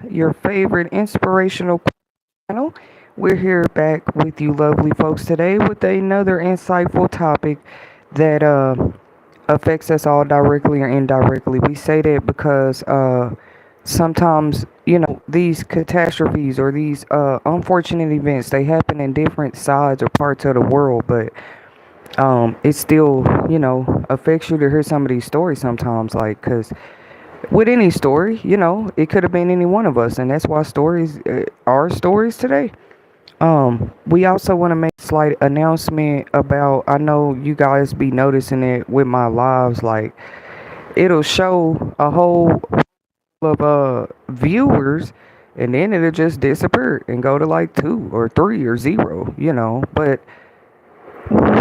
your favorite inspirational channel. We're here back with you, lovely folks, today with another insightful topic that affects us all directly or indirectly. We say that because sometimes, these catastrophes or these unfortunate events, they happen in different sides or parts of the world, but it still, affects you to hear some of these stories sometimes, like, because with any story, it could have been any one of us, and that's why stories are stories today. We also want to make a slight announcement about. I know you guys be noticing it with my lives, like it'll show a whole of viewers, and then it'll just disappear and go to like two or three or zero, But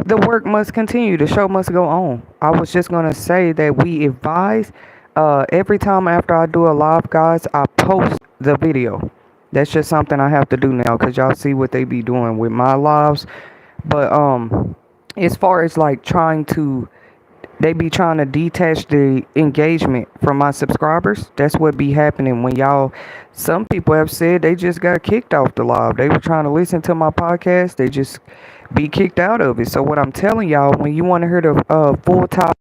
the work must continue. The show must go on. I was just gonna say that we advise every time after I do a live, guys, I post the video. That's just something I have to do now because y'all see what they be doing with my lives. But as far as like they be trying to detach the engagement from my subscribers. That's what be happening when y'all. Some people have said they just got kicked off the live. They were trying to listen to my podcast. They just be kicked out of it. So what I'm telling y'all, when you want to hear the full topic,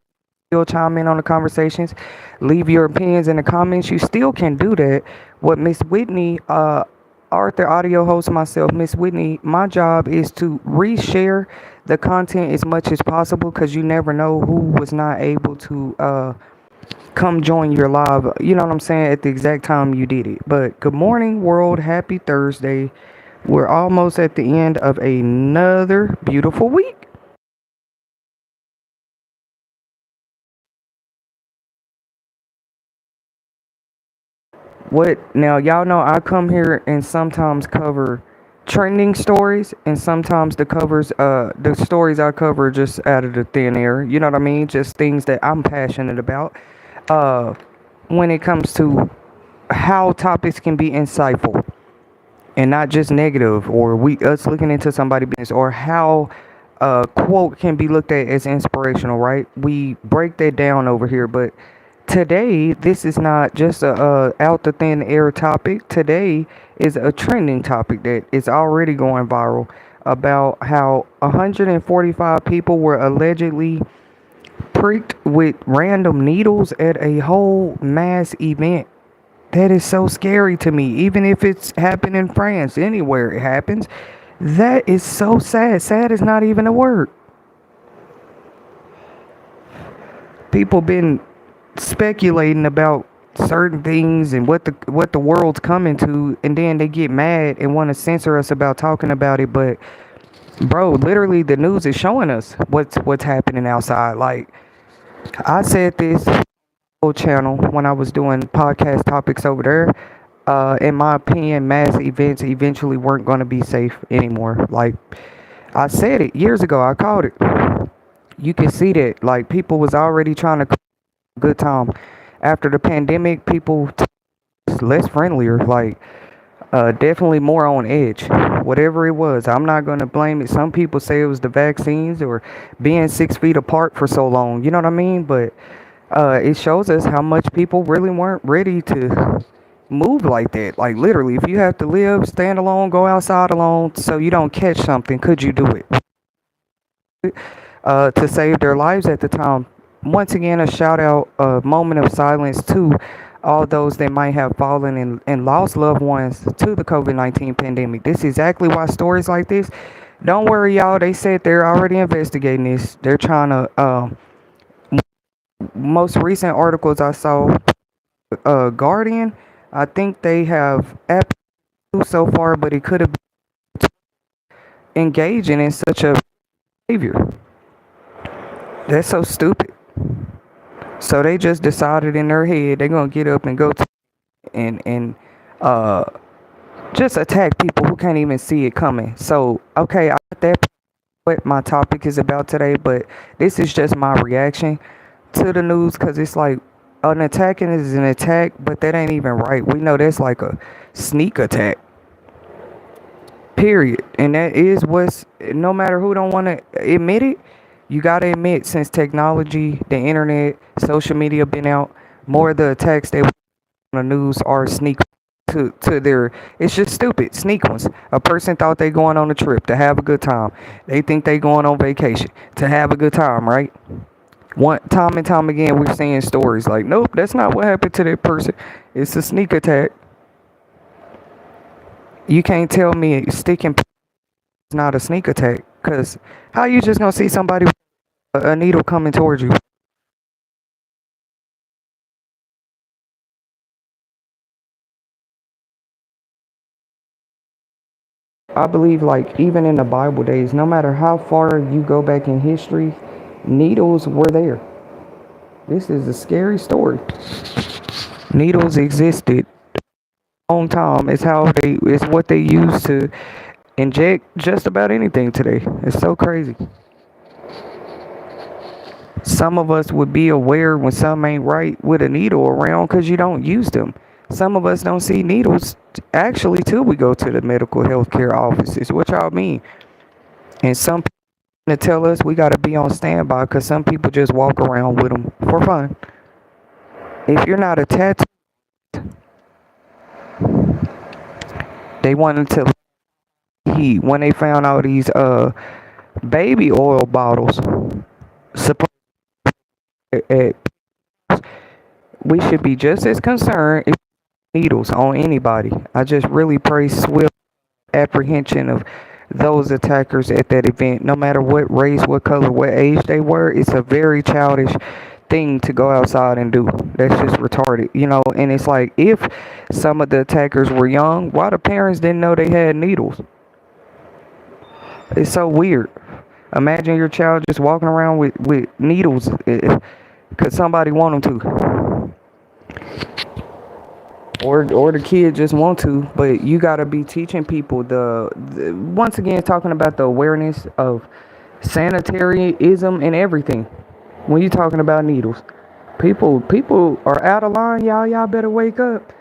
still chime in on the conversations, leave your opinions in the comments. You still can do that. What Miss Whitney, Arthur audio host, myself, Miss Whitney, my job is to reshare the content as much as possible because you never know who was not able to come join your live, you know what I'm saying, at the exact time you did it. But good morning, world. Happy Thursday. We're almost at the end of another beautiful week. What now? Y'all know I come here and sometimes cover trending stories, and sometimes the stories I cover just out of the thin air. You know what I mean? Just things that I'm passionate about. Uh, when it comes to how topics can be insightful and not just negative, or we us looking into somebody's business, or how a quote can be looked at as inspirational, right? We break that down over here, but today this is not just a out the thin air topic. Today is a trending topic that is already going viral about how 145 people were allegedly pricked with random needles at a whole mass event. That is so scary to me. Even if it's happened in France, anywhere it happens, that is so sad. Sad is not even a word. People been speculating about certain things and what the world's coming to, and then they get mad and want to censor us about talking about it. But bro, literally the news is showing us what's happening outside. Like I said this whole channel when I was doing podcast topics over there. In my opinion, mass events eventually weren't going to be safe anymore. Like I said it years ago, I called it. You can see that like people was already trying to good time after the pandemic. People less friendlier, like definitely more on edge. Whatever it was, I'm not gonna blame it. Some people say it was the vaccines or being 6 feet apart for so long. You know what I mean? But it shows us how much people really weren't ready to move like that. Like literally, if you have to live, stand alone, go outside alone, so you don't catch something, could you do it? To save their lives at the time. Once again, a shout out, a moment of silence to all those that might have fallen and lost loved ones to the COVID-19 pandemic. This is exactly why stories like this. Don't worry, y'all. They said they're already investigating this. They're trying to. Most recent articles I saw, Guardian. I think they have up so far, but it could have been engaging in such a behavior. That's so stupid. So they just decided in their head they're gonna get up and go to and uh just attack people who can't even see it coming. So okay, I got that what my topic is about today, but this is just my reaction to the news because it's like an attacking is an attack, but that ain't even right. We know that's like a sneak attack. Period. And that is what's no matter who don't want to admit it, you gotta admit since technology, the internet, social media been out, more of the attacks that we on the news are sneak. to their, it's just stupid sneak ones. A person thought they going on a trip to have a good time. They think they going on vacation to have a good time, right? One time and time again we're seeing stories like, nope, that's not what happened to that person. It's a sneak attack. You can't tell me sticking is not a sneak attack, because how you just gonna see somebody with a needle coming towards you? I believe, like, even in the Bible days, no matter how far you go back in history, needles were there. This is a scary story. Needles existed a long time. It's what they use to inject just about anything today. It's so crazy. Some of us would be aware when something ain't right with a needle around because you don't use them. Some of us don't see needles actually till we go to the medical healthcare offices. What y'all mean? And some people to tell us we got to be on standby because some people just walk around with them for fun. If you're not a tattoo, they wanted to heat when they found all these baby oil bottles. Supposed at, we should be just as concerned if needles on anybody. I just really pray swift apprehension of those attackers at that event, no matter what race, what color, what age they were. It's a very childish thing to go outside and do. That's just retarded, you know. And it's like, if some of the attackers were young, why the parents didn't know they had needles? It's so weird. Imagine your child just walking around with needles because somebody want them to. Or the kid just want to, but you got to be teaching people the once again, talking about the awareness of sanitarianism and everything. When you're talking about needles, people are out of line. Y'all better wake up.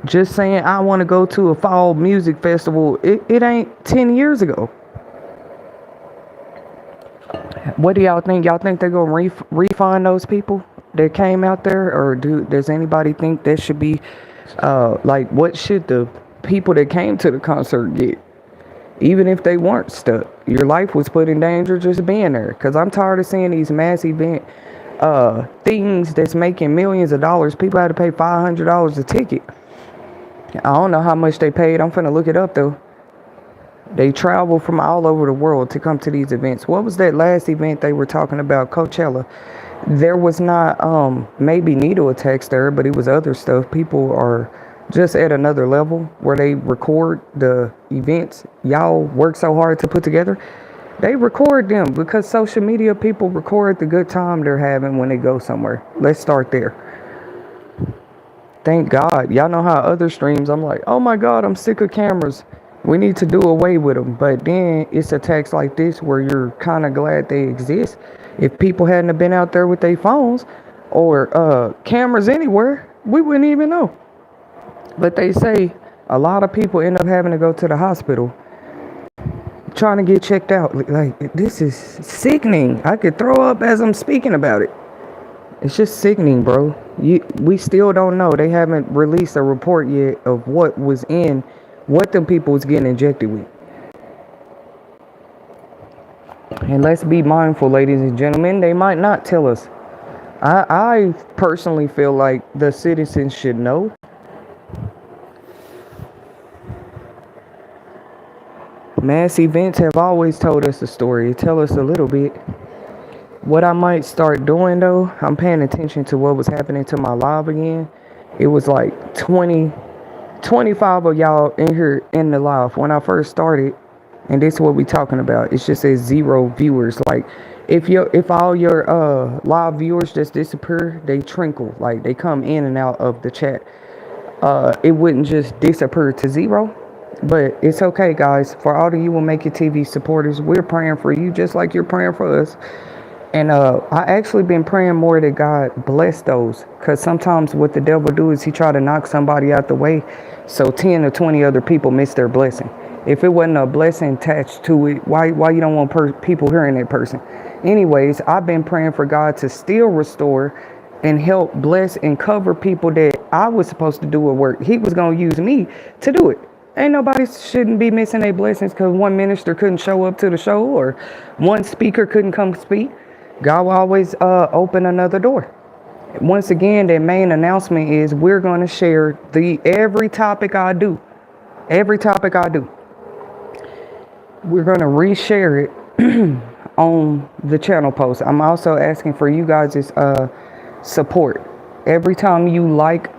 Just saying I want to go to a fall music festival, it ain't 10 years ago. What do y'all think? Y'all think they're gonna refund those people that came out there, or does anybody think that should be like, what should the people that came to the concert get? Even if they weren't stuck, your life was put in danger just being there. Because I'm tired of seeing these mass event things that's making millions of dollars. People had to pay $500 a ticket. I don't know how much they paid. I'm finna look it up though. They travel from all over the world to come to these events. What was that last event they were talking about? Coachella. There was not maybe needle attacks there, but it was other stuff. People are just at another level where they record the events y'all work so hard to put together. They record them because social media people record the good time they're having when they go somewhere. Let's start there. Thank God. Y'all know how other streams, I'm like, oh my God, I'm sick of cameras. We need to do away with them. But then it's attacks like this where you're kind of glad they exist. If people hadn't have been out there with their phones or cameras anywhere, we wouldn't even know. But they say a lot of people end up having to go to the hospital trying to get checked out. Like, this is sickening. I could throw up as I'm speaking about it. It's just sickening, bro. We still don't know. They haven't released a report yet of what was in, what them people was getting injected with. And let's be mindful, ladies and gentlemen, they might not tell us. I personally feel like the citizens should know. Mass events have always told us a story. Tell us a little bit. What I might start doing though, I'm paying attention to what was happening to my live again. It was like 25 of y'all in here in the live when I first started, and this is what we talking about. It just says 0 viewers. Like, if all your live viewers just disappear, they trickle, like they come in and out of the chat. It wouldn't just disappear to 0. But it's okay, guys. For all of you will make it TV supporters, we're praying for you just like you're praying for us. And I actually been praying more that God bless those, because sometimes what the devil do is he try to knock somebody out the way so 10 or 20 other people miss their blessing. If it wasn't a blessing attached to it, why you don't want people hearing that person? Anyways, I've been praying for God to still restore and help bless and cover people that I was supposed to do a work. He was going to use me to do it. Ain't nobody shouldn't be missing their blessings because one minister couldn't show up to the show or one speaker couldn't come speak. God will always open another door. Once again, that main announcement is we're going to share every topic I do. Every topic I do. We're going to reshare it on the channel post. I'm also asking for you guys' support. Every time you like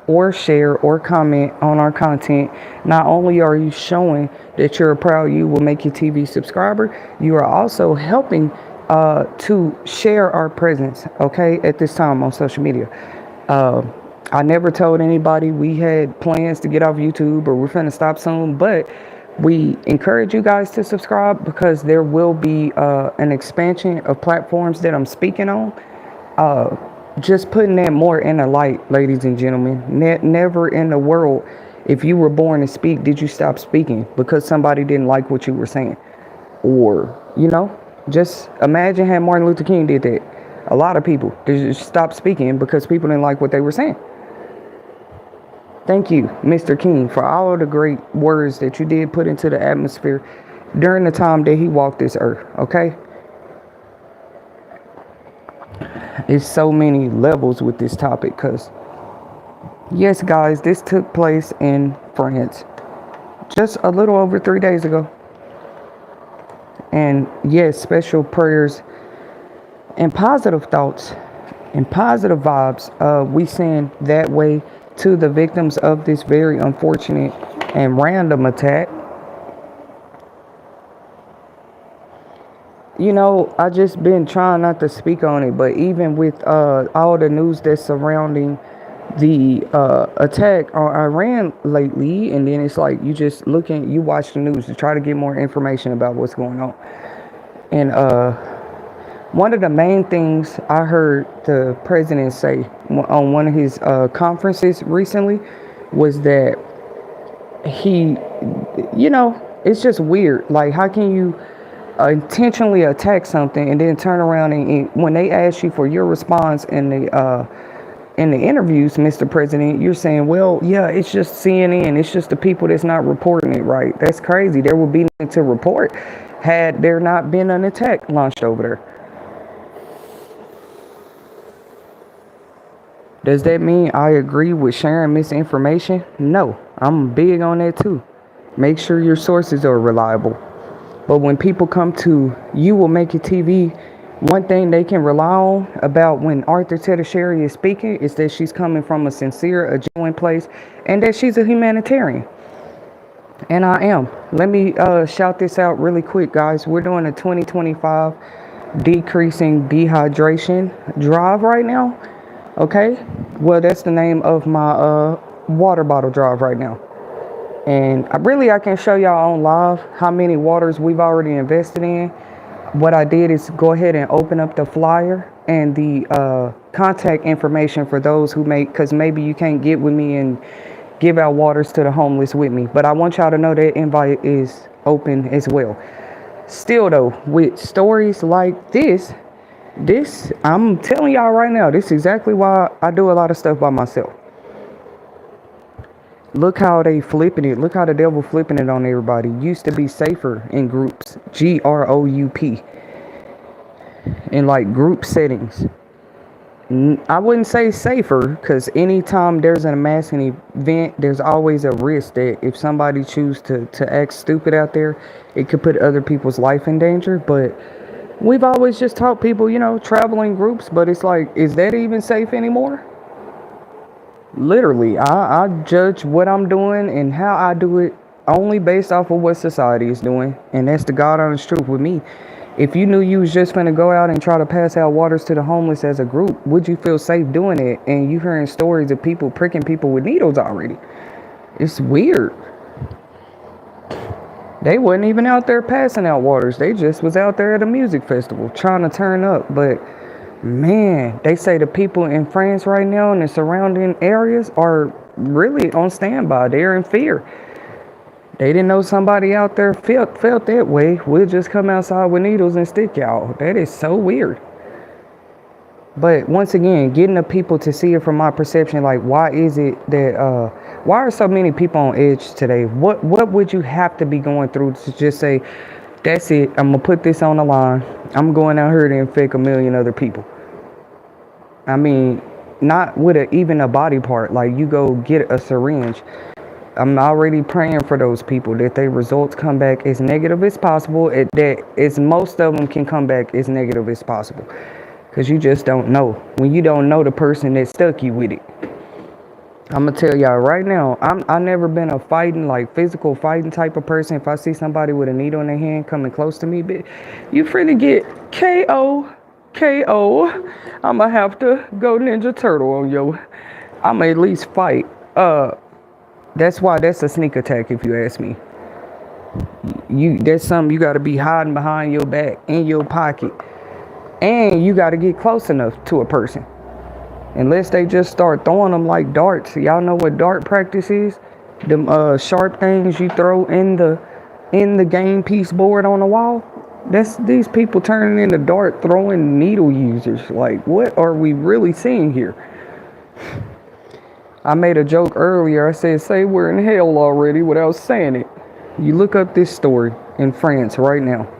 or share or comment on our content, not only are you showing that you're a proud You Will Make Your TV subscriber, you are also helping to share our presence, okay, at this time on social media. I never told anybody we had plans to get off YouTube or we're finna stop soon, but we encourage you guys to subscribe because there will be an expansion of platforms that I'm speaking on. Just putting that more in the light, ladies and gentlemen. Never in the world, if you were born to speak, did you stop speaking because somebody didn't like what you were saying? Or, just imagine had Martin Luther King did that. A lot of people just stopped speaking because people didn't like what they were saying. Thank you, Mr. King, for all of the great words that you did put into the atmosphere during the time that he walked this earth, okay? It's so many levels with this topic because, yes, guys, this took place in France just a little over 3 days ago. And yes, special prayers and positive thoughts and positive vibes we send that way to the victims of this very unfortunate and random attack. I just been trying not to speak on it, but even with all the news that's surrounding the attack on Iran lately, and then it's like you watch the news to try to get more information about what's going on. And one of the main things I heard the president say on one of his conferences recently was that it's just weird. Like, how can you intentionally attack something and then turn around and when they ask you for your response in the interviews, Mr. President, you're saying, well, yeah, it's just CNN. It's just the people that's not reporting it right. That's crazy. There would be nothing to report had there not been an attack launched over there. Does that mean I agree with sharing misinformation? No, I'm big on that too. Make sure your sources are reliable. But when people come to You Will Make It TV, one thing they can rely on about when Arthur Tetasheri is speaking is that she's coming from a sincere, a genuine place, and that she's a humanitarian. And I am. Let me shout this out really quick, guys. We're doing a 2025 decreasing dehydration drive right now. Okay? Well, that's the name of my water bottle drive right now. And I can show y'all on live how many waters we've already invested in. What I did is go ahead and open up the flyer and the contact information for those who because maybe you can't get with me and give out waters to the homeless with me. But I want y'all to know that invite is open as well. Still though, with stories like this, I'm telling y'all right now, this is exactly why I do a lot of stuff by myself. Look how they flipping it. Look how the devil flipping it on everybody. Used to be safer in groups. GROUP. In like group settings. I wouldn't say safer because anytime there's a massing event, there's always a risk that if somebody chooses to act stupid out there, it could put other people's life in danger. But we've always just taught people, travel in groups. But it's like, is that even safe anymore? Literally, I judge what I'm doing and how I do it only based off of what society is doing. And that's the God honest truth with me. If you knew you was just going to go out and try to pass out waters to the homeless as a group, would you feel safe doing it? And you hearing stories of people pricking people with needles already. It's weird. They wasn't even out there passing out waters. They just was out there at a music festival trying to turn up. But man, they say the people in France right now and the surrounding areas are really on standby. They're in fear. They didn't know somebody out there felt that way. We'll just come outside with needles and stick y'all. That is so weird. But once again, getting the people to see it from my perception, like why is it that why are so many people on edge today? What would you have to be going through to just say, that's it, I'm gonna put this on the line. I'm going out here to infect a million other people. I mean, not with even a body part. Like you go get a syringe. I'm already praying for those people that their results come back as negative as possible. That as most of them can come back as negative as possible. Because you just don't know. When you don't know the person that stuck you with it. I'm going to tell y'all right now, I've never been a fighting, like physical fighting type of person. If I see somebody with a needle in their hand coming close to me, you finna get KO. I'm going to have to go Ninja Turtle on you. I'm going to at least fight. That's why that's a sneak attack, if you ask me. That's something you got to be hiding behind your back, in your pocket. And you got to get close enough to a person. Unless they just start throwing them like darts. Y'all know what dart practice is? Them sharp things you throw in the game piece board on the wall. That's these people turning into dart throwing needle users. Like, what are we really seeing here? I made a joke earlier. I said, say we're in hell already without saying it. You look up this story in France right now.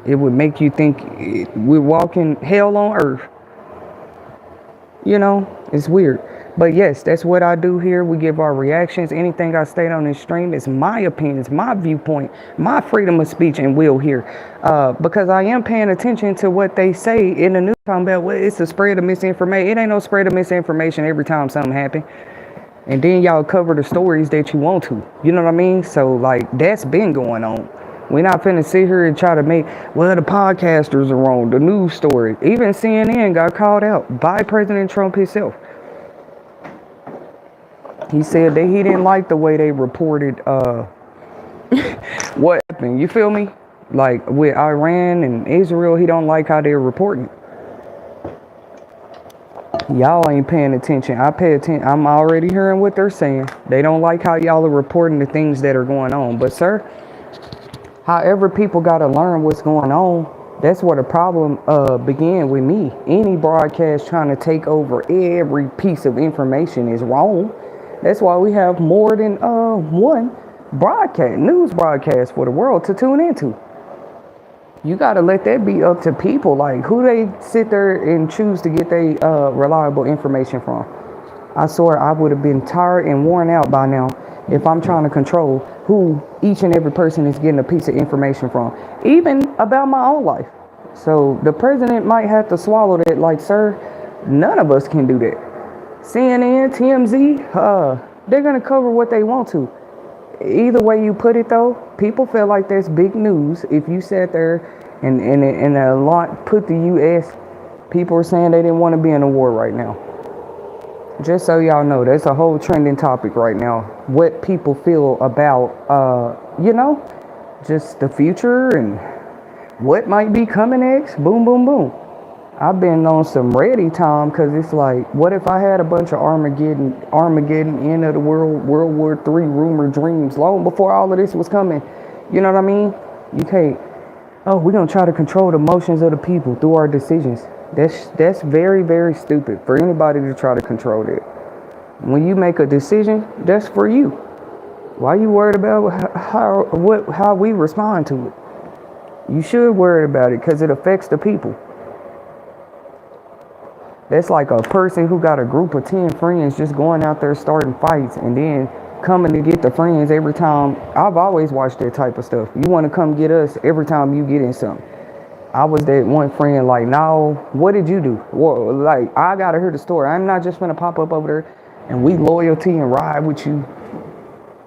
It would make you think we're walking hell on earth. You know, it's weird. But yes, that's what I do here. We give our reactions. Anything I state on this stream is my opinions, my viewpoint, my freedom of speech and will here. Because I am paying attention to what they say in the news. Talking about, well, it's a spread of misinformation. It ain't no spread of misinformation every time something happens. And then y'all cover the stories that you want to. You know what I mean? So, like, that's been going on. We're not finna sit here and try to make, well, the podcasters are wrong, the news story. Even CNN got called out by President Trump himself. He said that he didn't like the way they reported what happened. You feel me? Like with Iran and Israel, he don't like how they're reporting. Y'all ain't paying attention. I pay attention. I'm already hearing what they're saying. They don't like how y'all are reporting the things that are going on. But sir, however, people got to learn what's going on. That's where the problem began with me. Any broadcast trying to take over every piece of information is wrong. That's why we have more than one news broadcast for the world to tune into. You got to let that be up to people, like who they sit there and choose to get their reliable information from. I swear I would have been tired and worn out by now if I'm trying to control who each and every person is getting a piece of information from, even about my own life. So the president might have to swallow that, like, sir, none of us can do that. CNN, TMZ, they're going to cover what they want to. Either way you put it, though, people feel like that's big news. If you sat there and a lot put the U.S., people are saying they didn't want to be in a war right now. Just so y'all know, that's a whole trending topic right now. What people feel about, just the future and what might be coming next. Boom, boom, boom. I've been on some ready time because it's like, what if I had a bunch of Armageddon, end of the world, World War III rumored dreams long before all of this was coming? You know what I mean? You can't, we're going to try to control the emotions of the people through our decisions. That's very, very stupid for anybody to try to control that. When you make a decision, that's for you. Why are you worried about how we respond to it? You should worry about it because it affects the people. That's like a person who got a group of 10 friends just going out there starting fights and then coming to get the friends every time. I've always watched that type of stuff. You want to come get us every time you get in something. I was that one friend like, no, what did you do? Well, like, I got to hear the story. I'm not just going to pop up over there and we loyalty and ride with you.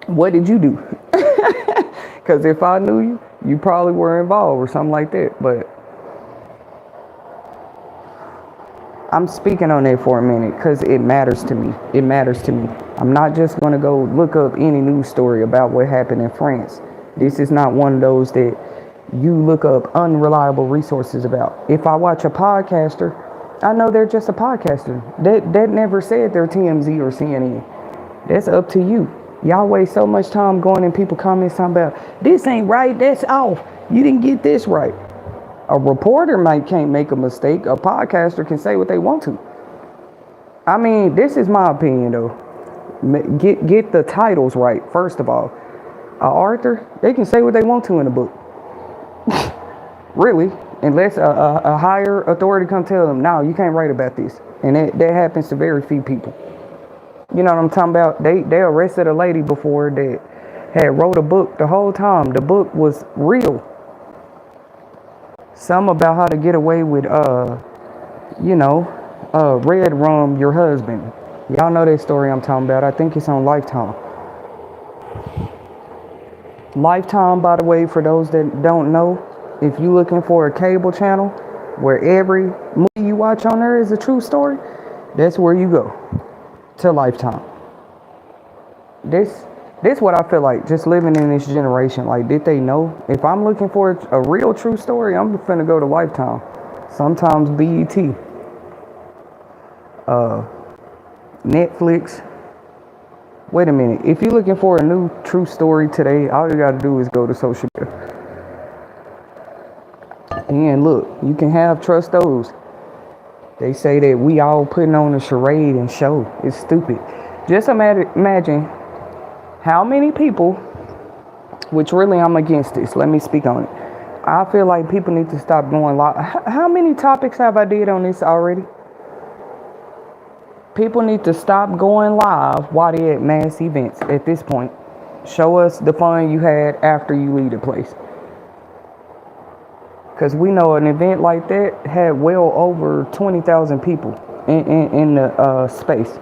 What did you do? Because if I knew you, you probably were involved or something like that. But I'm speaking on that for a minute because it matters to me. It matters to me. I'm not just going to go look up any news story about what happened in France. This is not one of those that you look up unreliable resources about. If I watch a podcaster, I know they're just a podcaster. That never said they're TMZ or CNN. That's up to you. Y'all waste so much time going in people comments talking about, this ain't right, that's off. You didn't get this right. A reporter can't make a mistake. A podcaster can say what they want to. I mean, this is my opinion though. Get the titles right, first of all. A author, they can say what they want to in a book. Really, unless a higher authority come tell them, no, you can't write about this. And that happens to very few people. You know what I'm talking about? They arrested a lady before that had wrote a book the whole time. The book was real. Some about how to get away with, red rum your husband. Y'all know that story I'm talking about. I think it's on Lifetime. Lifetime, by the way, for those that don't know, if you're looking for a cable channel where every movie you watch on there is a true story, that's where you go, to Lifetime. This what I feel like, just living in this generation. Like, did they know? If I'm looking for a real true story, I'm finna go to Lifetime. Sometimes BET. Netflix. Wait a minute. If you're looking for a new true story today, all you gotta do is go to social media. And look, you can trust those. They say that we all putting on a charade and show. It's stupid. Just imagine how many people, which really I'm against this. Let me speak on it. I feel like people need to stop going live. How many topics have I did on this already? People need to stop going live while they're at mass events at this point. Show us the fun you had after you leave the place. Because we know an event like that had well over 20,000 people in the space.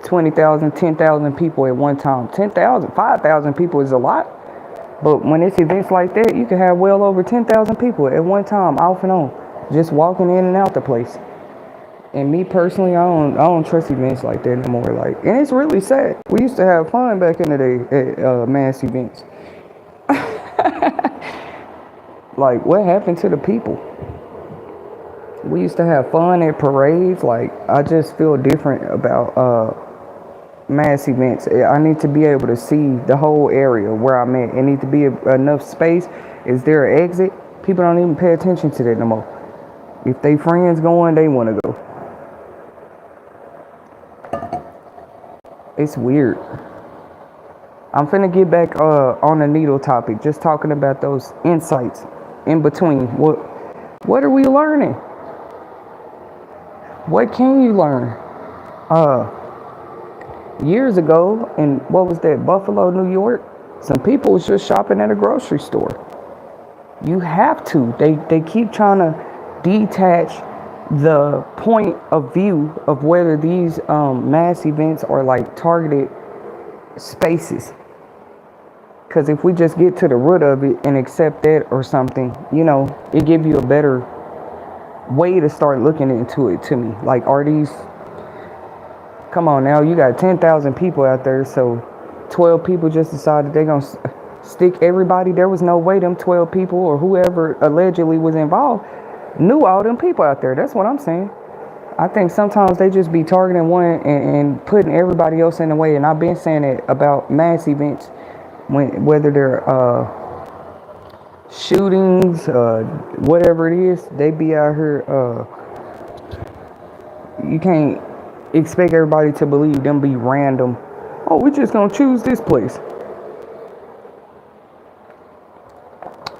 20,000, 10,000 people at one time. 10,000, 5,000 people is a lot. But when it's events like that, you can have well over 10,000 people at one time, off and on, just walking in and out the place. And me personally, I don't trust events like that anymore. Like, and it's really sad. We used to have fun back in the day at mass events. Like, what happened to the people? We used to have fun at parades. Like, I just feel different about mass events. I need to be able to see the whole area where I'm at. It need to be enough space. Is there an exit? People don't even pay attention to that no more. If they friends going, they want to go. It's weird. I'm finna get back on the needle topic, just talking about those insights in between. What are we learning? What can you learn? Years ago, in what was that, Buffalo, New York, some people was just shopping at a grocery store. You have to. They keep trying to detach the point of view of whether these mass events are like targeted spaces. Because if we just get to the root of it and accept that or something, it give you a better way to start looking into it to me. Like, are these, come on now, you got 10,000 people out there, so 12 people just decided they're going to stick everybody. There was no way them 12 people or whoever allegedly was involved knew all them people out there. That's what I'm saying. I think sometimes they just be targeting one and putting everybody else in the way. And I've been saying it about mass events, whether they're shootings, whatever it is, they be out here. You can't expect everybody to believe them be random. Oh, we're just gonna choose this place.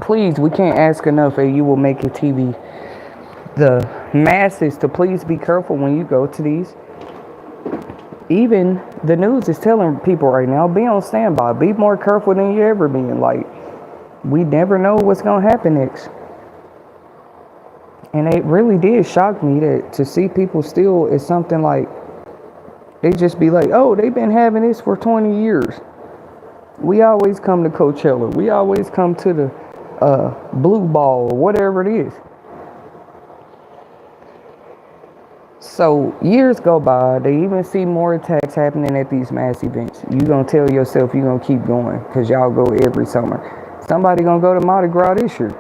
Please, we can't ask enough, and you will make it TV. The masses to please be careful when you go to these. Even the news is telling people right now, be on standby. Be more careful than you ever been. Like, we never know what's going to happen next. And it really did shock me that to see people still is something like, they just be like, oh, they've been having this for 20 years. We always come to Coachella. We always come to the Blue Ball or whatever it is. So years go by, they even see more attacks happening at these mass events. You gonna tell yourself you're gonna keep going because y'all go every summer. Somebody gonna go to Mardi Gras this year.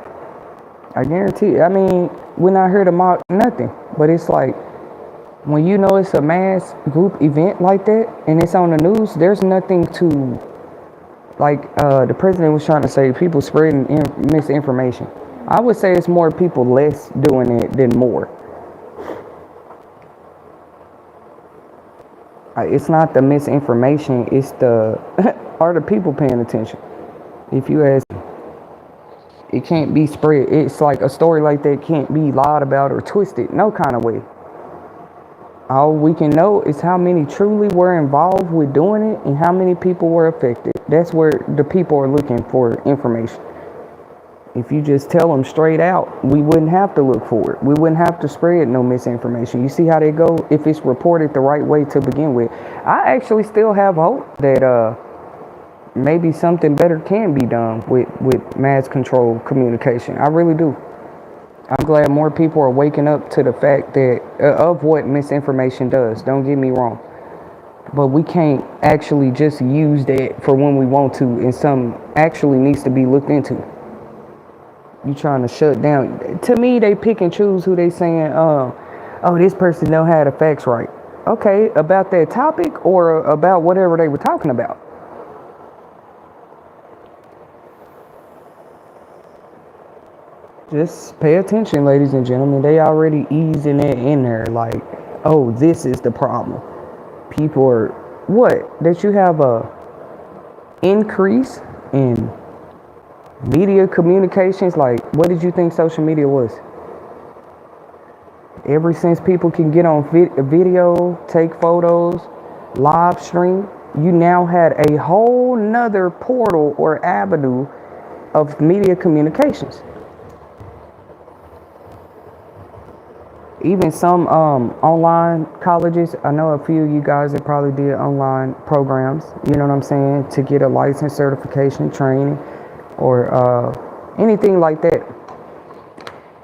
I guarantee. I mean, we're not here to mock nothing, but it's like when you know it's a mass group event like that and it's on the news, there's nothing to, like the president was trying to say, people spreading misinformation. I would say it's more people less doing it than more. It's not the misinformation, it's the are the people paying attention? If you ask, it can't be spread. It's like a story like that can't be lied about or twisted, no kind of way. All we can know is how many truly were involved with doing it and how many people were affected. That's where the people are looking for information. If you just tell them straight out, we wouldn't have to look for it. We wouldn't have to spread no misinformation. You see how they go? If it's reported the right way to begin with. I actually still have hope that maybe something better can be done with mass control communication. I really do. I'm glad more people are waking up to the fact that of what misinformation does. Don't get me wrong. But we can't actually just use that for when we want to, and some actually needs to be looked into. You trying to shut down. To me, they pick and choose who they saying, oh, this person don't have the facts right. Okay, about that topic or about whatever they were talking about. Just pay attention, ladies and gentlemen. They already easing it in there like, oh, this is the problem. People are, what? That you have a increase in media communications. Like, what did you think social media was? Ever since people can get on video, take photos, live stream, you now had a whole nother portal or avenue of media communications. Even some online colleges, I know a few of you guys that probably did online programs, you know what I'm saying, to get a license, certification, training, or anything like that.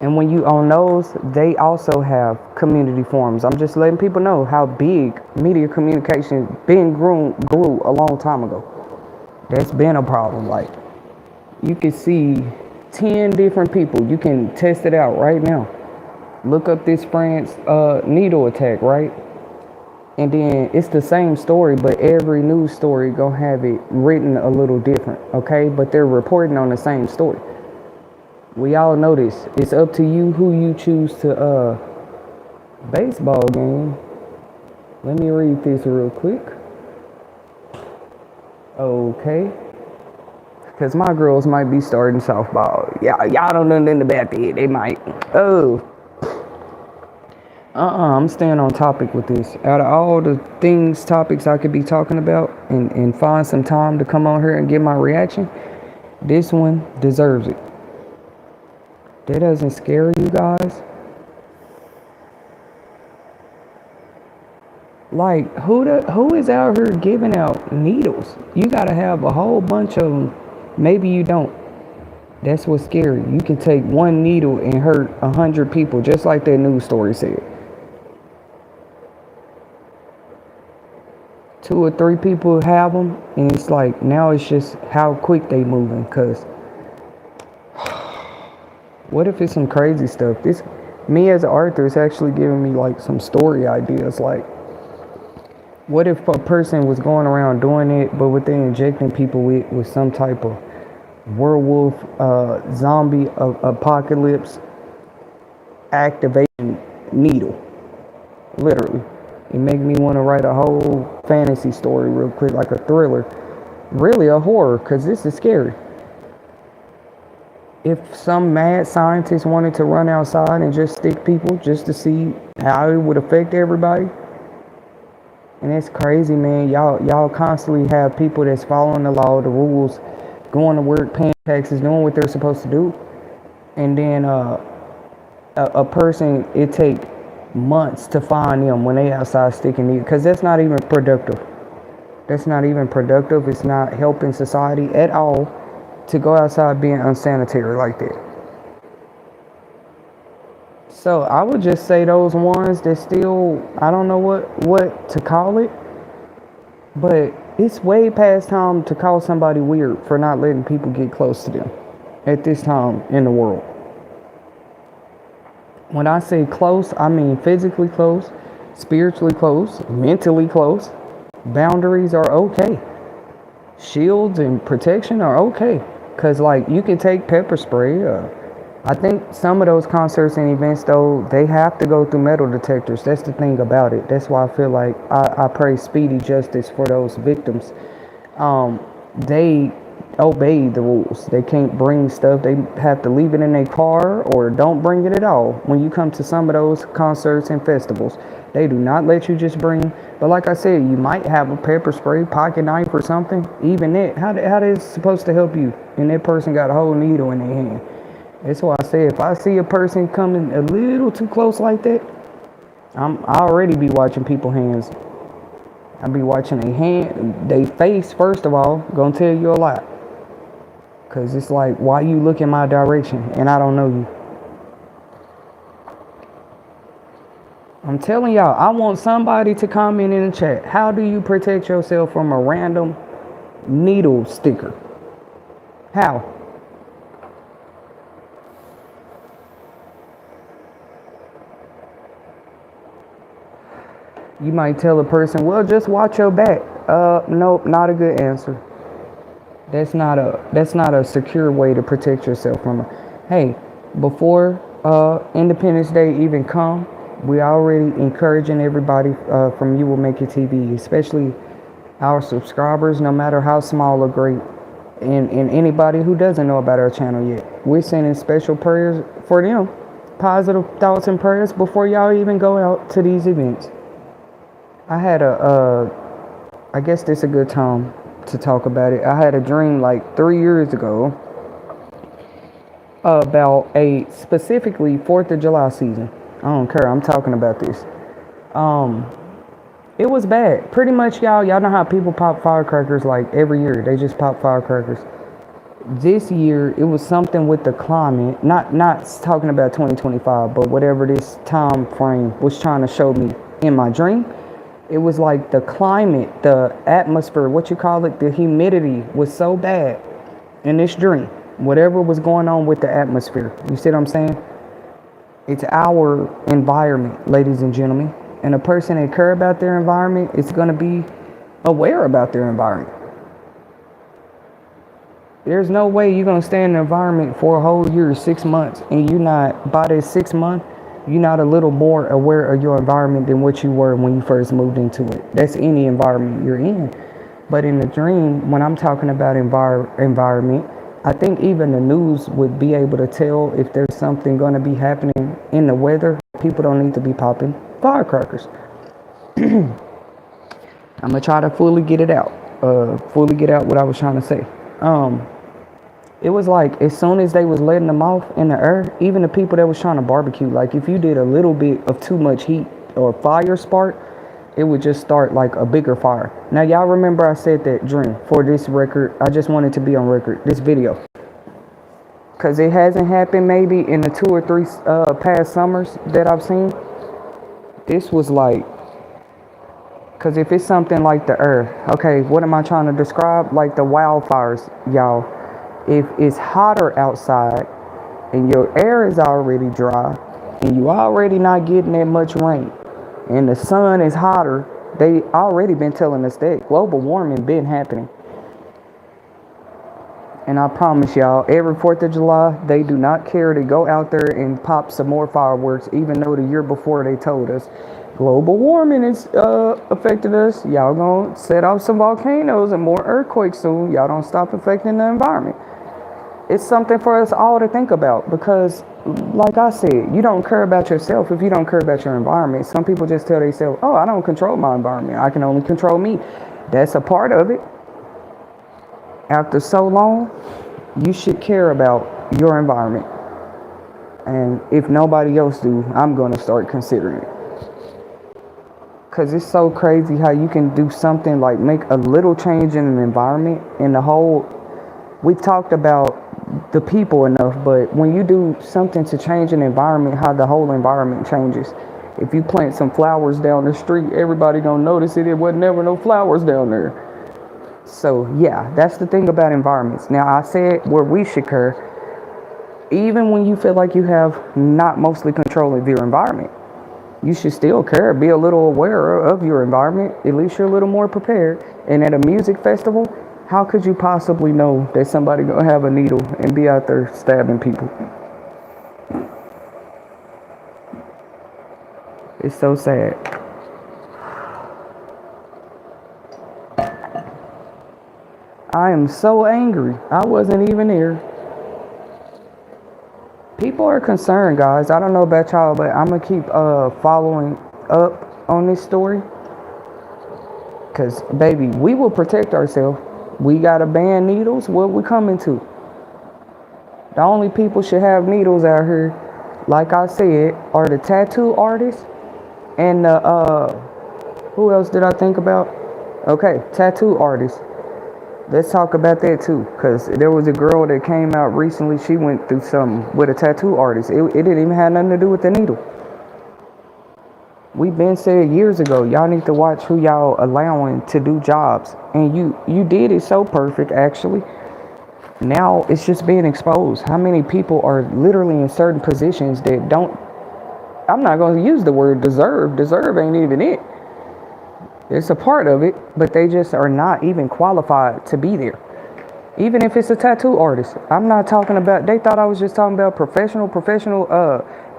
And when you own those, they also have community forums. I'm just letting people know how big media communication grew a long time ago. That's been a problem. Like, you can see 10 different people. You can test it out right now. Look up this France needle attack, right? And then it's the same story, but every news story gonna have it written a little different, okay? But they're reporting on the same story. We all know this. It's up to you who you choose to baseball game. Let me read this real quick. Okay. Because my girls might be starting softball. Y'all don't know nothing about that. They might. Oh. I'm staying on topic with this. Out of all the topics I could be talking about and find some time to come on here and get my reaction, this one deserves it. That doesn't scare you guys? Like, who is out here giving out needles? You gotta have a whole bunch of them. Maybe you don't. That's what's scary. You can take one needle and hurt 100 people, just like that news story said. 2 or 3 people have them, and it's like, now it's just how quick they moving. Cause what if it's some crazy stuff? Me as an author is actually giving me like some story ideas. Like, what if a person was going around doing it, but what they injecting people with some type of werewolf, zombie apocalypse activation needle? Literally. It made me want to write a whole fantasy story real quick, like a thriller. Really a horror, because this is scary. If some mad scientist wanted to run outside and just stick people just to see how it would affect everybody. And it's crazy, man. Y'all constantly have people that's following the law, the rules, going to work, paying taxes, doing what they're supposed to do. And then a person, it take months to find them when they outside sticking needles, because that's not even productive. That's not even productive. It's not helping society at all to go outside being unsanitary like that. So I would just say those ones that still, I don't know what to call it, but it's way past time to call somebody weird for not letting people get close to them at this time in the world. When I say close, I mean physically close, spiritually close, mentally close. Boundaries are okay. Shields and protection are okay. Because, like, you can take pepper spray, I think some of those concerts and events, though, they have to go through metal detectors. That's the thing about it. That's why I feel like I pray speedy justice for those victims. They obey the rules. They can't bring stuff. They have to leave it in their car or don't bring it at all. When you come to some of those concerts and festivals, they do not let you just bring. But like I said, you might have a pepper spray, pocket knife, or something. Even that, how is it supposed to help you? And that person got a whole needle in their hand. That's why I say if I see a person coming a little too close like that, I already be watching people's hands. I be watching their hand, they face first of all, gonna tell you a lot. Cause it's like, why you look in my direction and I don't know you? I'm telling y'all, I want somebody to comment in the chat. How do you protect yourself from a random needle sticker? How? You might tell a person, well, just watch your back. Nope, not a good answer. That's not a secure way to protect yourself from it. Hey, before Independence Day even come, we already encouraging everybody from You Will Make It TV, especially our subscribers, no matter how small or great, and anybody who doesn't know about our channel yet. We're sending special prayers for them, positive thoughts and prayers before y'all even go out to these events. I had I guess this is a good time to talk about it. I had a dream like 3 years ago about a specifically 4th of July season. I don't care. I'm talking about this. It was bad. Pretty much, y'all know how people pop firecrackers like every year. They just pop firecrackers. This year, it was something with the climate. Not talking about 2025, but whatever this time frame was trying to show me in my dream. It was like the climate, the atmosphere, what you call it, the humidity was so bad in this dream. Whatever was going on with the atmosphere. You see what I'm saying? It's our environment, ladies and gentlemen. And a person that care about their environment is going to be aware about their environment. There's no way you're going to stay in the environment for a whole year, 6 months, and you're not, by that 6 months, you're not a little more aware of your environment than what you were when you first moved into it. That's any environment you're in. But in the dream, when I'm talking about environment, I think even the news would be able to tell if there's something going to be happening in the weather. People don't need to be popping firecrackers. I'm going to try to fully get out what I was trying to say. It was like as soon as they was letting them off in the air, even the people that was trying to barbecue, like if you did a little bit of too much heat or fire spark, it would just start like a bigger fire. Now y'all remember I said that dream for this record. I just wanted to be on record, this video, because it hasn't happened maybe in the 2 or 3 past summers that I've seen. This was like, because if it's something like the air, okay, what am I trying to describe? Like the wildfires, y'all. If it's hotter outside and your air is already dry and you already not getting that much rain and the sun is hotter, they already been telling us that global warming been happening. And I promise y'all, every 4th of July, they do not care to go out there and pop some more fireworks, even though the year before they told us global warming is affected us. Y'all gonna set off some volcanoes and more earthquakes soon. Y'all don't stop affecting the environment. It's something for us all to think about because, like I said, you don't care about yourself if you don't care about your environment. Some people just tell themselves, oh, I don't control my environment. I can only control me. That's a part of it. After so long, you should care about your environment. And if nobody else do, I'm going to start considering it. Because it's so crazy how you can do something like make a little change in an environment and the whole, we talked about the people enough, but when you do something to change an environment, how the whole environment changes. If you plant some flowers down the street, everybody gonna notice it. It wasn't never no flowers down there. So yeah, that's the thing about environments. Now I said where we should care, even when you feel like you have not mostly control of your environment, you should still care, be a little aware of your environment. At least you're a little more prepared. And at a music festival, how could you possibly know that somebody gonna have a needle and be out there stabbing people? It's so sad. I am so angry. I wasn't even there. People are concerned, guys. I don't know about y'all, but I'm going to keep following up on this story. Because, baby, we will protect ourselves. We got to ban needles. What we coming to? The only people should have needles out here, like I said, are the tattoo artists and the, who else did I think about? Okay, tattoo artists. Let's talk about that too, because there was a girl that came out recently. She went through something with a tattoo artist. It didn't even have nothing to do with the needle. We've been said years ago, y'all need to watch who y'all allowing to do jobs. And you did it so perfect, actually. Now it's just being exposed. How many people are literally in certain positions that don't, I'm not going to use the word deserve. Deserve ain't even it. It's a part of it, but they just are not even qualified to be there. Even if it's a tattoo artist. I'm not talking about, they thought I was just talking about professional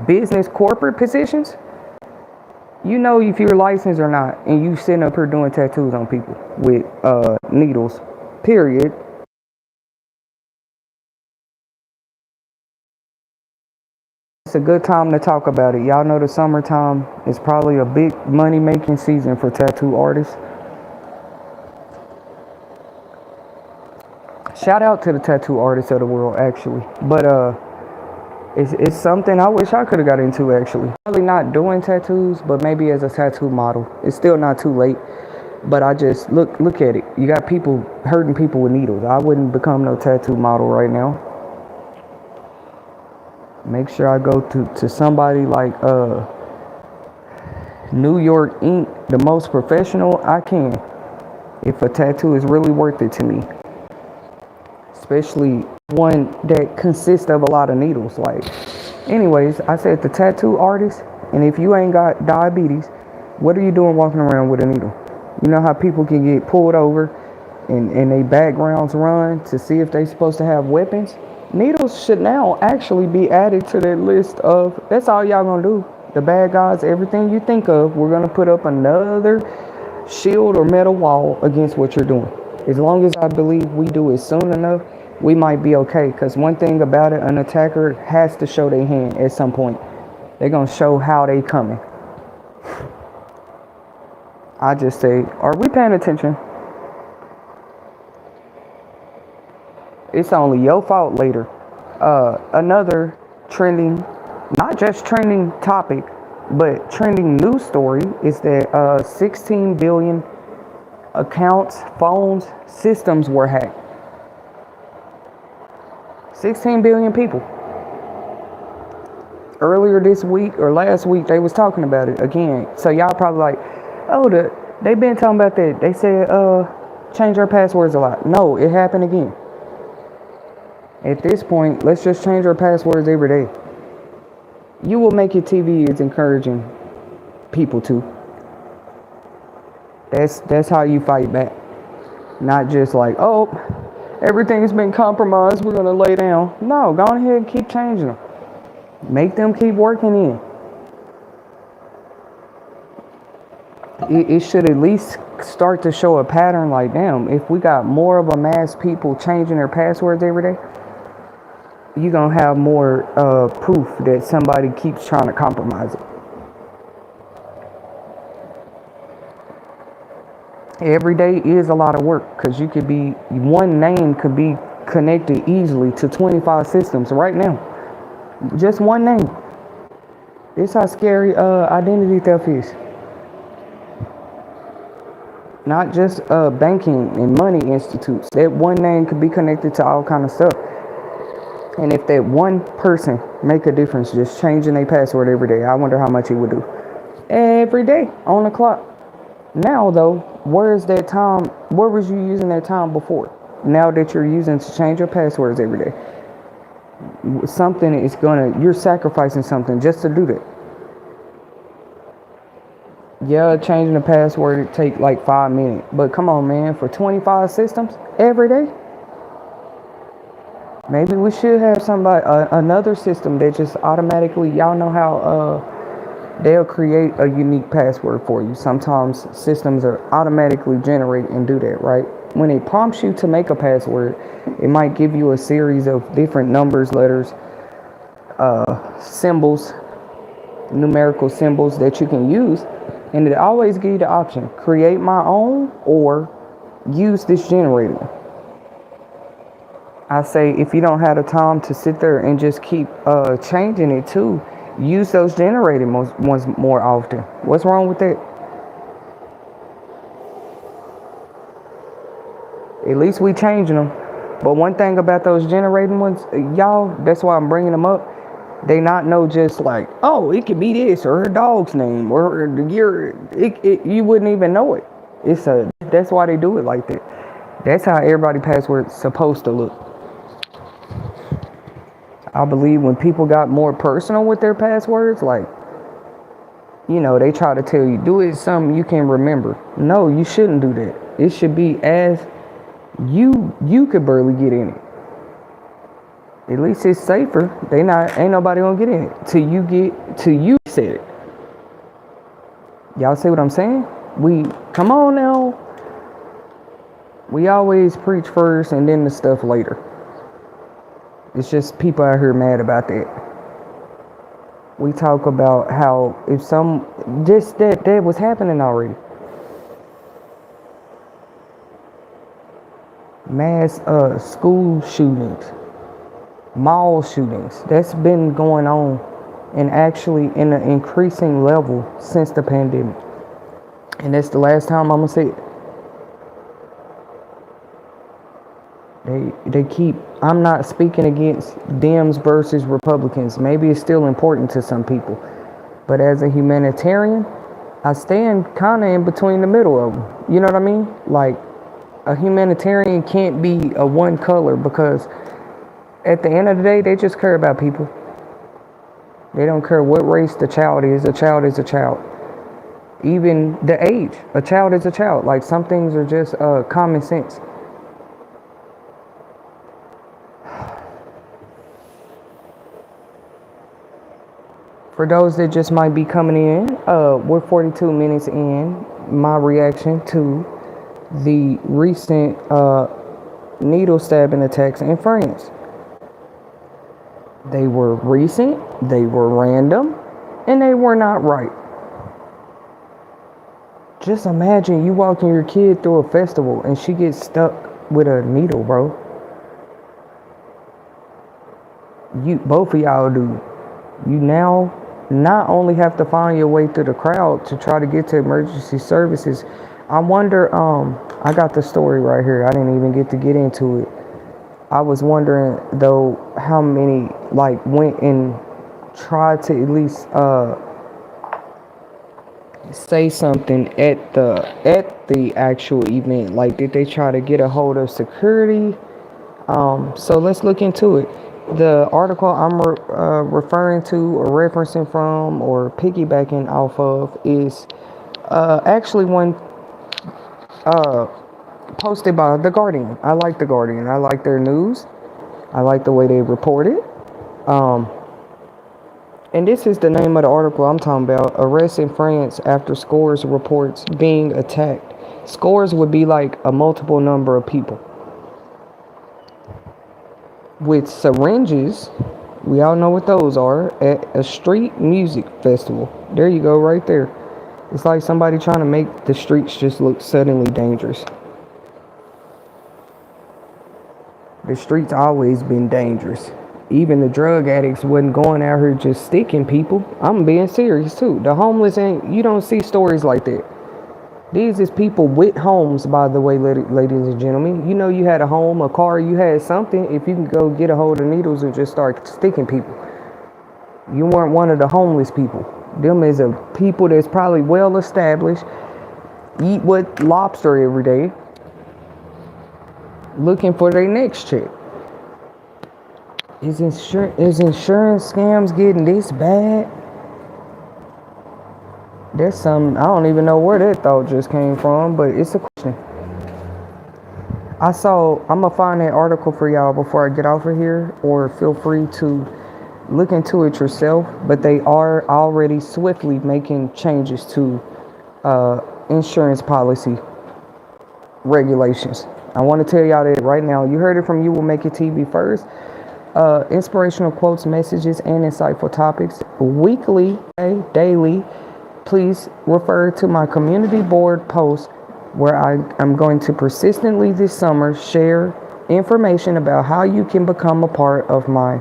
business corporate positions. You know if you're licensed or not, and you sitting up here doing tattoos on people with needles, period. It's a good time to talk about it. Y'all know the summertime is probably a big money making season for tattoo artists. Shout out to the tattoo artists of the world, actually. But it's something I wish I could have got into, actually. Probably not doing tattoos, but maybe as a tattoo model. It's still not too late. But I just look at it. You got people hurting people with needles. I wouldn't become no tattoo model right now. Make sure I go to somebody like New York Ink, the most professional I can, if a tattoo is really worth it to me. Especially one that consists of a lot of needles. Like, anyways, I said the tattoo artist, and if you ain't got diabetes, what are you doing walking around with a needle? You know how people can get pulled over and they backgrounds run to see if they supposed to have weapons? Needles should now actually be added to that list of, that's all y'all gonna do. The bad guys, everything you think of, we're gonna put up another shield or metal wall against what you're doing. As long as I believe we do it soon enough, we might be okay. Because one thing about it, an attacker has to show their hand at some point. They're gonna show how they coming. I just say, are we paying attention? It's only your fault later. Another trending, not just trending topic, but trending news story is that 16 billion accounts, phones, systems were hacked. 16 billion people. Earlier this week or last week, they was talking about it again. So y'all probably like, oh, they been talking about that. They said, change our passwords a lot. No, it happened again. At this point, let's just change our passwords every day. You will make it TV is encouraging people to. That's how you fight back. Not just like, oh, everything's been compromised, we're gonna lay down. No, go ahead and keep changing them. Make them keep working in. It should at least start to show a pattern like, damn, if we got more of a mass people changing their passwords every day, you're going to have more proof that somebody keeps trying to compromise it. Every day is a lot of work because you could be, one name could be connected easily to 25 systems right now. Just one name. This how scary identity theft is. Not just banking and money institutes. That one name could be connected to all kind of stuff. And if that one person make a difference just changing their password every day, I wonder how much it would do. Every day on the clock. Now though, where is that time? Where was you using that time before? Now that you're using to change your passwords every day. Something is you're sacrificing something just to do that. Yeah, changing the password, it take like 5 minutes. But come on, man, for 25 systems every day? Maybe we should have another system that just automatically, y'all know how they'll create a unique password for you. Sometimes systems are automatically generate and do that, right? When it prompts you to make a password, it might give you a series of different numbers, letters, symbols, numerical symbols that you can use, and it always gives you the option: create my own or use this generator. I say, if you don't have the time to sit there and just keep changing it too, use those generated ones more often. What's wrong with that? At least we changing them. But one thing about those generating ones, y'all, that's why I'm bringing them up. They not know just like, oh, it could be this or her dog's name or the year. You wouldn't even know it. That's why they do it like that. That's how everybody password's supposed to look. I believe when people got more personal with their passwords, like, they try to tell you, do it something you can remember. No, you shouldn't do that. It should be as you could barely get in it. At least it's safer. Ain't nobody gonna get in it till you said it. Y'all see what I'm saying? Come on now. We always preach first and then the stuff later. It's just people out here mad about that. We talk about how if that was happening already. Mass school shootings, mall shootings. That's been going on, and actually in an increasing level since the pandemic. And that's the last time I'm gonna say it. I'm not speaking against Dems versus Republicans. Maybe it's still important to some people. But as a humanitarian, I stand kind of in between the middle of them. You know what I mean? Like, a humanitarian can't be a one color, because at the end of the day, they just care about people. They don't care what race the child is. A child is a child. Even the age, a child is a child. Like, some things are just common sense. For those that just might be coming in, we're 42 minutes in. My reaction to the recent needle stabbing attacks in France. They were recent, they were random, and they were not right. Just imagine you walking your kid through a festival and she gets stuck with a needle, bro. Both of y'all do. You now not only have to find your way through the crowd to try to get to emergency services. I wonder, I got the story right here. I didn't even get to get into it. I was wondering though how many went and tried to at least say something at the actual event. Like, did they try to get a hold of security? So let's look into it. The article I'm referring to or referencing from or piggybacking off of is actually one posted by The Guardian. I like The Guardian. I like their news. I like the way they report it. And this is the name of the article I'm talking about. Arrests in France after scores reports being attacked. Scores would be like a multiple number of people. With syringes, we all know what those are, at a street music festival. There you go, right there. It's like somebody trying to make the streets just look suddenly dangerous. The streets always been dangerous. Even the drug addicts wasn't going out here just sticking people. I'm being serious too. The homeless, you don't see stories like that. These is people with homes, by the way, ladies and gentlemen. You know, you had a home, a car, you had something. If you can go get a hold of needles and just start sticking people. You weren't one of the homeless people. Them is a people that's probably well established, eat with lobster every day, looking for their next check. Is insurance scams getting this bad? There's some, I don't even know where that thought just came from, but it's a question. I'm going to find that article for y'all before I get off of here, or feel free to look into it yourself, but they are already swiftly making changes to insurance policy regulations. I want to tell y'all that right now. You heard it from You Will Make It TV first. Inspirational quotes, messages, and insightful topics weekly, daily. Please refer to my community board post where I am going to persistently this summer share information about how you can become a part of my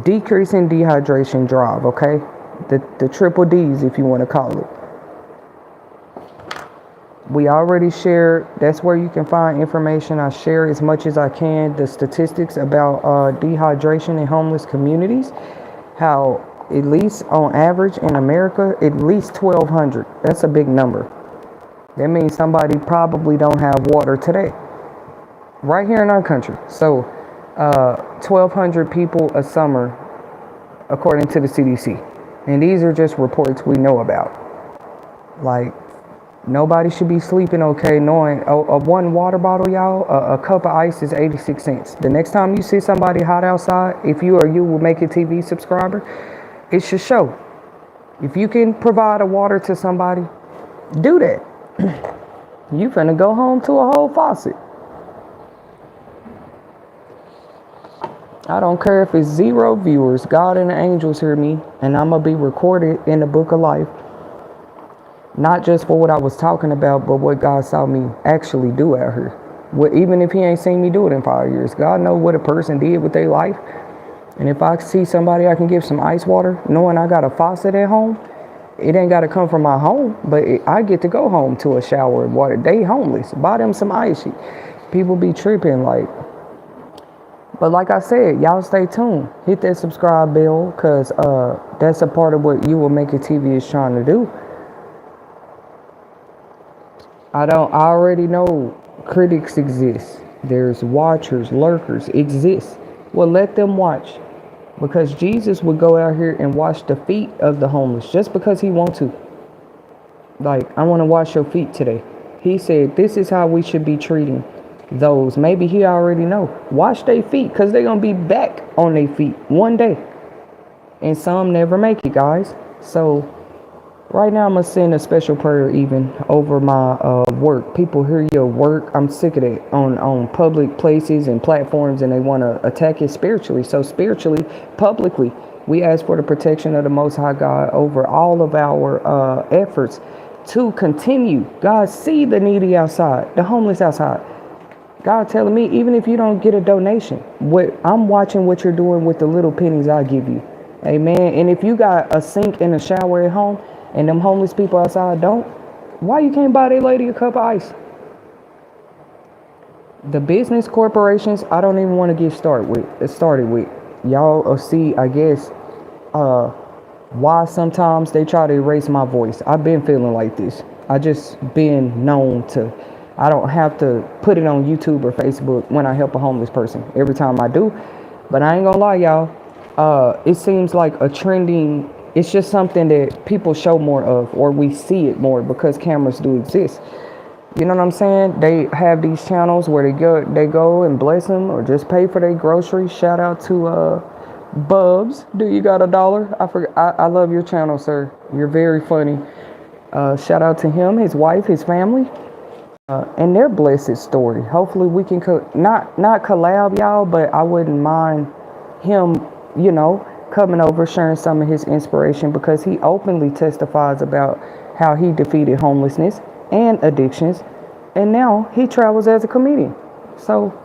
decreasing dehydration drive, okay? The triple D's, if you want to call it. We already shared, that's where you can find information. I share as much as I can the statistics about dehydration in homeless communities, how at least on average in America, at least 1,200. That's a big number. That means somebody probably don't have water today, right here in our country. So 1,200 people a summer, according to the CDC. And these are just reports we know about. Like, nobody should be sleeping okay knowing a one water bottle, y'all, a cup of ice is 86 cents. The next time you see somebody hot outside, if you Will Make It TV subscriber, it should show. If you can provide a water to somebody, do that. You finna go home to a whole faucet. I don't care if it's 0 viewers. God and the angels hear me, and I'm gonna be recorded in the book of life. Not just for what I was talking about, but what God saw me actually do out here. Even if he ain't seen me do it in 5 years, God knows what a person did with their life. And if I see somebody I can give some ice water, knowing I got a faucet at home, it ain't got to come from my home, but I get to go home to a shower and water. They homeless. Buy them some ice. People be tripping like. But like I said, y'all stay tuned. Hit that subscribe bell, because that's a part of what You Will Make It TV is trying to do. I already know critics exist. There's watchers, lurkers exist. Well, let them watch. Because Jesus would go out here and wash the feet of the homeless just because he wants to. Like, I want to wash your feet today. He said, this is how we should be treating those. Maybe he already know. Wash their feet, because they're going to be back on their feet one day. And some never make it, guys. So right now I'm going to send a special prayer even over my work. People hear your work. I'm sick of it on public places and platforms, and they want to attack it spiritually. So spiritually, publicly, we ask for the protection of the Most High God over all of our efforts to continue. God, see the needy outside, the homeless outside. God telling me, even if you don't get a donation, I'm watching what you're doing with the little pennies I give you. Amen. And if you got a sink and a shower at home, and them homeless people outside don't, why you can't buy that lady a cup of ice? The business corporations, I don't even want to get started with. Y'all will see, I guess, why sometimes they try to erase my voice. I've been feeling like this. I just been known to, I don't have to put it on YouTube or Facebook when I help a homeless person. Every time I do. But I ain't gonna lie, y'all. It seems like a trending. It's just something that people show more of, or we see it more because cameras do exist. You know what I'm saying? They have these channels where they go and bless them or just pay for their groceries. Shout out to Bubs. Do you got $1? I love your channel, sir. You're very funny. Shout out to him, his wife, his family, and their blessed story. Hopefully we can not collab, y'all, but I wouldn't mind him, coming over, sharing some of his inspiration, because he openly testifies about how he defeated homelessness and addictions, and now he travels as a comedian. So,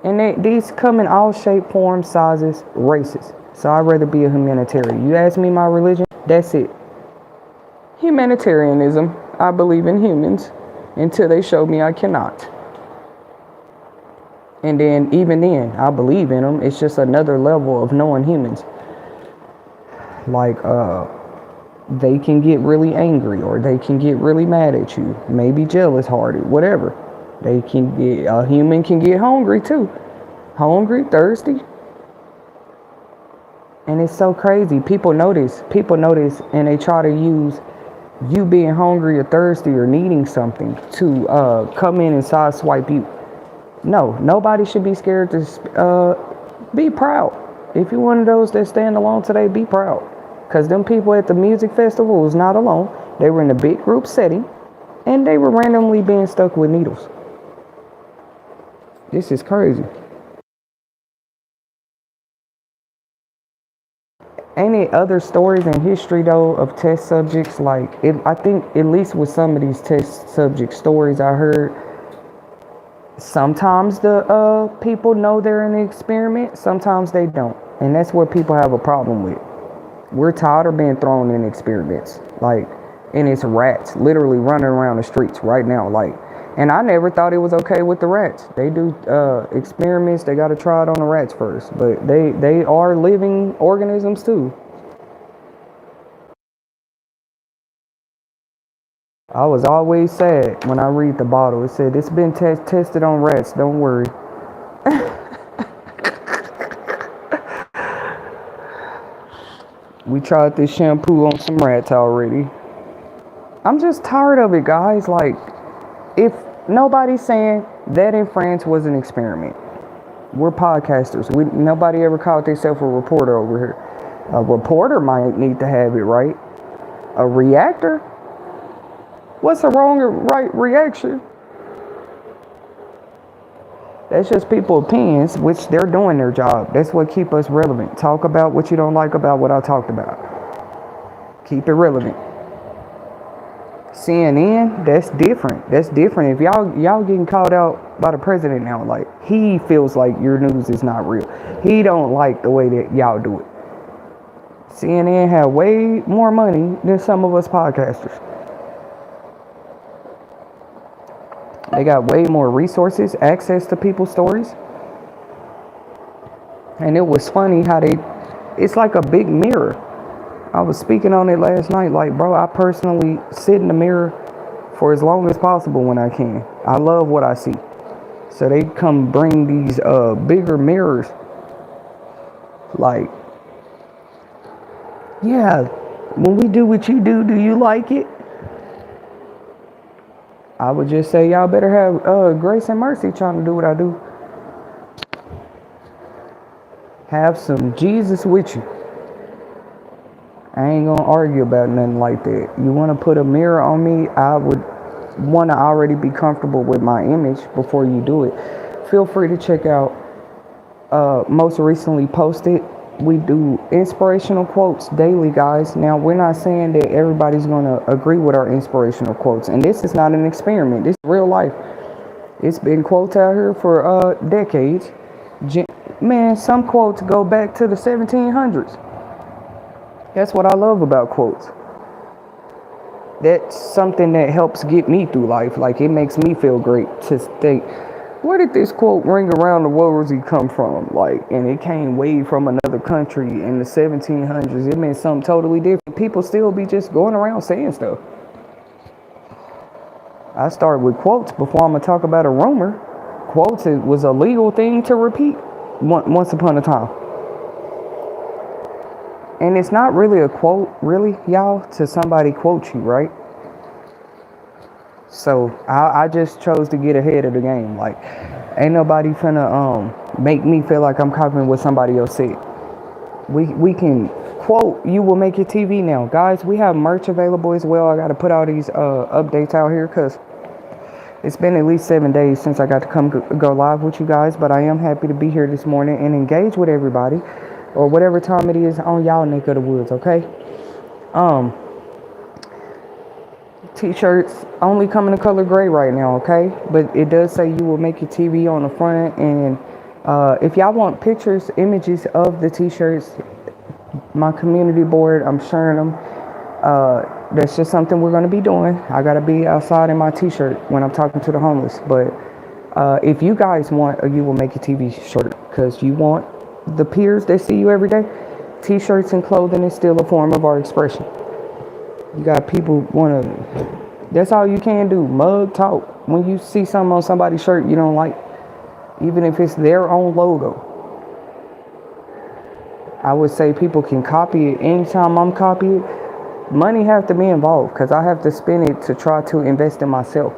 and these come in all shape, forms, sizes, races. So I'd rather be a humanitarian. You ask me my religion, that's it. Humanitarianism. I believe in humans until they show me I cannot. And then, even then, I believe in them. It's just another level of knowing humans. Like, they can get really angry, or they can get really mad at you. Maybe jealous hearted, whatever. A human can get hungry too. Hungry, thirsty. And it's so crazy. People notice, and they try to use you being hungry or thirsty or needing something to come in and sideswipe you. No, nobody should be scared to be proud. If you're one of those that stand alone today, be proud. Because them people at the music festival was not alone. They were in a big group setting, and they were randomly being stuck with needles. This is crazy. Any other stories in history, though, of test subjects? Like, I think, at least with some of these test subject stories I heard, sometimes the people know they're in the experiment, sometimes they don't. And that's what people have a problem with. We're tired of being thrown in experiments. Like, and it's rats literally running around the streets right now. Like, and I never thought it was okay with the rats. They do experiments. They got to try it on the rats first. But they are living organisms too. I was always sad when I read the bottle. It said, it's been tested on rats. Don't worry. We tried this shampoo on some rats already. I'm just tired of it, guys. Like, if nobody's saying that in France was an experiment. We're podcasters. Nobody ever called themselves a reporter over here. A reporter might need to have it right. A reactor? What's a wrong or right reaction? That's just people's opinions, which they're doing their job. That's what keep us relevant. Talk about what you don't like about what I talked about. Keep it relevant. CNN, that's different. That's different. If y'all getting called out by the president now, like, he feels like your news is not real. He don't like the way that y'all do it. CNN have way more money than some of us podcasters. They got way more resources, access to people's stories. And it was funny how it's like a big mirror. I was speaking on it last night. Like, bro, I personally sit in the mirror for as long as possible when I can. I love what I see. So they come bring these bigger mirrors. Like, yeah, when we do what you do you like it? I would just say y'all better have grace and mercy trying to do what I do. Have some Jesus with you. I ain't gonna argue about nothing like that. You want to put a mirror on me, I would want to already be comfortable with my image before you do it. Feel free to check out most recently posted. We do inspirational quotes daily, guys. Now, we're not saying that everybody's going to agree with our inspirational quotes. And this is not an experiment. This is real life. It's been quotes out here for decades. Man, some quotes go back to the 1700s. That's what I love about quotes. That's something that helps get me through life. Like, it makes me feel great to think, where did this quote ring around the world come from? Like, and it came way from another country in the 1700s. It meant something totally different. People still be just going around saying stuff. I started with quotes before I'm going to talk about a rumor. Quotes, it was a legal thing to repeat once upon a time. And it's not really a quote, really, y'all, to somebody quote you, right? So I just chose to get ahead of the game. Like, ain't nobody finna make me feel like I'm copying what somebody else said. We can quote, you will make your TV now. Guys, we have merch available as well. I got to put all these updates out here because it's been at least 7 days since I got to come go live with you guys. But I am happy to be here this morning and engage with everybody, or whatever time it is on y'all neck of the woods, okay? T-shirts only come in the color gray right now, okay? But it does say you will make your TV on the front. And if y'all want pictures, images of the t-shirts, my community board, I'm sharing them. That's just something we're going to be doing. I got to be outside in my t-shirt when I'm talking to the homeless. But if you guys want a You Will Make Your TV shirt, because you want the peers that see you every day, t-shirts and clothing is still a form of our expression. You got people want to, that's all you can do, mug talk. When you see something on somebody's shirt you don't like, even if it's their own logo, I would say people can copy it. Anytime I'm copying it, money have to be involved because I have to spend it to try to invest in myself.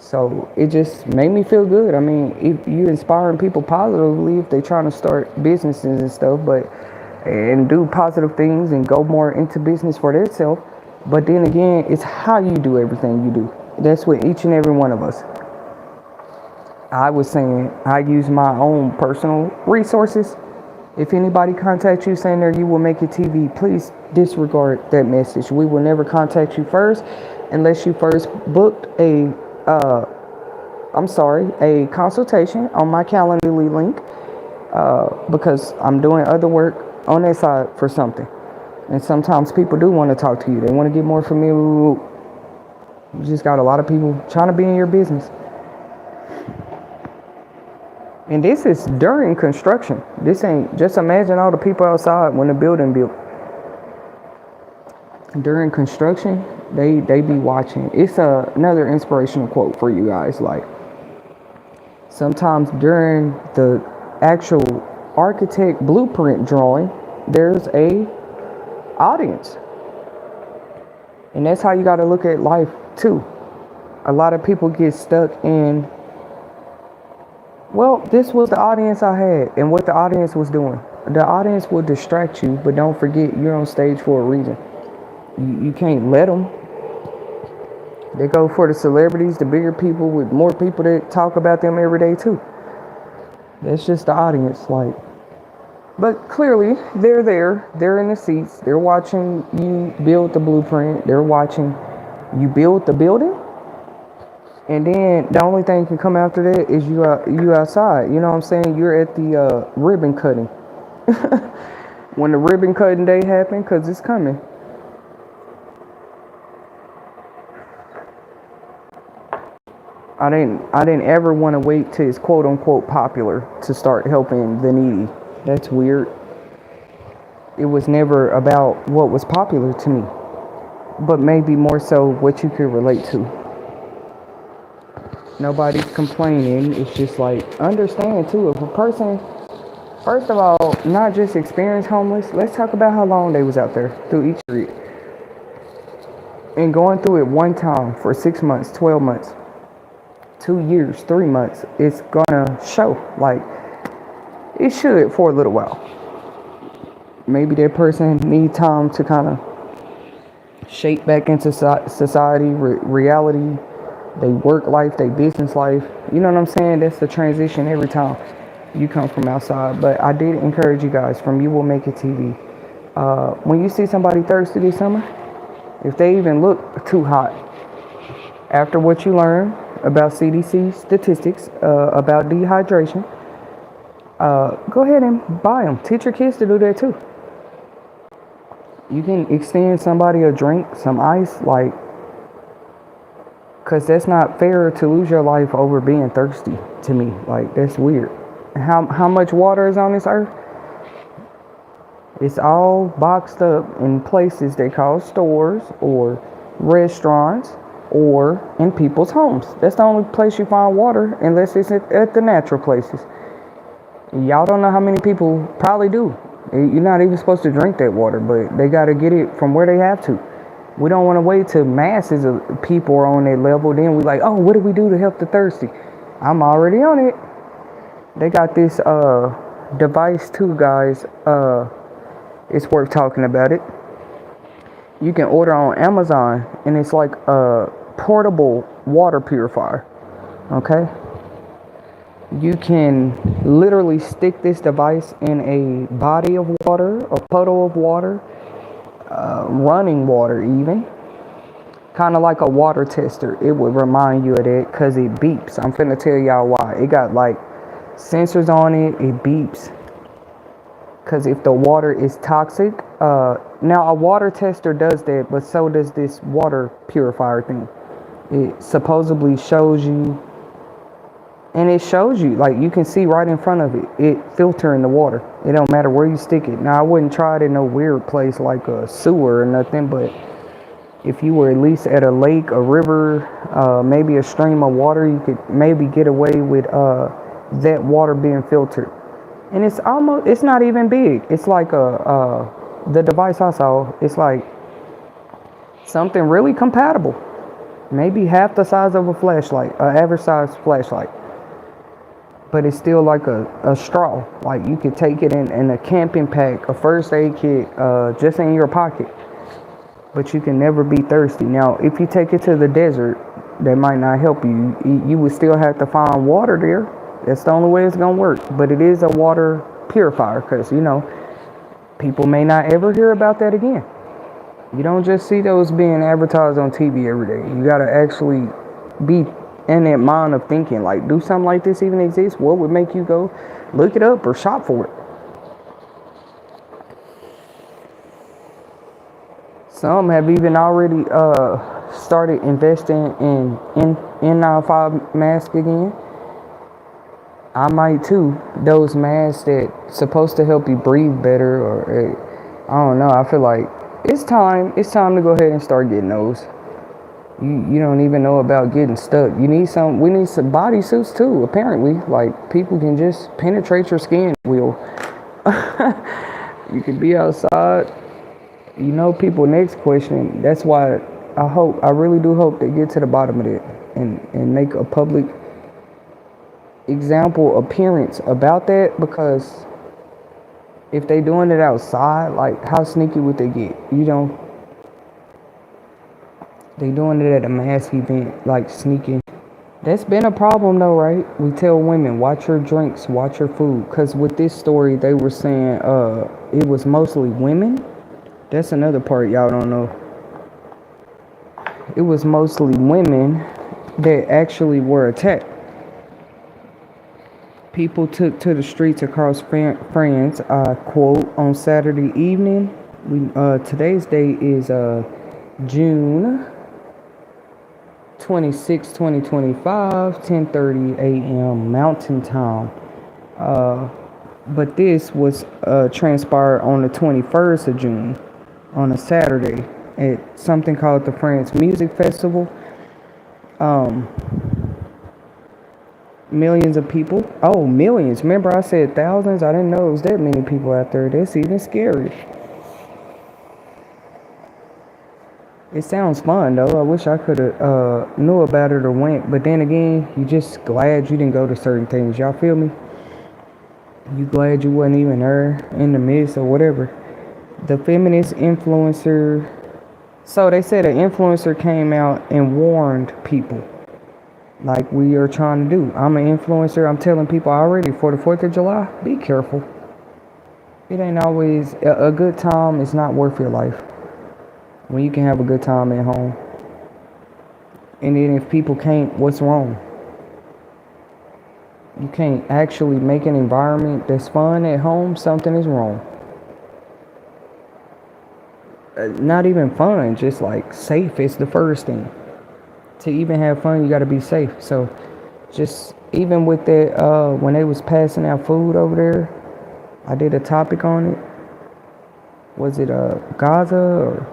So it just made me feel good. I mean, if you inspiring people positively, if they're trying to start businesses and stuff, but and do positive things and go more into business for themselves. But then again, it's how you do everything you do. That's with each and every one of us. I was saying I use my own personal resources. If anybody contacts you saying that you will make it TV, please disregard that message. We will never contact you first unless you first booked a consultation on my Calendly link, because I'm doing other work on that side for something. And sometimes people do want to talk to you. They want to get more familiar. You just got a lot of people trying to be in your business. And this is during construction. This ain't, just imagine all the people outside when the building built. During construction, they be watching. It's another inspirational quote for you guys. Like, sometimes during the actual architect blueprint drawing, there's a audience. And that's how you got to look at life too. A lot of people get stuck in, well, this was the audience I had and what the audience was doing. The audience will distract you, but don't forget you're on stage for a reason. You can't let them. They go for the celebrities, the bigger people, with more people that talk about them every day too. That's just the audience, like. But clearly, they're there. They're in the seats. They're watching you build the blueprint. They're watching you build the building. And then the only thing can come after that is you outside. You know what I'm saying? You're at the ribbon cutting. When the ribbon cutting day happens, because it's coming. I didn't ever want to wait till it's quote unquote popular to start helping the needy. That's weird. It was never about what was popular to me, but maybe more so what you could relate to. Nobody's complaining. It's just like, understand too, if a person, first of all, not just experienced homeless, let's talk about how long they was out there through each street. And going through it one time for 6 months, 12 months, 2 years, 3 months, it's gonna show. Like, it should for a little while. Maybe that person need time to kind of shape back into society, reality, they work life, they business life. You know what I'm saying? That's the transition every time you come from outside. But I did encourage you guys from You Will Make It TV. When you see somebody thirsty this summer, if they even look too hot, after what you learn about CDC statistics about dehydration, go ahead and buy them. Teach your kids to do that too. You can extend somebody a drink, some ice, like, because that's not fair to lose your life over being thirsty to me. Like, that's weird. How much water is on this earth? It's all boxed up in places they call stores or restaurants or in people's homes. That's the only place you find water, unless it's at the natural places. Y'all don't know how many people probably do. You're not even supposed to drink that water, but they got to get it from where they have to. We don't want to wait till masses of people are on that level. Then we like, oh, what do we do to help the thirsty? I'm already on it. They got this device too, guys. It's worth talking about it. You can order on Amazon, and it's like a portable water purifier. Okay? You can literally stick this device in a body of water, a puddle of water, running water even. Kind of like a water tester. It would remind you of that because it beeps. I'm finna tell y'all why. It got like sensors on it. It beeps. Because if the water is toxic, now a water tester does that, but so does this water purifier thing. It supposedly shows you, and it shows you, like, you can see right in front of it, it filtering the water. It don't matter where you stick it. Now, I wouldn't try it in no weird place like a sewer or nothing, but if you were at least at a lake, a river, maybe a stream of water, you could maybe get away with that water being filtered. And it's not even big. It's like the device I saw, it's like something really compatible. maybe half the size of a flashlight, an average size flashlight. But it's still like a straw. Like you could take it in a camping pack, a first aid kit, just in your pocket. But you can never be thirsty. Now, if you take it to the desert, that might not help you. You would still have to find water there. That's the only way it's gonna work. But it is a water purifier, because people may not ever hear about that again. You don't just see those being advertised on TV every day. You gotta actually be in that mind of thinking, like, do something like this even exist? What would make you go look it up or shop for it? Some have even already started investing in N95 masks again. I might too. Those masks that supposed to help you breathe better, or I don't know. I feel like it's time to go ahead and start getting those. You don't even know about getting stuck. We need some bodysuits too, apparently. Like, people can just penetrate your skin. You can be outside. People next question. That's why I really do hope they get to the bottom of it and make a public example appearance about that, because if they doing it outside, like, how sneaky would they get? They doing it at a mass event, like sneaking. That's been a problem though, right? We tell women, watch your drinks, watch your food. Because with this story, they were saying it was mostly women. That's another part y'all don't know. It was mostly women that actually were attacked. People took to the streets across France, quote, on Saturday evening. Today's date is June 26, 2025, 10:30 a.m. Mountain Time. But this was transpired on the 21st of June, on a Saturday, at something called the France Music Festival. Millions of people. Oh, millions. Remember I said thousands? I didn't know it was that many people out there. That's even scary. It sounds fun though. I wish I could have knew about it or went. But then again, you just glad you didn't go to certain things. Y'all feel me? You glad you wasn't even there in the midst or whatever. The feminist influencer. So they said an influencer came out and warned people, like we are trying to do. I'm an influencer. I'm telling people already for the 4th of July, be careful. It ain't always a good time. It's not worth your life when you can have a good time at home. And then if people can't, what's wrong? You can't actually make an environment that's fun at home, something is wrong. Not even fun, just like safe is the first thing. To even have fun, you got to be safe. So just even with that, when they was passing out food over there, I did a topic on it. Was it Gaza or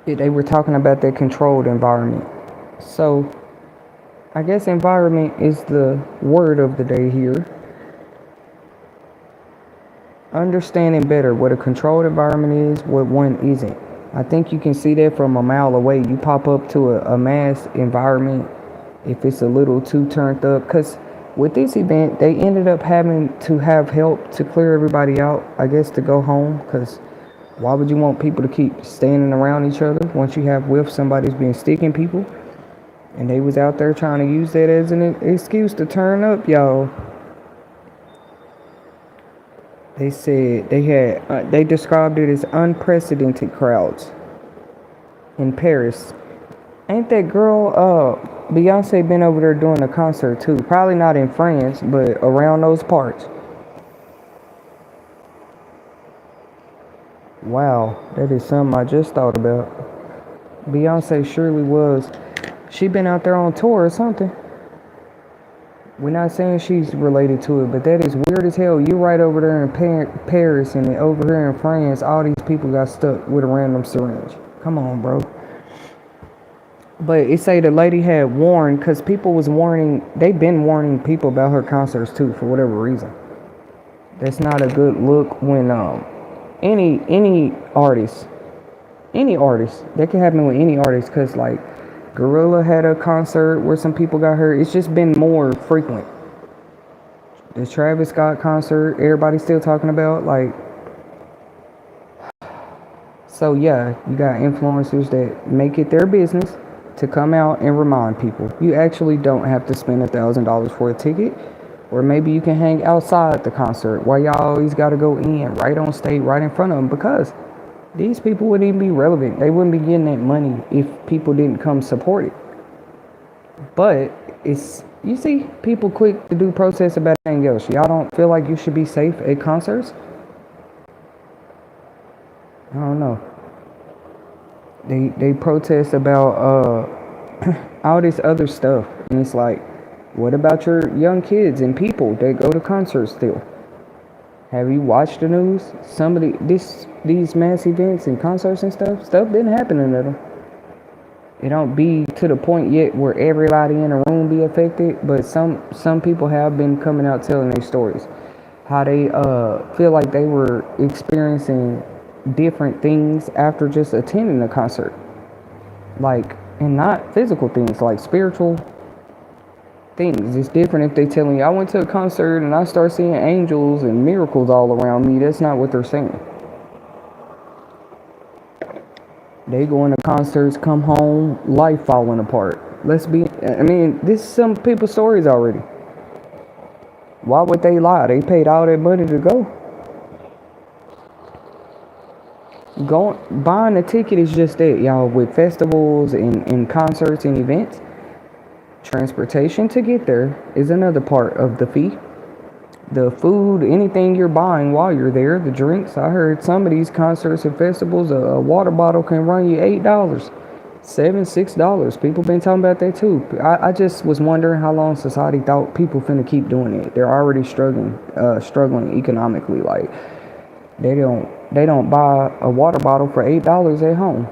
they were talking about that controlled environment. So I guess environment is the word of the day here. Understanding better what a controlled environment is, what one isn't. I think you can see that from a mile away. You pop up to a mass environment if it's a little too turned up. Because with this event, they ended up having to have help to clear everybody out, I guess, to go home. Because why would you want people to keep standing around each other once you have with somebody's been sticking people? And they was out there trying to use that as an excuse to turn up, y'all. They said they described it as unprecedented crowds in Paris. Ain't that girl, Beyonce been over there doing a concert too. Probably not in France, but around those parts. Wow, that is something I just thought about. Beyonce surely was. She been out there on tour or something. We're not saying she's related to it, but that is weird as hell. You're right over there in Paris, and over here in France, all these people got stuck with a random syringe. Come on, bro. But it say the lady had warned, because people was warning, they've been warning people about her concerts too, for whatever reason. That's not a good look when any artist Any artist. That can happen with any artist, because like Gorilla had a concert where some people got hurt. It's just been more frequent. The Travis Scott concert, everybody's still talking about. Like, so yeah, you got influencers that make it their business to come out and remind people. You actually don't have to spend $1,000 for a ticket, or maybe you can hang outside the concert. Why y'all always got to go in right on stage, right in front of them? Because these people wouldn't even be relevant. They wouldn't be getting that money if people didn't come support it. But it's, you see people quick to do protests about anything else. Y'all don't feel like you should be safe at concerts? I don't know. They protest about all this other stuff, and it's like, what about your young kids and people that go to concerts still? Have you watched the news? Some of these mass events and concerts and stuff been happening to them. It don't be to the point yet where everybody in the room be affected, but some people have been coming out telling their stories, how they feel like they were experiencing different things after just attending a concert, like, and not physical things, like spiritual things. It's different if they telling you, I went to a concert and I start seeing angels and miracles all around me. That's not what they're saying. They go into concerts, come home, life falling apart. This is some people's stories already. Why would they lie? They paid all that money to go. Buying a ticket is just that, y'all. With festivals and concerts and events, transportation to get there is another part of the fee. The food, anything you're buying while you're there, the drinks. I heard some of these concerts and festivals, a water bottle can run you $8, $7, $6. People been talking about that too. I just was wondering how long society thought people finna keep doing it. They're already struggling economically. Like, they don't buy a water bottle for $8 at home.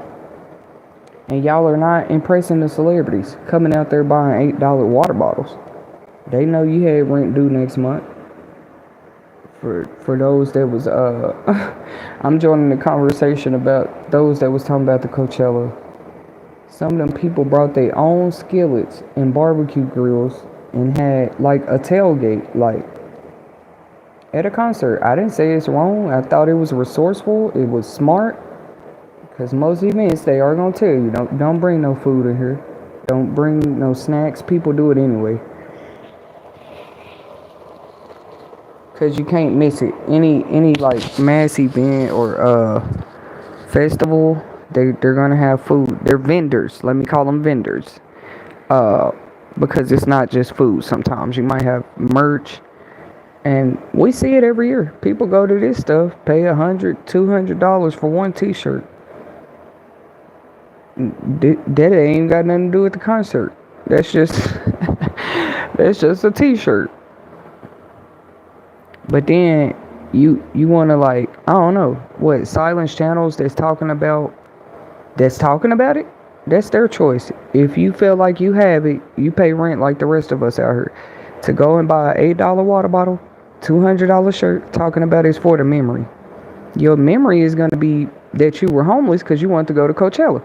And y'all are not impressing the celebrities coming out there buying $8 water bottles. They know you had rent due next month. For those that was I'm joining the conversation about those that was talking about the Coachella. Some of them people brought their own skillets and barbecue grills and had like a tailgate, like, at a concert. I didn't say it's wrong. I thought it was resourceful. It was smart. Because most events, they are going to tell you, don't bring no food in here. Don't bring no snacks. People do it anyway. Because you can't miss it. Any like mass event or festival, they're going to have food. They're vendors. Let me call them vendors. Because it's not just food. Sometimes you might have merch. And we see it every year. People go to this stuff, pay $100, $200 for one t-shirt. That ain't got nothing to do with the concert. That's just that's just a t-shirt. But then you want to, like, I don't know, what, silence channels that's talking about it. That's their choice. If you feel like you have it, you pay rent like the rest of us out here. To go and buy an $8 water bottle, $200 shirt, talking about it's for the memory. Your memory is going to be that you were homeless because you want to go to Coachella.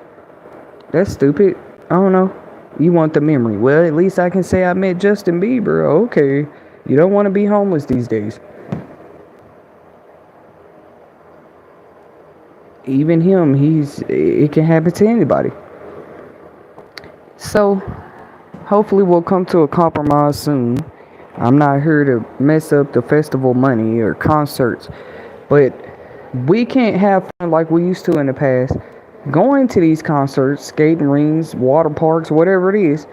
That's stupid. I don't know. You want the memory. Well, at least I can say I met Justin Bieber. Okay. You don't want to be homeless these days. Even him, it can happen to anybody. So, hopefully we'll come to a compromise soon. I'm not here to mess up the festival money or concerts, but we can't have fun like we used to in the past. Going to these concerts, skating rings, water parks, whatever it is,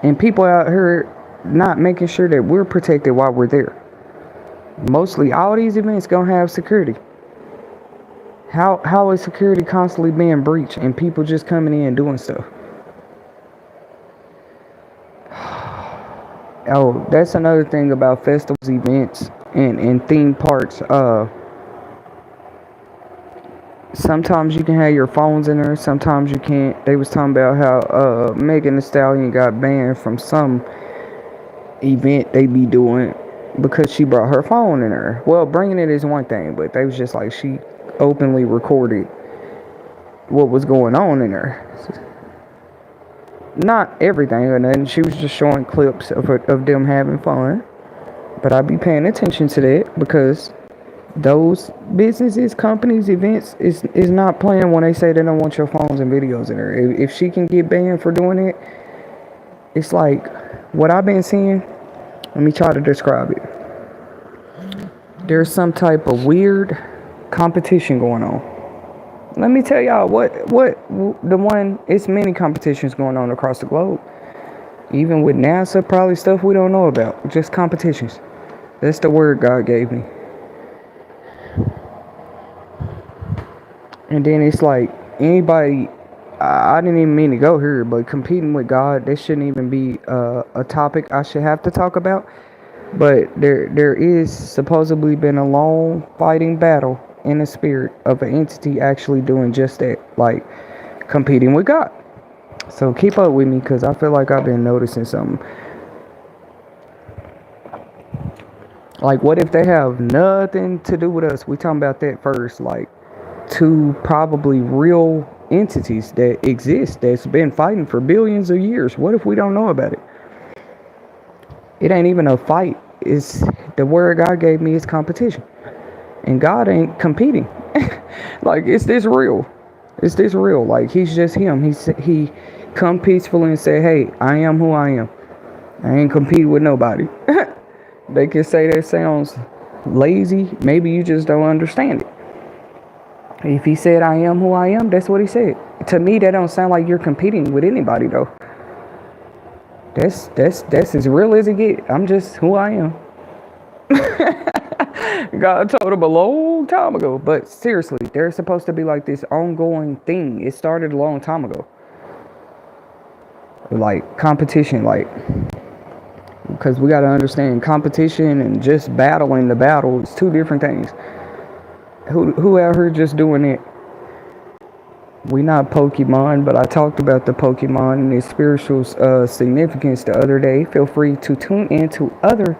and people out here not making sure that we're protected while we're there. Mostly all these events gonna have security. How is security constantly being breached and people just coming in and doing stuff? Oh, that's another thing about festivals, events, and theme parks. Sometimes you can have your phones in there, sometimes you can't. They was talking about how Megan Thee Stallion got banned from some event they be doing because she brought her phone in there. Well, bringing it is one thing, but they was just like, she openly recorded what was going on in her. Not everything or nothing. She was just showing clips of them having fun. But I be paying attention to that because those businesses, companies, events is not playing when they say they don't want your phones and videos in there. If she can get banned for doing it, it's like what I've been seeing. Let me try to describe it. There's some type of weird competition going on. Let me tell y'all it's many competitions going on across the globe. Even with NASA, probably stuff we don't know about. Just competitions. That's the word God gave me. And then it's like anybody, I didn't even mean to go here, but competing with God, that shouldn't even be a topic I should have to talk about. But there is supposedly been a long fighting battle in the spirit of an entity actually doing just that, like competing with God. So keep up with me because I feel like I've been noticing something. Like, what if they have nothing to do with us? We talking about that first, like two probably real entities that exist that's been fighting for billions of years. What if we don't know about it? It ain't even a fight. It's the word God gave me is competition. And God ain't competing. Like, is this real? Is this real? Like, he's just him. He come peacefully and say, hey, I am who I am. I ain't competing with nobody. They can say that sounds lazy. Maybe you just don't understand it. If he said I am who I am, that's what he said. To me, that don't sound like you're competing with anybody though. That's as real as it get. I'm just who I am. God told him a long time ago. But seriously, there's supposed to be like this ongoing thing. It started a long time ago. Like competition, like, because we got to understand competition and just battling the battle is two different things. Who out here just doing it? We not Pokemon, but I talked about the Pokemon and its spiritual significance the other day. Feel free to tune into other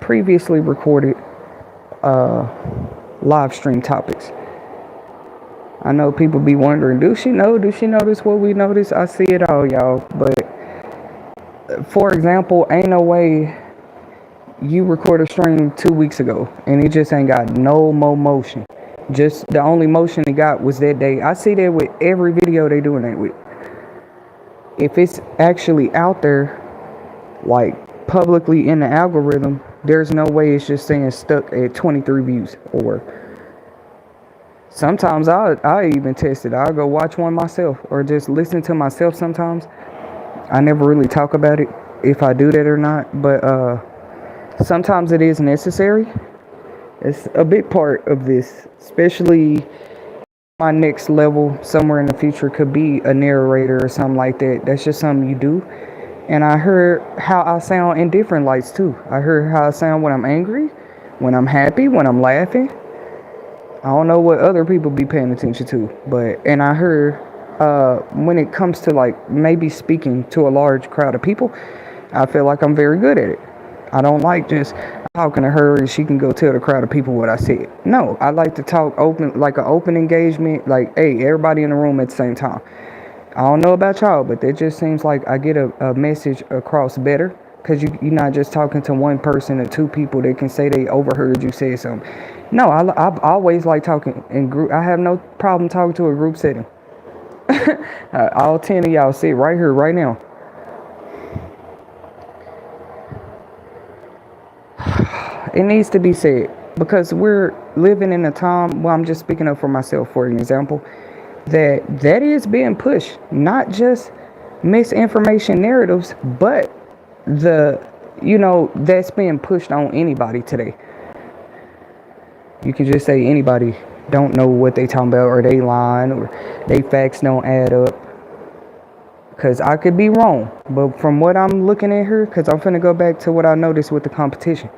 previously recorded live stream topics. I know people be wondering, do she notice what we notice? I see it all, y'all. But for example, ain't no way you record a stream 2 weeks ago and it just ain't got no more motion. Just the only motion it got was that day. I see that with every video they doing that with. If it's actually out there, like publicly in the algorithm, there's no way it's just saying stuck at 23 views. Or sometimes I even test it. I'll go watch one myself or just listen to myself sometimes. I never really talk about it if I do that or not, but sometimes it is necessary. It's a big part of this, especially my next level somewhere in the future could be a narrator or something like that. That's just something you do. And I heard how I sound in different lights too. I heard how I sound when I'm angry, when I'm happy, when I'm laughing. I don't know what other people be paying attention to, and I heard when it comes to like maybe speaking to a large crowd of people, I feel like I'm very good at it. I don't like just talking to her and she can go tell the crowd of people what I said. No, I like to talk open, like an open engagement, like, hey, everybody in the room at the same time. I don't know about y'all, but it just seems like I get a message across better because you're not just talking to one person or two people that can say they overheard you say something. No, I always like talking in group. I have no problem talking to a group setting. All 10 of y'all sit right here, right now. It needs to be said because we're living in a time, well, I'm just speaking up for myself, for an example, that is being pushed, not just misinformation narratives, but that's being pushed on anybody today. You can just say anybody don't know what they talking about, or they lying, or they facts don't add up. Because I could be wrong, but from what I'm looking at here, because I'm finna go back to what I noticed with the competition.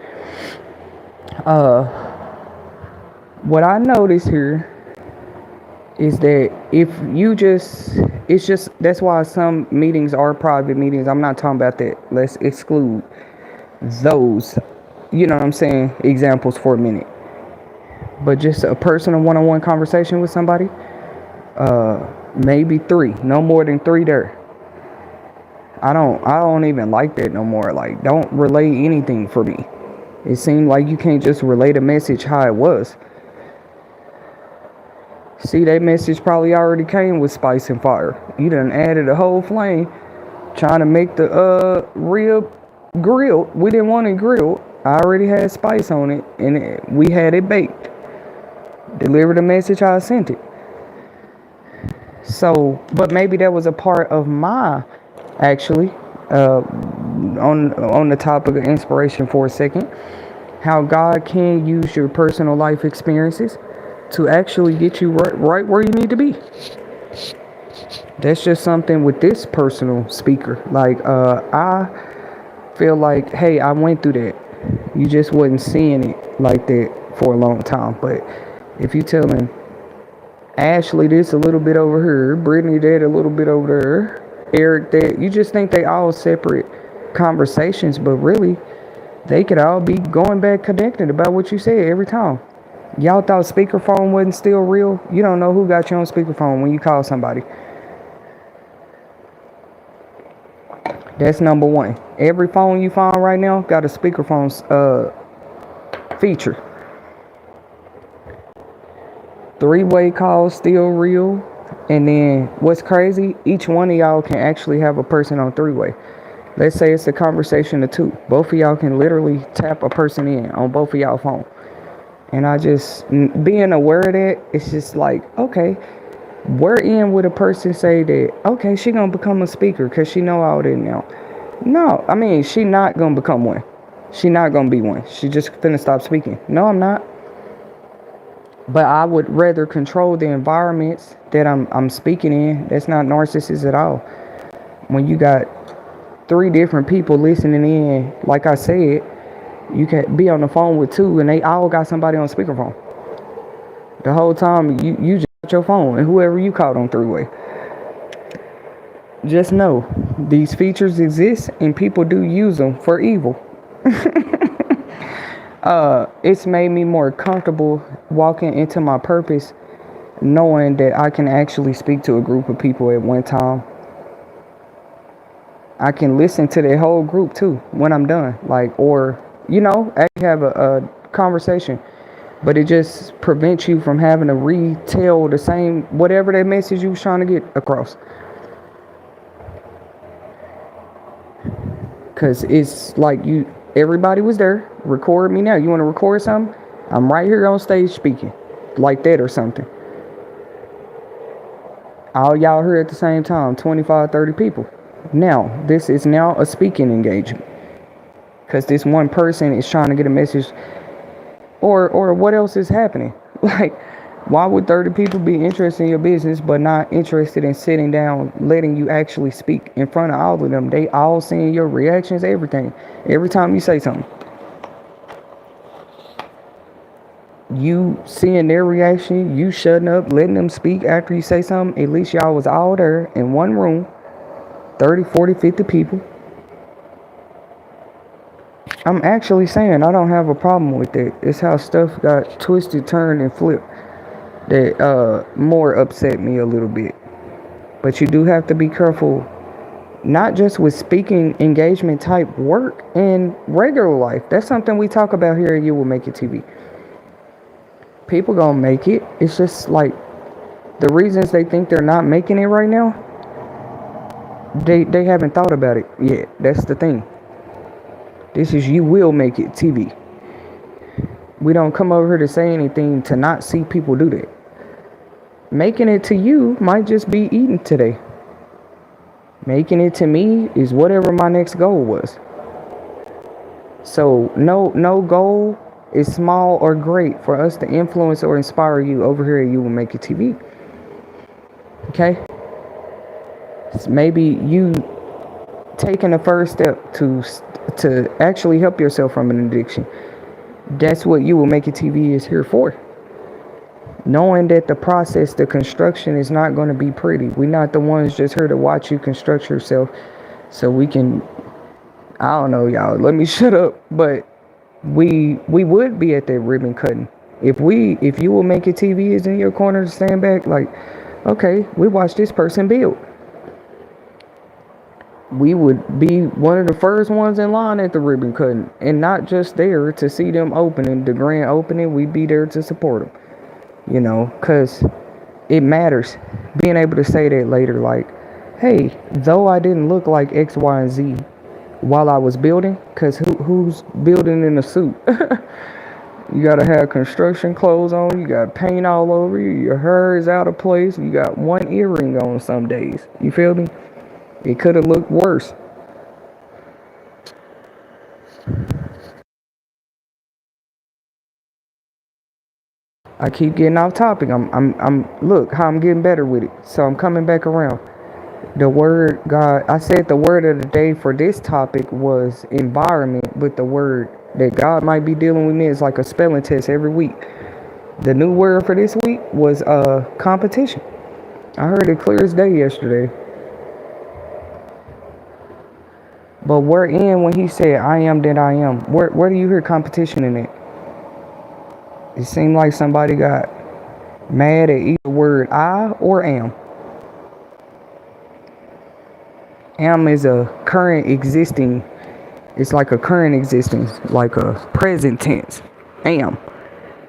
What I noticed here is that that's why some meetings are private meetings. I'm not talking about that. Let's exclude those, you know what I'm saying, examples for a minute. But just a personal one-on-one conversation with somebody, Maybe three, no more than three there. I don't even like that no more. Like, don't relay anything for me. It seemed like you can't just relay the message how it was. See, that message probably already came with spice and fire. You done added a whole flame trying to make the rib grilled. We didn't want it grilled. I already had spice on it, and we had it baked. Deliver the message how I sent it. So, but maybe that was a part of my, actually, on the topic of inspiration for a second, how God can use your personal life experiences to actually get you right where you need to be. That's just something with this personal speaker. Like, I feel like, hey, I went through that. You just wasn't seeing it like that for a long time. But if you telling Ashley this a little bit over here, Brittany that a little bit over there, Eric that, you just think they all separate conversations, but really they could all be going back connected about what you said every time. Y'all thought speakerphone wasn't still real? You don't know who got you on speakerphone when you call somebody. That's number one. Every phone you find right now got a speakerphone feature. Three-way calls still real. And then what's crazy, each one of y'all can actually have a person on three-way. Let's say it's a conversation of two. Both of y'all can literally tap a person in on both of y'all phone. And I just, being aware of that, it's just like, okay, wherein would a person say that, okay, she gonna become a speaker because she know all that now? No, I mean, she not gonna become one. She not gonna be one. She just finna stop speaking. No, I'm not. But I would rather control the environments that I'm speaking in. That's not narcissist at all. When you got three different people listening in, like I said, you can be on the phone with two and they all got somebody on speakerphone. The whole time you just got your phone and whoever you called on three-way. Just know these features exist and people do use them for evil. It's made me more comfortable walking into my purpose, knowing that I can actually speak to a group of people at one time. I can listen to the whole group too when I'm done, like, or actually have a conversation, but it just prevents you from having to retell the same whatever that message you was trying to get across. Cause it's like everybody was there. Record me now. You want to record something? I'm right here on stage speaking, like that or something. All y'all here at the same time, 25, 30 people. Now, this is now a speaking engagement. Because this one person is trying to get a message. Or what else is happening? Like, why would 30 people be interested in your business but not interested in sitting down, letting you actually speak in front of all of them? They all seeing your reactions, everything. Every time you say something. You seeing their reaction, you shutting up, letting them speak after you say something. At least y'all was all there in one room. 30, 40, 50 people. I'm actually saying I don't have a problem with that. It's how stuff got twisted, turned, and flipped that more upset me a little bit. But you do have to be careful, not just with speaking engagement type work in regular life. That's something we talk about here at You Will Make It TV. People gonna make it. It's just like the reasons they think they're not making it right now, they haven't thought about it yet. That's the thing. This is You Will Make It TV. We don't come over here to say anything to not see people do that. Making it to you might just be eating today. Making it to me is whatever my next goal was. So no goal is small or great for us to influence or inspire you over here at You Will Make It TV. Okay? So maybe you taking the first step to actually help yourself from an addiction. That's what You Will Make It TV is here for. Knowing that the process, the construction is not going to be pretty. We're not the ones just here to watch you construct yourself so we can, I don't know, y'all, let me shut up. But we would be at that ribbon cutting. If You Will Make It TV is in your corner to stand back, like, Okay, we watched this person build. We would be one of the first ones in line at the ribbon cutting, and not just there to see them opening the grand opening. We'd be there to support them, because it matters being able to say that later, like, hey, though I didn't look like X, Y, and Z while I was building, because who's building in a suit? You gotta have construction clothes on, you got paint all over you, your hair is out of place, you got one earring on some days. You feel me? It could have looked worse. I keep getting off topic. I'm look how I'm getting better with it. So I'm coming back around. The word God, I said the word of the day for this topic was environment, but the word that God might be dealing with me is like a spelling test every week. The new word for this week was competition. I heard it clear as day yesterday. But wherein when he said I am that I am, where do you hear competition in it? It seemed like somebody got mad at either word I or am. Am is a current existing, it's like a current existence, like a present tense. Am.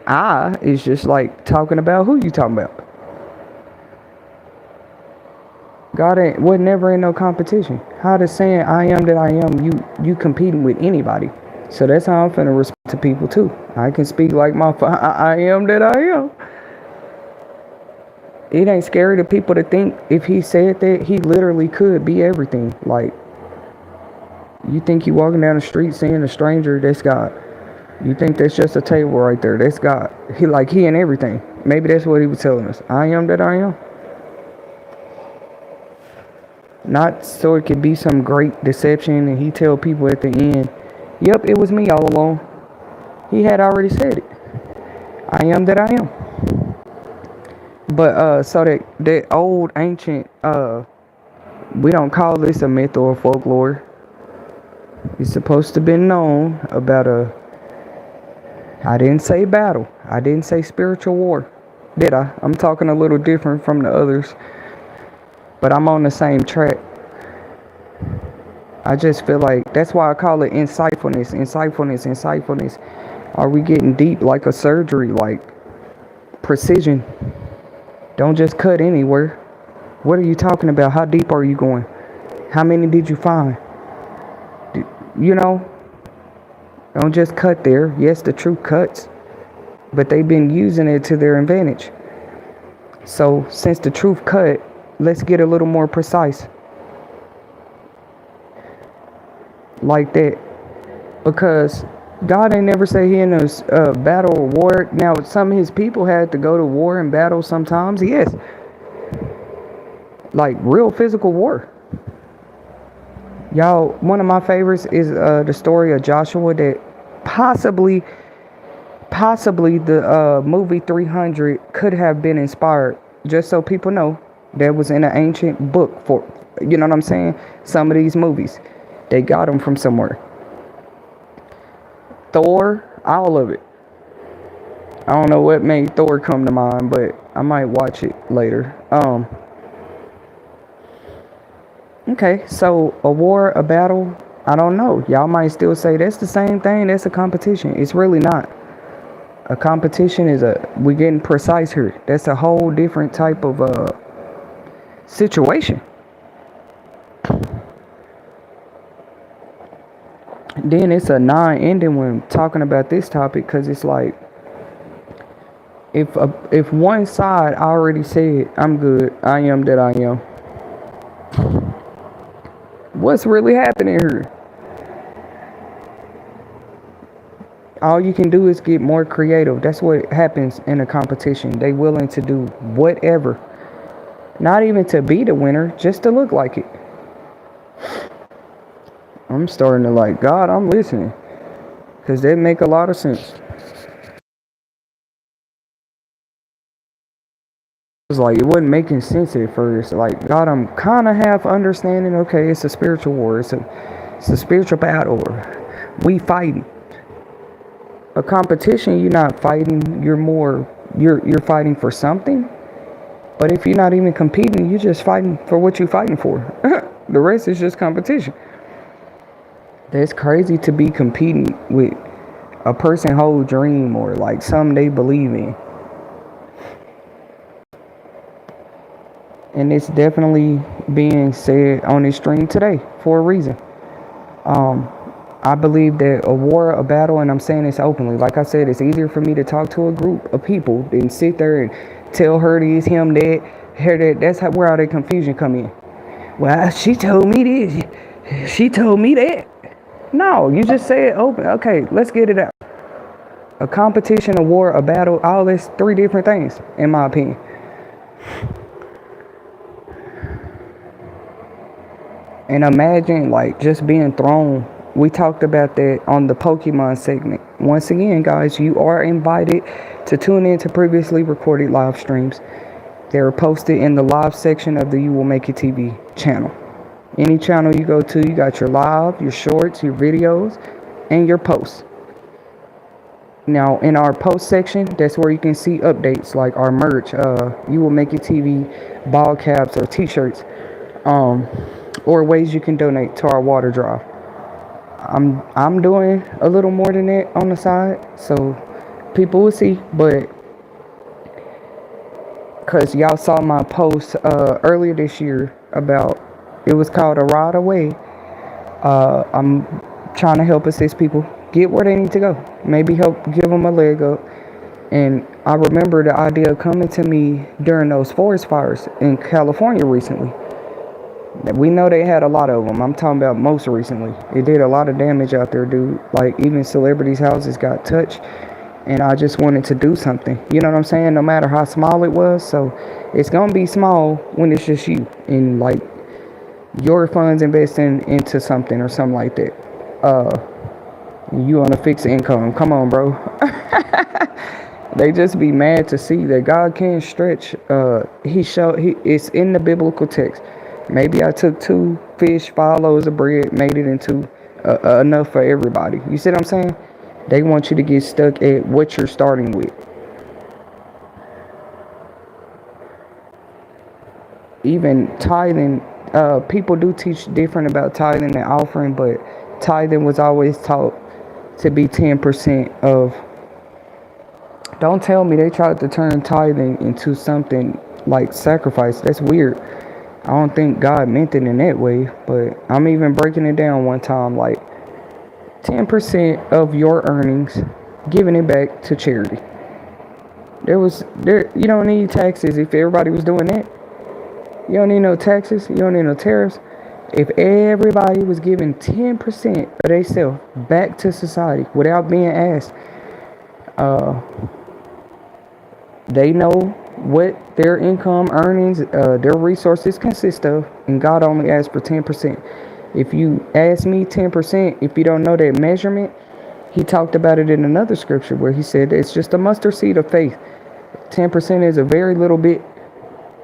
I is just like talking about who you talking about. God was never in no competition. How to saying I am that I am, you competing with anybody. So that's how I'm finna respond to people too. I can speak like I am that I am. It ain't scary to people to think if he said that, he literally could be everything. Like, you think you walking down the street seeing a stranger, that's God. You think that's just a table right there, that's God. He in everything. Maybe that's what he was telling us. I am that I am. Not so it could be some great deception and he tell people at the end, yep, it was me all along. He had already said it. I am that I am. But so that old ancient, we don't call this a myth or a folklore. It's supposed to be known about I didn't say battle. I didn't say spiritual war. Did I? I'm talking a little different from the others. But I'm on the same track. I just feel like that's why I call it insightfulness. Are we getting deep like a surgery, like precision? Don't just cut anywhere. What are you talking about? How deep are you going? How many did you find? Don't just cut there. Yes, the truth cuts, but they've been using it to their advantage. So since the truth cut, let's get a little more precise. Like that. Because God ain't never say he in a battle or war. Now, some of his people had to go to war and battle sometimes. Yes. Like real physical war. Y'all, one of my favorites is the story of Joshua that possibly the movie 300 could have been inspired. Just so people know, that was in an ancient book for, you know what I'm saying? Some of these movies, they got them from somewhere. Thor, all of it. I don't know what made Thor come to mind, but I might watch it later. Okay, so a war, a battle, I don't know. Y'all might still say that's the same thing. That's a competition. It's really not. A competition is we're getting precise here. That's a whole different type of situation. Then it's a non-ending when talking about this topic, because it's like if one side already said I'm good, I am that I am, what's really happening here? All you can do is get more creative. That's what happens in a competition. They willing to do whatever, not even to be the winner, just to look like it. I'm starting to like, God, I'm listening, because they make a lot of sense. It was like, it wasn't making sense at first. Like, God, I'm kind of half understanding. Okay, it's a spiritual war. It's a spiritual battle. We fighting. A competition, you're not fighting. You're fighting for something. But if you're not even competing, you're just fighting for what you're fighting for. The rest is just competition. That's crazy to be competing with a person's whole dream or like something they believe in. And it's definitely being said on this stream today for a reason. I believe that a war, a battle, and I'm saying this openly, like I said, it's easier for me to talk to a group of people than sit there and tell her this, him that, her that. That's where all that confusion come in. Well, she told me this, she told me that. No, you just say it open. Okay, let's get it out. A competition, a war, a battle, all this, three different things, in my opinion. And imagine like just being thrown. We talked about that on the Pokemon segment. Once again, guys, you are invited to tune in to previously recorded live streams. They're posted in the live section of the You Will Make It TV channel. Any channel you go to, you got your live, your shorts, your videos, and your posts. Now, in our post section, that's where you can see updates like our merch, You Will Make It TV ball caps or t-shirts, or ways you can donate to our water drive. I'm doing a little more than that on the side, so people will see. But because y'all saw my post earlier this year about, it was called A Ride Away. I'm trying to help assist people get where they need to go. Maybe help give them a leg up. And I remember the idea coming to me during those forest fires in California recently. We know they had a lot of them. I'm talking about most recently. It did a lot of damage out there, dude. Like, even celebrities' houses got touched. And I just wanted to do something. You know what I'm saying? No matter how small it was. So, it's going to be small when it's just you. And, like, your funds investing into something or something like that. You on a fixed income. Come on, bro. They just be mad to see that God can stretch. It's in the biblical text. Maybe I took 2 fish, 5 loaves of bread, made it into enough for everybody. You see what I'm saying? They want you to get stuck at what you're starting with. Even tithing, people do teach different about tithing and offering, but tithing was always taught to be 10% of. Don't tell me they tried to turn tithing into something like sacrifice. That's weird. I don't think God meant it in that way, but I'm even breaking it down one time, like 10% of your earnings, giving it back to charity. You don't need taxes if everybody was doing that. You don't need no taxes. You don't need no tariffs. If everybody was giving 10% of themselves back to society without being asked, they know what their income, earnings, their resources consist of, and God only asks for 10%. If you ask me 10%, if you don't know that measurement, he talked about it in another scripture where he said it's just a mustard seed of faith. 10% is a very little bit.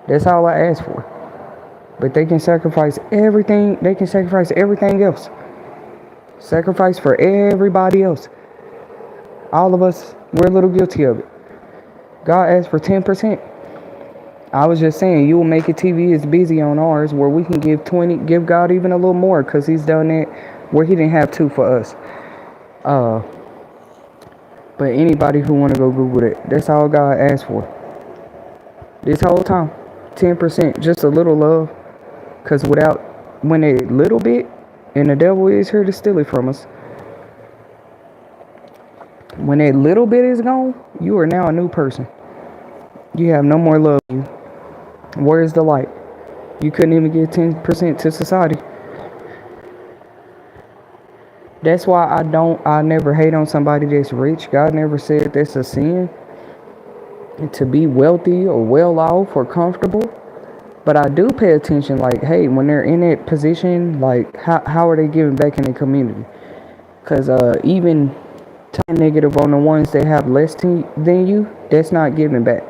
That's all I ask for. But they can sacrifice everything. They can sacrifice everything else. Sacrifice for everybody else. All of us, we're a little guilty of it. God asked for 10%. I was just saying, You Will Make It TV is busy on ours where we can give God even a little more, because he's done it where he didn't have to for us. But anybody who want to go Google it, that's all God asked for. This whole time, 10%, just a little love. Because when a little bit, and the devil is here to steal it from us, when a little bit is gone, you are now a new person. You have no more love. Where's the light? You couldn't even give 10% to society. That's why I never hate on somebody that's rich. God never said that's a sin to be wealthy or well off or comfortable. But I do pay attention, like, hey, when they're in that position, like, how are they giving back in the community? Because even negative on the ones that have less than you, that's not giving back.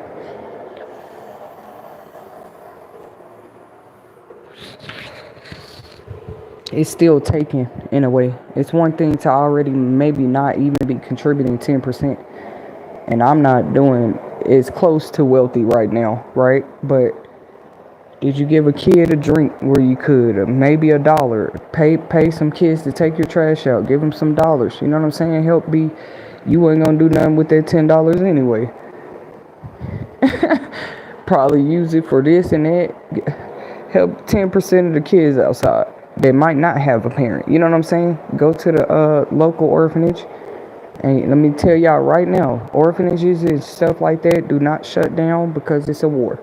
It's still taken in a way. It's one thing to already maybe not even be contributing 10%. And I'm not doing is close to wealthy right now, right? But did you give a kid a drink where you could? Maybe $1. Pay some kids to take your trash out. Give them some dollars. You know what I'm saying? Help be. You ain't gonna do nothing with that $10 anyway. Probably use it for this and that. Help 10% of the kids outside that might not have a parent. You know what I'm saying? Go to the local orphanage. And let me tell y'all right now, orphanages and stuff like that do not shut down because it's a war.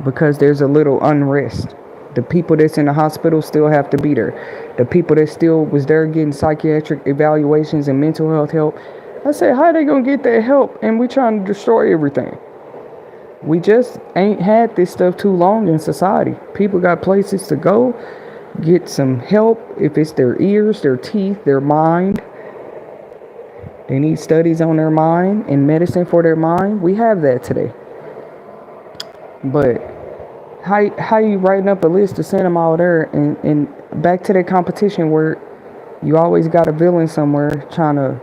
Because there's a little unrest. The people that's in the hospital still have to be there. The people that still was there getting psychiatric evaluations and mental health help. I said, how they gonna get that help? And we trying to destroy everything. We just ain't had this stuff too long in society. People got places to go, get some help. If it's their ears, their teeth, their mind. They need studies on their mind and medicine for their mind. We have that today. But how you writing up a list to send them all there and back to that competition where you always got a villain somewhere trying to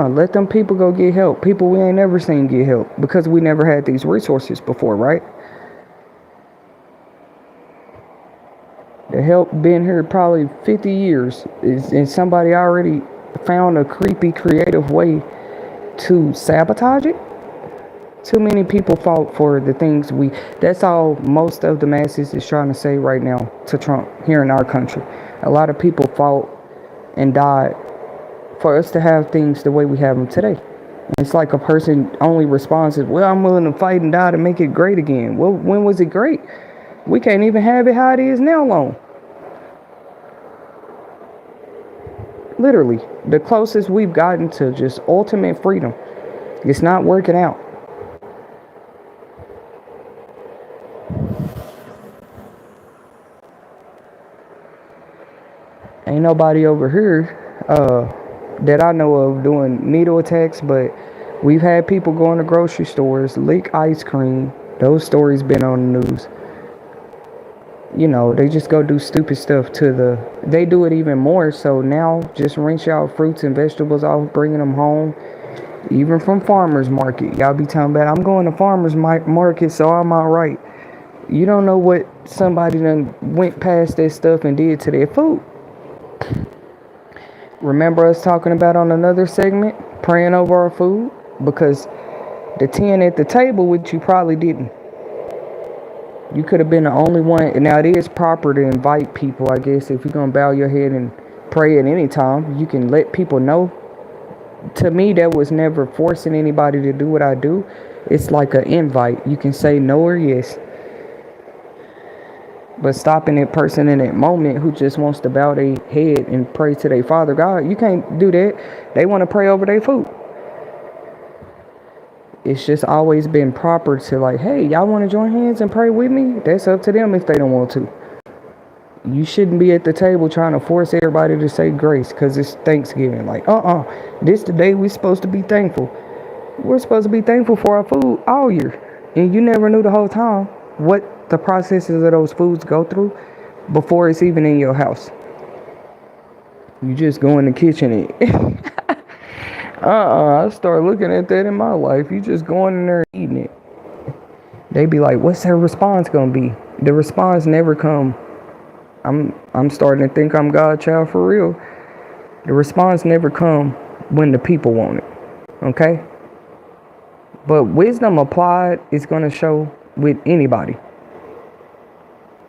let them people go get help. People we ain't never seen get help because we never had these resources before, right? The help been here probably 50 years and somebody already found a creepy creative way to sabotage it. Too many people fought for the things that's all most of the masses is trying to say right now to Trump here in our country. A lot of people fought and died for us to have things the way we have them today. It's like a person only responds is, well, I'm willing to fight and die to make it great again. Well, when was it great? We can't even have it how it is now long. Literally, the closest we've gotten to just ultimate freedom. It's not working out. Ain't nobody over here that I know of doing needle attacks, but we've had people going to grocery stores, lick ice cream. Those stories been on the news. You know, they just go do stupid stuff they do it even more. So now just rinse out fruits and vegetables off, bringing them home, even from farmers market. Y'all be talking about, I'm going to farmers market, so I'm all right. You don't know what somebody done went past that stuff and did to their food. Remember us talking about on another segment, praying over our food? Because the 10 at the table, which you probably didn't. You could have been the only one. Now, it is proper to invite people, I guess. If you're going to bow your head and pray at any time, you can let people know. To me, that was never forcing anybody to do what I do. It's like an invite. You can say no or yes. But stopping that person in that moment who just wants to bow their head and pray to their Father God, you can't do that. They want to pray over their food. It's just always been proper to like, hey, y'all want to join hands and pray with me? That's up to them if they don't want to. You shouldn't be at the table trying to force everybody to say grace because it's Thanksgiving. Like, this the day we're supposed to be thankful. We're supposed to be thankful for our food all year. And you never knew the whole time what the processes of those foods go through before it's even in your house. You just go in the kitchen and I start looking at that in my life. You just going in there and eating it. They be like, what's their response gonna be? The response never come. I'm starting to think I'm God's child for real. The response never come when the people want it. Okay? But wisdom applied is gonna show with anybody.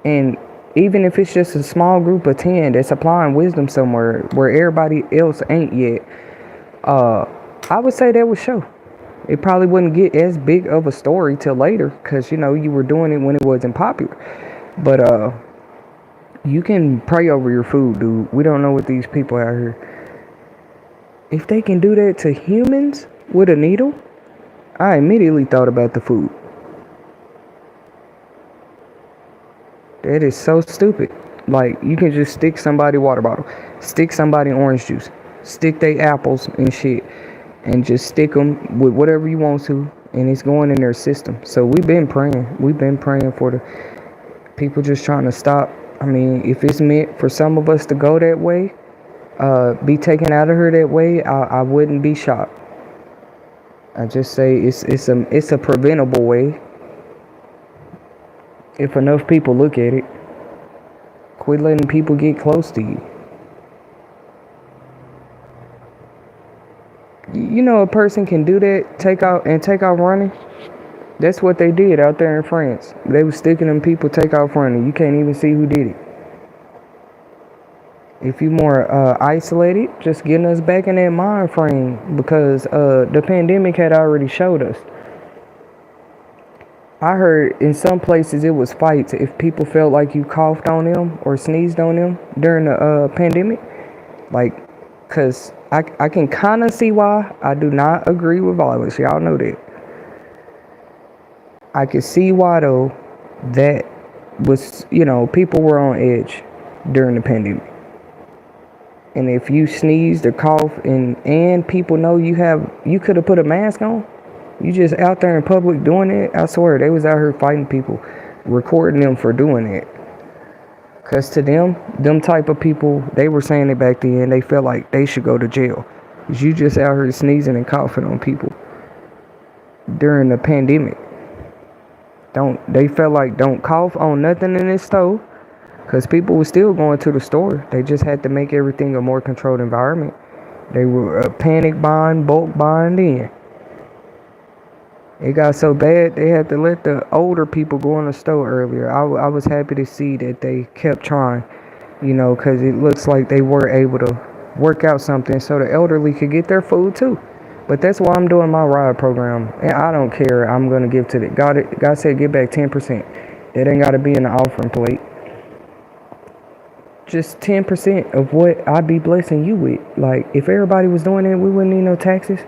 And even if it's just a small group of 10 that's applying wisdom somewhere where everybody else ain't yet, I would say that would show. It probably wouldn't get as big of a story till later because, you know, you were doing it when it wasn't popular. But you can pray over your food, dude. We don't know what these people out here. If they can do that to humans with a needle, I immediately thought about the food. That is so stupid. Like, you can just stick somebody water bottle, stick somebody orange juice, stick they apples and shit, and just stick them with whatever you want to, and it's going in their system. So we've been praying. We've been praying for the people just trying to stop. I mean, if it's meant for some of us to go that way, be taken out of her that way, I wouldn't be shocked. I just say it's a preventable way if enough people look at it. Quit letting people get close to you. You know a person can do that, take off running. That's what they did out there in France. They was sticking them people take off running. You can't even see who did it. If you more isolated, just getting us back in that mind frame because the pandemic had already showed us. I heard in some places it was fights if people felt like you coughed on them or sneezed on them during the pandemic. Like, cause I can kind of see why. I do not agree with violence. Y'all know that. I can see why though. That was, people were on edge during the pandemic. And if you sneezed or coughed and people know you could have put a mask on. You just out there in public doing it. I swear they was out here fighting people, recording them for doing it. Cause to them type of people, they were saying it back then. They felt like they should go to jail. Cause you just out here sneezing and coughing on people during the pandemic. They felt like don't cough on nothing in this store. Cause people were still going to the store. They just had to make everything a more controlled environment. They were panic buying, bulk buying then. It got so bad they had to let the older people go in the store earlier. I was happy to see that they kept trying, because it looks like they were able to work out something so the elderly could get their food too. But that's why I'm doing my ride program. And I don't care. I'm going to give to the God said give back 10%. That ain't got to be in the offering plate. Just 10% of what I'd be blessing you with. Like, if everybody was doing it, we wouldn't need no taxes.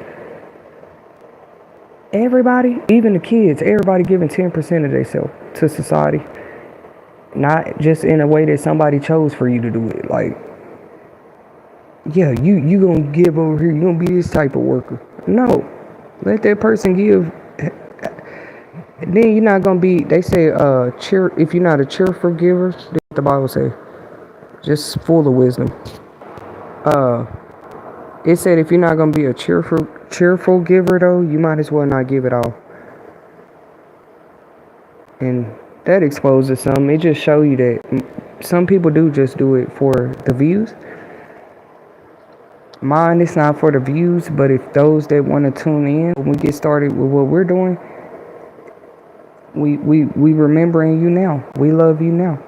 Everybody, even the kids, everybody giving 10% of themselves to society. Not just in a way that somebody chose for you to do it. Like, yeah, you gonna give over here, you gonna be this type of worker. No. Let that person give. Then you're not gonna be, they say, if you're not a cheerful giver, that's what the Bible say. Just full of wisdom. It said if you're not gonna be a cheerful giver though, you might as well not give it all. And that exposes something. It just shows you that some people do just do it for the views. Mine, it's not for the views, but if those that want to tune in, when we get started with what we're doing, we remembering you now. We love you now.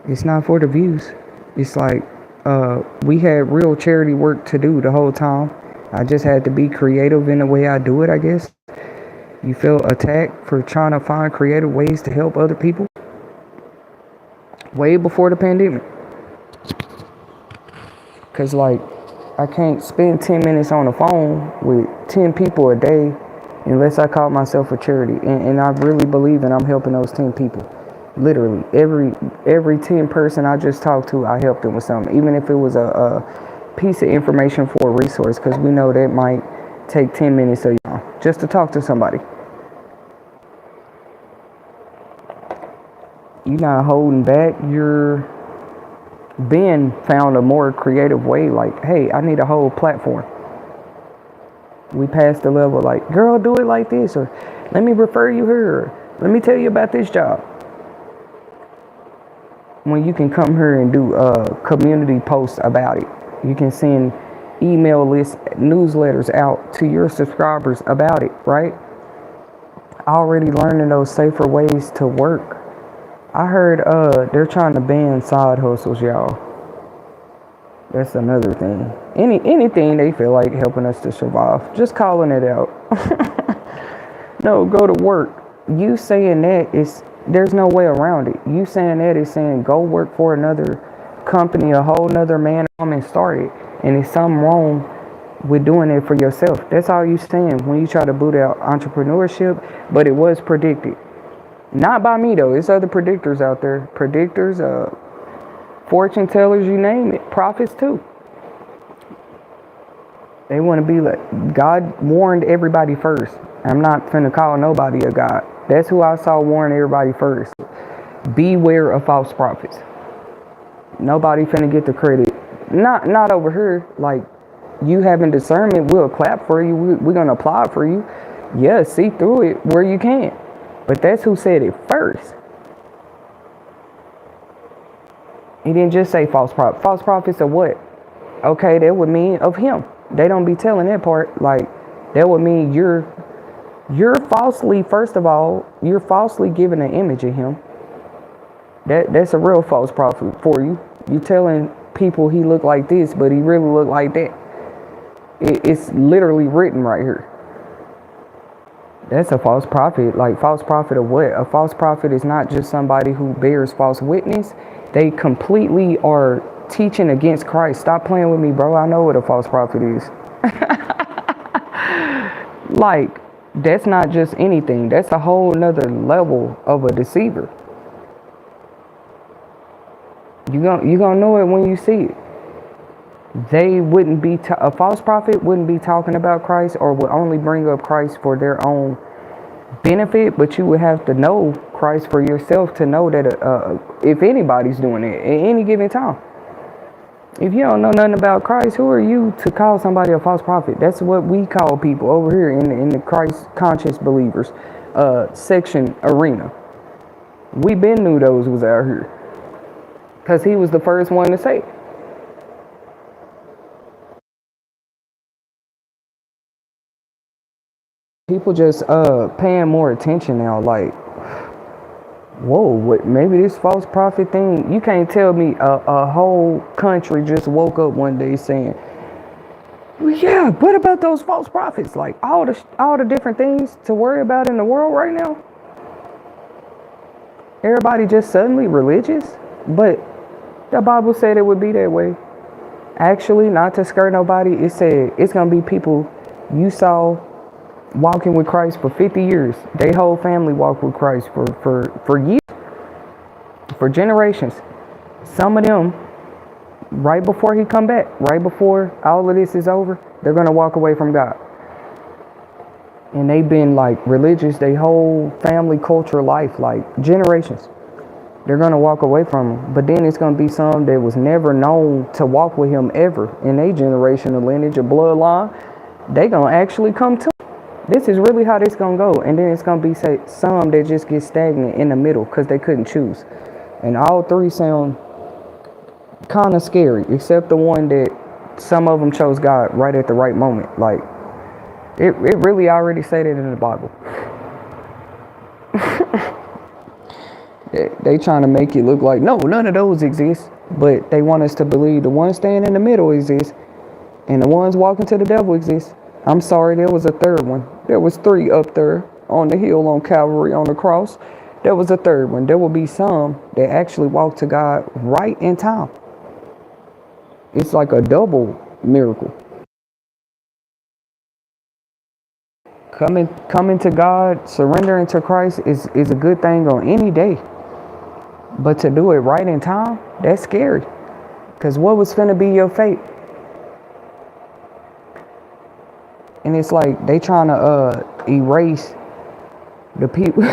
It's not for the views. It's like we had real charity work to do the whole time. I just had to be creative in the way I do it, I guess. You feel attacked for trying to find creative ways to help other people? Way before the pandemic. Because, like, I can't spend 10 minutes on the phone with 10 people a day unless I call myself a charity. And I really believe that I'm helping those 10 people. Literally, every 10 person I just talked to, I helped them with something. Even if it was a piece of information for a resource, because we know that might take 10 minutes of just to talk to somebody. You're not holding back. You're being found a more creative way. Like, hey, I need a whole platform. We passed the level like, girl, do it like this, or let me refer you here, or let me tell you about this job. When you can come here and do community posts about it. You can send email lists, newsletters out to your subscribers about it, right? Already learning those safer ways to work. I heard they're trying to ban side hustles, y'all. That's another thing. Anything they feel like helping us to survive. Just calling it out. No, go to work. You saying that there's no way around it. You saying that is saying go work for another company, a whole nother man or woman started, and it's something wrong with doing it for yourself. That's all you saying when you try to boot out entrepreneurship, but it was predicted. Not by me though, it's other predictors out there. Predictors, fortune tellers, you name it, prophets too. They want to be like, God warned everybody first. I'm not finna call nobody a God. That's who I saw warn everybody first. Beware of false prophets. Nobody finna get the credit. Not over here. Like, you having discernment, we'll clap for you. We're going to applaud for you. Yeah, see through it where you can. But that's who said it first. He didn't just say false prophet. False prophets are what? Okay, that would mean of him. They don't be telling that part. Like, that would mean you're falsely, first of all, you're falsely giving an image of him. That's a real false prophet for you. You're telling people he looked like this, but he really looked like that. It's literally written right here. That's a false prophet. Like, false prophet of what? A false prophet is not just somebody who bears false witness. They completely are teaching against Christ. Stop playing with me, bro. I know what a false prophet is. Like, that's not just anything. That's a whole nother level of a deceiver. You gonna know it when you see it. They wouldn't be, a false prophet wouldn't be talking about Christ, or would only bring up Christ for their own benefit, but you would have to know Christ for yourself to know that if anybody's doing it at any given time. If you don't know nothing about Christ, who are you to call somebody a false prophet? That's what we call people over here in the Christ conscious believers section arena. We been knew those was out here, because he was the first one to say it. People just paying more attention now. Like, whoa, what? Maybe this false prophet thing. You can't tell me a whole country just woke up one day saying, yeah, what about those false prophets? Like, all the different things to worry about in the world right now. Everybody just suddenly religious, but the Bible said it would be that way. Actually, not to scare nobody, it said it's gonna be people you saw walking with Christ for 50 years. Their whole family walked with Christ for years, for generations. Some of them, right before he come back, right before all of this is over, they're going to walk away from God. And they've been like religious their whole family culture life, like generations. They're going to walk away from him. But then it's going to be some that was never known to walk with him ever in a generation of lineage or bloodline. They going to actually come to him. This is really how this gonna go. And then it's gonna be some that just get stagnant in the middle because they couldn't choose. And all three sound kind of scary, except the one that some of them chose God right at the right moment. Like, it really already said it in the Bible. They trying to make it look like, no, none of those exist. But they want us to believe the ones staying in the middle exist, and the ones walking to the devil exist. I'm sorry, there was a third one. There was three up there on the hill on Calvary on the cross. There was a third one. There will be some that actually walk to God right in time. It's like a double miracle. Coming to God, surrendering to Christ is a good thing on any day. But to do it right in time, that's scary. Because what was going to be your fate? And it's like they trying to erase the people,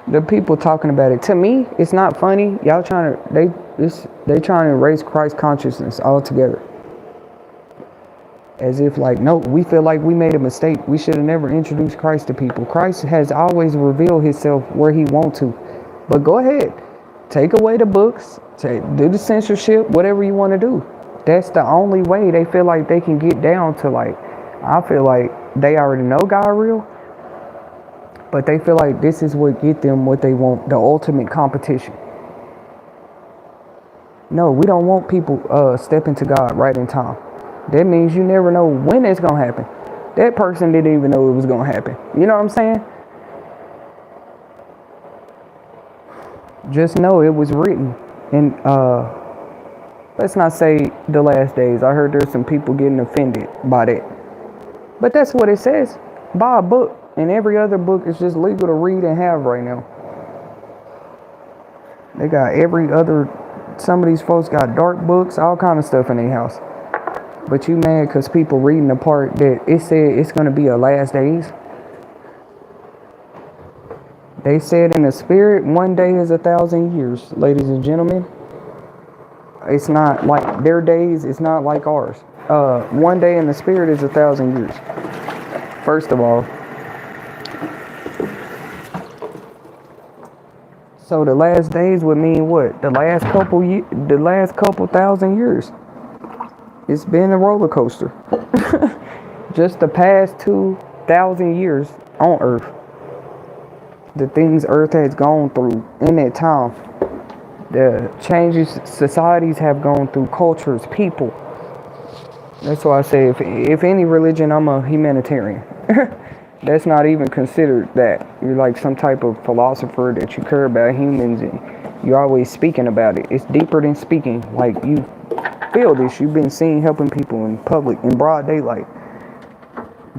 the people talking about it. To me, it's not funny. Y'all trying to they trying to erase Christ consciousness altogether. As if like, no, we feel like we made a mistake. We should have never introduced Christ to people. Christ has always revealed himself where he wants to. But go ahead, take away the books, do the censorship, whatever you want to do. That's the only way they feel like they can get down to like. I feel like they already know God real, but they feel like this is what get them what they want, the ultimate competition. No, we don't want people stepping to God right in time. That means you never know when it's going to happen. That person didn't even know it was going to happen. You know what I'm saying? Just know it was written. And let's not say the last days. I heard there's some people getting offended by that. But that's what it says. Buy a book. And every other book is just legal to read and have right now. They got some of these folks got dark books, all kind of stuff in their house. But you mad because people reading the part that it said it's going to be a last days. They said in the spirit, one day is 1,000 years, ladies and gentlemen. It's not like their days, it's not like ours. One day in the spirit is 1,000 years. First of all, so the last days would mean what? The last couple thousand years. It's been a roller coaster. Just the past 2,000 years on Earth. The things Earth has gone through in that time. The changes societies have gone through, cultures, people. That's why I say if any religion, I'm a humanitarian. That's not even considered that. You're like some type of philosopher that you care about humans and you're always speaking about it. It's deeper than speaking. Like you feel this. You've been seen helping people in public, in broad daylight.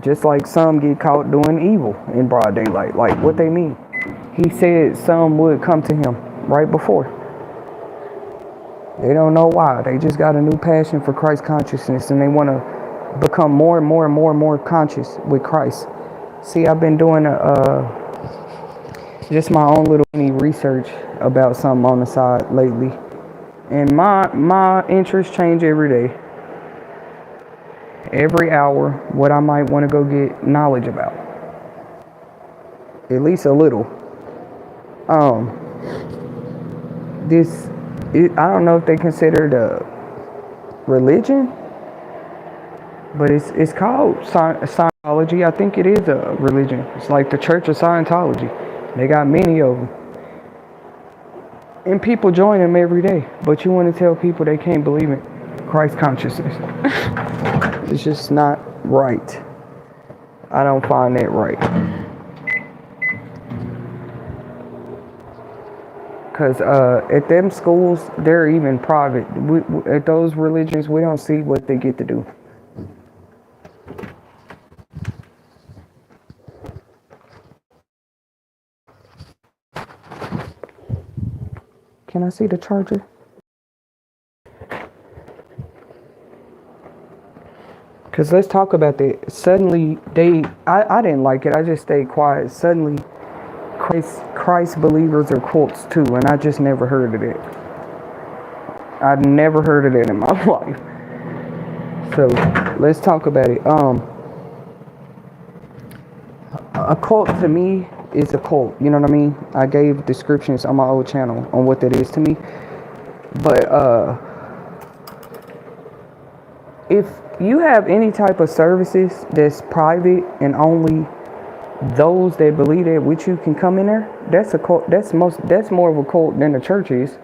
Just like some get caught doing evil in broad daylight. Like what they mean. He said some would come to him right before. They don't know why. They just got a new passion for Christ consciousness and they want to become more and more and more and more conscious with Christ. See, I've been doing just my own little mini research about something on the side lately. And my interests change every day. Every hour, what I might want to go get knowledge about. At least a little. I don't know if they consider it a religion, but it's called Scientology. I think it is a religion. It's like the Church of Scientology. They got many of them. And people join them every day. But you want to tell people they can't believe in Christ consciousness. It's just not right. I don't find that right. Because at them schools, they're even private. At those religions, we don't see what they get to do. Can I see the charger? Because let's talk about that. Suddenly, I didn't like it. I just stayed quiet. Suddenly, Christ believers are cults too, and I just never heard of it. I'd never heard of it in my life. So let's talk about it. A cult to me is a cult. You know what I mean? I gave descriptions on my old channel on what that is to me. But if you have any type of services that's private and only those that believe that with you can come in there, that's a cult. That's more of a cult than the church is.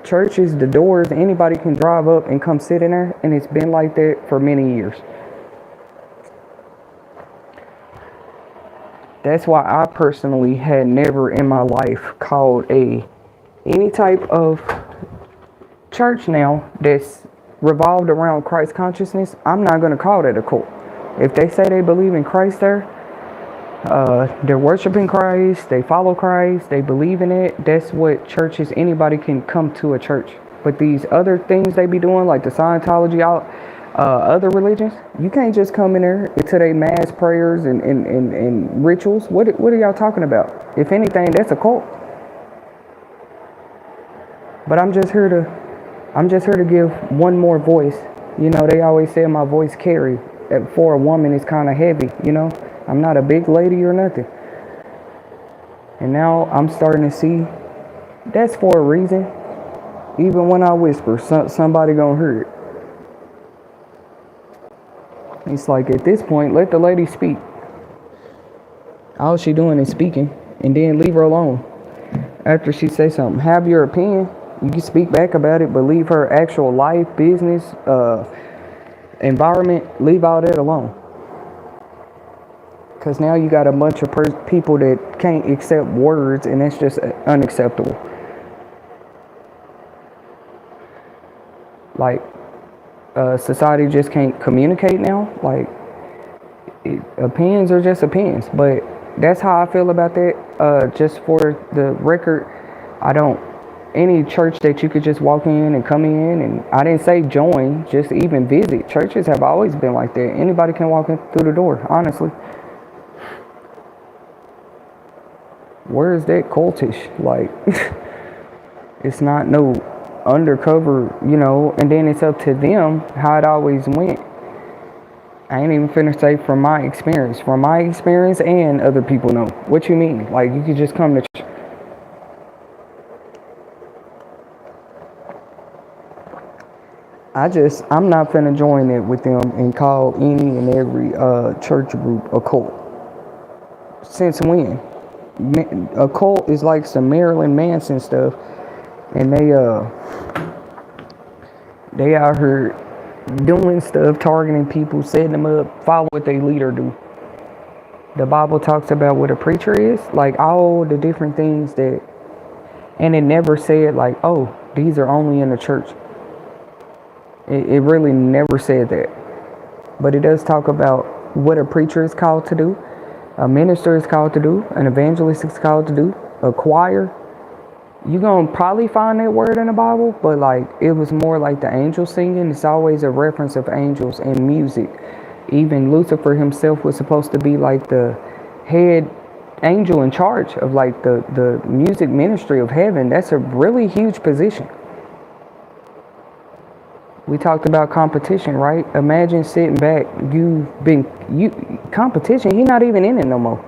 Church is the doors, anybody can drive up and come sit in there, and it's been like that for many years. That's why I personally had never in my life called any type of church now that's revolved around Christ consciousness. I'm not going to call that a cult. If they say they believe in Christ there, they're worshiping Christ, they follow Christ, they believe in it. That's what churches, anybody can come to a church. But these other things they be doing, like the Scientology, other religions, you can't just come in there to their mass prayers and rituals. What are y'all talking about? If anything, that's a cult. But I'm just here to give one more voice. You know, they always say my voice carry. For a woman, it's kind of heavy, you know. I'm not a big lady or nothing. And now I'm starting to see that's for a reason. Even when I whisper, somebody gonna hear it. It's like at this point, let the lady speak. All she doing is speaking, and then leave her alone. After she say something, have your opinion. You can speak back about it, but leave her actual life, business, environment, leave all that alone. Because now you got a bunch of people that can't accept words, and that's just unacceptable. Like, society just can't communicate now. Like, opinions are just opinions. But that's how I feel about that. Just for the record, any church that you could just walk in and come in, and I didn't say join, just even visit. Churches have always been like that. Anybody can walk in through the door, honestly. Where is that cultish? Like, it's not no undercover, you know, and then it's up to them how it always went. I ain't even finna say from my experience. From my experience and other people know. What you mean? Like, you could just come to church. I'm not finna join it with them and call any and every church group a cult. Since when? A cult is like some Marilyn Manson stuff, and they out here doing stuff, targeting people, setting them up, follow what their leader do. The Bible talks about what a preacher is, like all the different things that, and it never said like, oh, these are only in the church. It really never said that. But it does talk about what a preacher is called to do, a minister is called to do, an evangelist is called to do, a choir. You're going to probably find that word in the Bible, but like it was more like the angels singing. It's always a reference of angels and music. Even Lucifer himself was supposed to be like the head angel in charge of like the music ministry of heaven. That's a really huge position. We talked about competition, right? Imagine sitting back, competition, he's not even in it no more.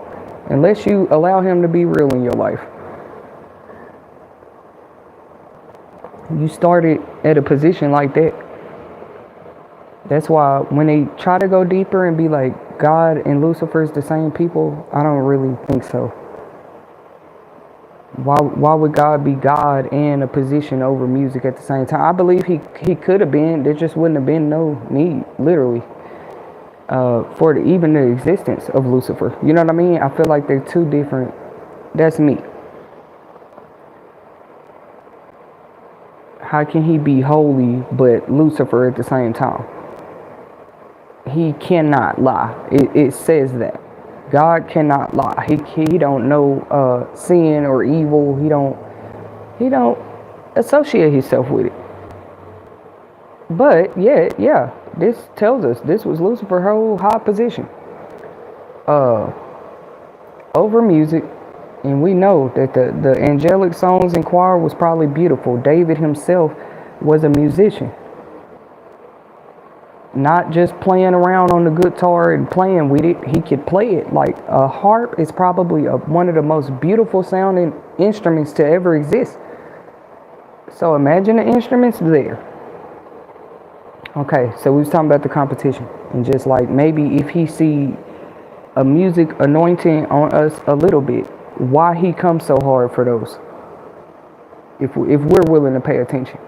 Unless you allow him to be real in your life. You started at a position like that. That's why when they try to go deeper and be like, God and Lucifer is the same people, I don't really think so. Why would God be God and a position over music at the same time? I believe he could have been. There just wouldn't have been no need, literally, for even the existence of Lucifer. You know what I mean? I feel like they're two different. That's me. How can he be holy but Lucifer at the same time? He cannot lie. It says that. God cannot lie. He don't know sin or evil. He don't associate himself with it. But yeah, this tells us this was Lucifer's whole high position over music, and we know that the angelic songs and choir was probably beautiful. David himself was a musician. Not just playing around on the guitar and playing with it. He could play it. Like a harp is probably one of the most beautiful sounding instruments to ever exist. So imagine the instruments there. Okay, so we was talking about the competition. And just like maybe if he see a music anointing on us a little bit, why he comes so hard for those? If we're willing to pay attention.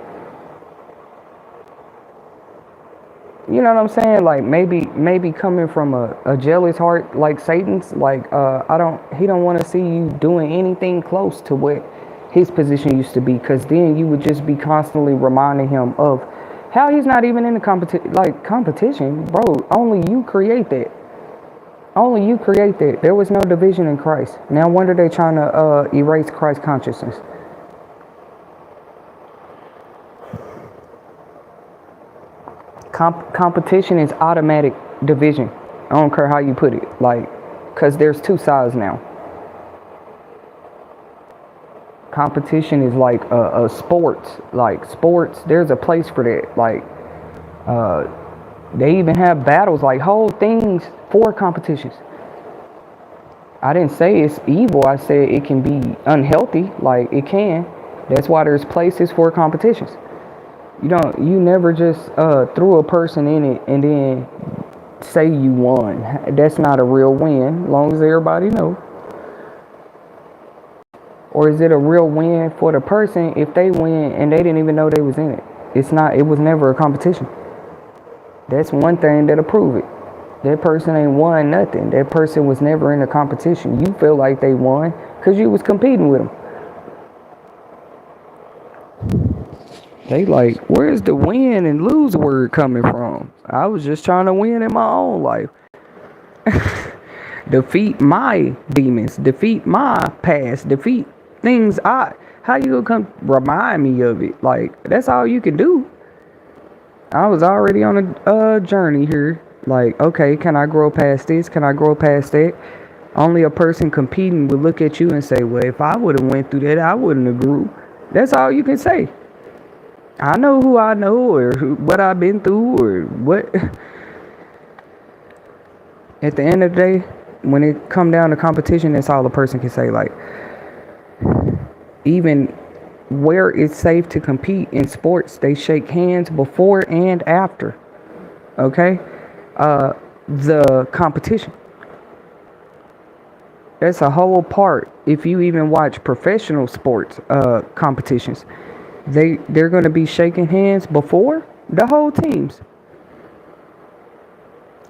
You know what I'm saying? Like maybe coming from a jealous heart like Satan's, like he don't want to see you doing anything close to what his position used to be, because then you would just be constantly reminding him of how he's not even in the competition, bro. Only you create that. Only you create that. There was no division in Christ. Now wonder they trying to erase Christ consciousness. Competition is automatic division. I don't care how you put it, like, because there's two sides now. Competition is like a sports, like sports. There's a place for that. Like, they even have battles, like whole things for competitions. I didn't say it's evil. I said it can be unhealthy. Like it can. That's why there's places for competitions. You never just threw a person in it and then say you won. That's not a real win, as long as everybody knows. Or is it a real win for the person if they win and they didn't even know they was in it? It was never a competition. That's one thing that'll prove it. That person ain't won nothing. That person was never in a competition. You feel like they won because you was competing with them. They like, where's the win and lose word coming from? I was just trying to win in my own life. Defeat my demons. Defeat my past. Defeat things how you gonna come remind me of it? Like, that's all you can do. I was already on a journey here. Like, okay, can I grow past this? Can I grow past that? Only a person competing would look at you and say, well, if I would have went through that, I wouldn't have grew. That's all you can say. I know who I know, or what I've been through, or what. At the end of the day, when it come down to competition, that's all a person can say. Like, even where it's safe to compete in sports, they shake hands before and after. Okay? The competition. That's a whole part. If you even watch professional sports competitions, they're going to be shaking hands before the whole teams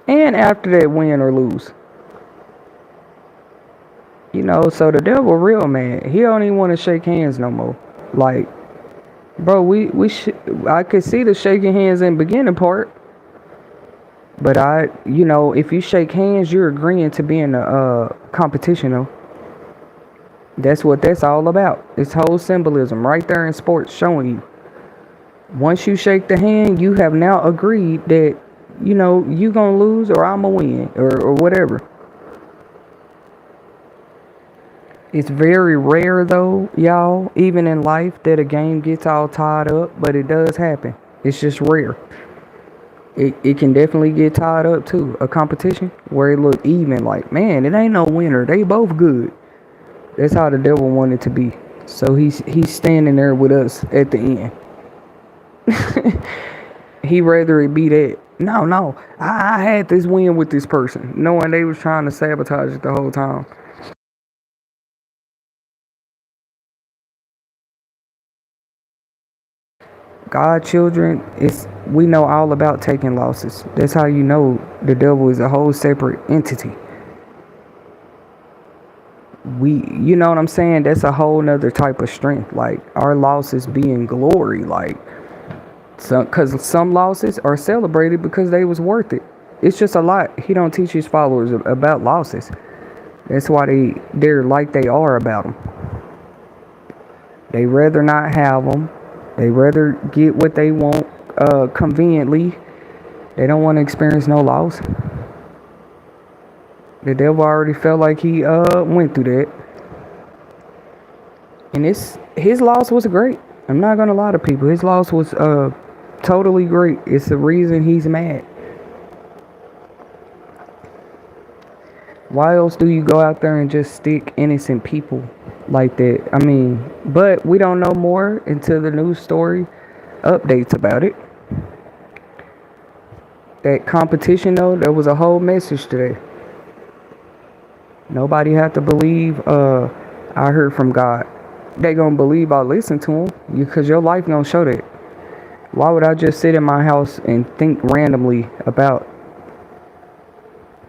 and after they win or lose. So the devil real, man. He don't even want to shake hands no more. Like, bro, I could see the shaking hands in the beginning part, but if you shake hands, you're agreeing to be in a competition, though. That's what that's all about. It's whole symbolism right there in sports showing you. Once you shake the hand, you have now agreed that, you gonna lose or I'm gonna win or whatever. It's very rare though, y'all, even in life, that a game gets all tied up, but it does happen. It's just rare. It can definitely get tied up too. A competition where it look even, like, man, it ain't no winner. They both good. That's how the devil wanted to be. So he's standing there with us at the end. He rather it be that. No, I had this win with this person, knowing they was trying to sabotage it the whole time. God children, we know all about taking losses. That's how you know the devil is a whole separate entity. You know what I'm saying? That's a whole nother type of strength. Like, our losses being glory. Like, because some losses are celebrated because they was worth it. It's just a lot. He don't teach his followers about losses. That's why they're like they are about them. They rather not have them. They rather get what they want conveniently. They don't want to experience no loss. The devil already felt like he went through that. And his loss was great. I'm not gonna lie to people. His loss was totally great. It's the reason he's mad. Why else do you go out there and just stick innocent people like that? I mean, but we don't know more until the news story updates about it. That competition, though, there was a whole message today. Nobody had to believe I heard from God. They gonna believe I listen to him, because your life gonna show that. Why would I just sit in my house and think randomly about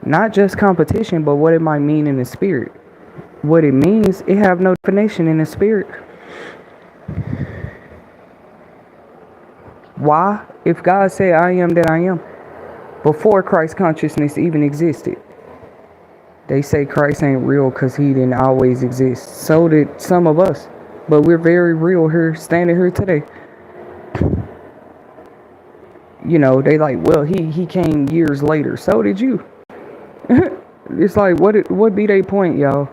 not just competition, but what it might mean in the spirit? What it means, it have no definition in the spirit. Why? If God said I am that I am, before Christ consciousness even existed. They say Christ ain't real because he didn't always exist. So did some of us. But we're very real here, standing here today. They like, well, he came years later. So did you. It's like, what be they point, y'all?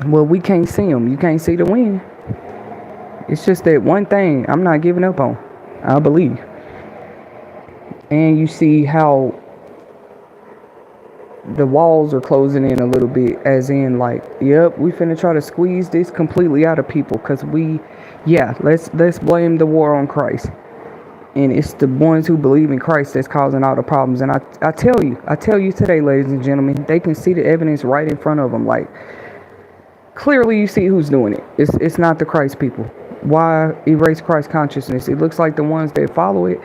Well, we can't see him. You can't see the wind. It's just that one thing I'm not giving up on. I believe. And you see how the walls are closing in a little bit, as in, like, yep, we finna try to squeeze this completely out of people, because let's blame the war on Christ. And it's the ones who believe in Christ that's causing all the problems. And I tell you today, ladies and gentlemen, they can see the evidence right in front of them. Like, clearly you see who's doing it. It's not the Christ people. Why erase Christ consciousness? It looks like the ones that follow it,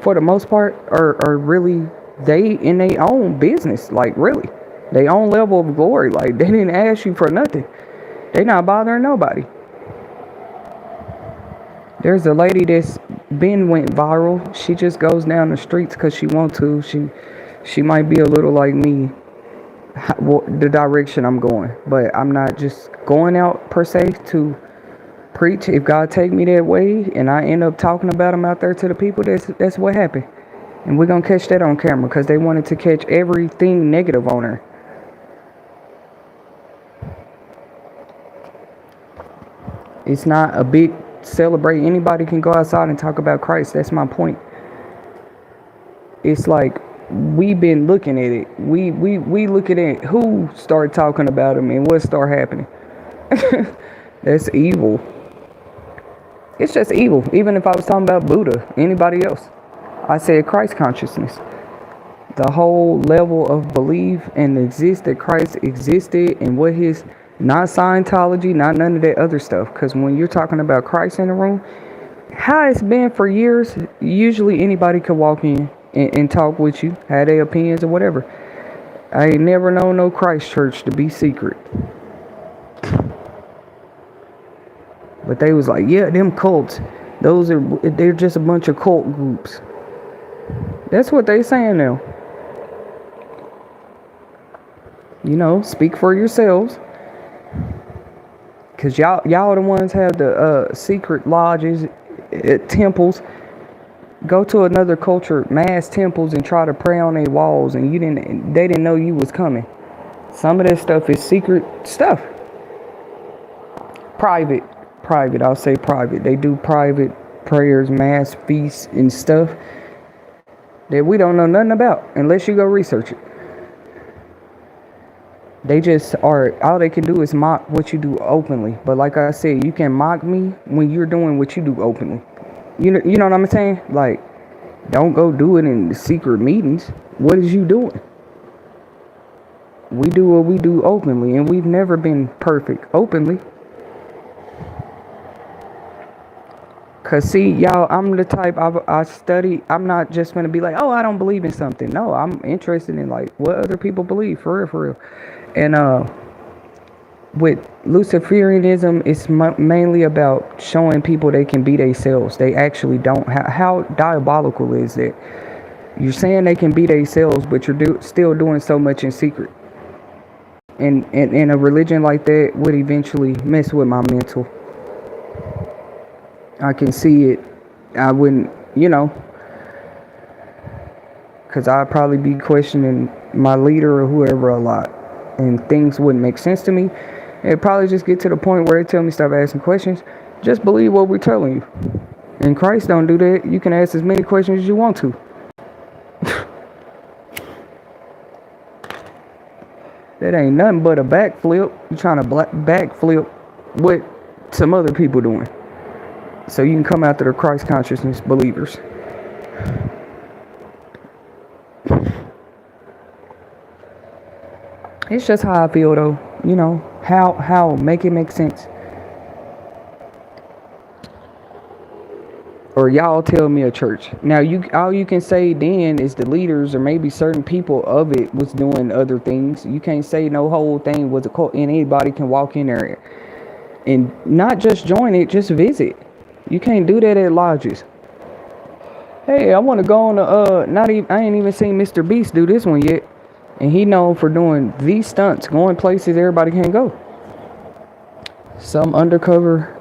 for the most part, are really, they in their own business. Like, really, their own level of glory. Like, they didn't ask you for nothing. They not bothering nobody. There's a lady that's went viral. She just goes down the streets because she wants to. She might be a little like me, the direction I'm going, but I'm not just going out per se to preach. If God take me that way and I end up talking about him out there to the people, that's what happened. And we're gonna catch that on camera, because they wanted to catch everything negative on her. It's not a big celebrate. Anybody can go outside and talk about Christ. That's my point. It's like we've been looking at it. We look at it. Who started talking about them and what started happening? That's evil. It's just evil. Even if I was talking about Buddha, anybody else, I said Christ consciousness. The whole level of belief and exist that Christ existed and what his, not Scientology, not none of that other stuff. Because when you're talking about Christ in the room, how it's been for years, usually anybody could walk in and talk with you, have their opinions or whatever. I ain't never known no Christ church to be secret. But they was like, yeah, them cults, they're just a bunch of cult groups. That's what they saying now. You know, speak for yourselves. Cause y'all the ones have the secret lodges, temples. Go to another culture, mass temples, and try to pray on their walls, and they didn't know you was coming. Some of that stuff is secret stuff. Private, I'll say private. They do private prayers, mass feasts, and stuff that we don't know nothing about unless you go research it. They just are, all they can do is mock what you do openly. But like I said, you can mock me when you're doing what you do openly. You know what I'm saying? Like, don't go do it in the secret meetings. What is you doing? We do what we do openly, and we've never been perfect openly. Cause see, y'all, I'm the type I study. I'm not just gonna be like, oh, I don't believe in something. No, I'm interested in like what other people believe, for real. And with Luciferianism, it's mainly about showing people they can be themselves. They actually don't. How diabolical is that? You're saying they can be themselves, but you're still doing so much in secret. And a religion like that would eventually mess with my mental. I can see it. I wouldn't, because I'd probably be questioning my leader or whoever a lot, and things wouldn't make sense to me. It'd probably just get to the point where they tell me stop asking questions. Just believe what we're telling you. And Christ don't do that. You can ask as many questions as you want to. That ain't nothing but a backflip. You're trying to backflip what some other people doing, so you can come after the Christ consciousness believers. It's just how I feel though. How make it make sense. Or y'all tell me a church. Now all you can say then is the leaders or maybe certain people of it was doing other things. You can't say no whole thing was a cult and anybody can walk in there and not just join it, just visit. You can't do that at lodges. Hey, I want to go on I ain't even seen Mr. Beast do this one yet. And he known for doing these stunts, going places everybody can't go. Some undercover,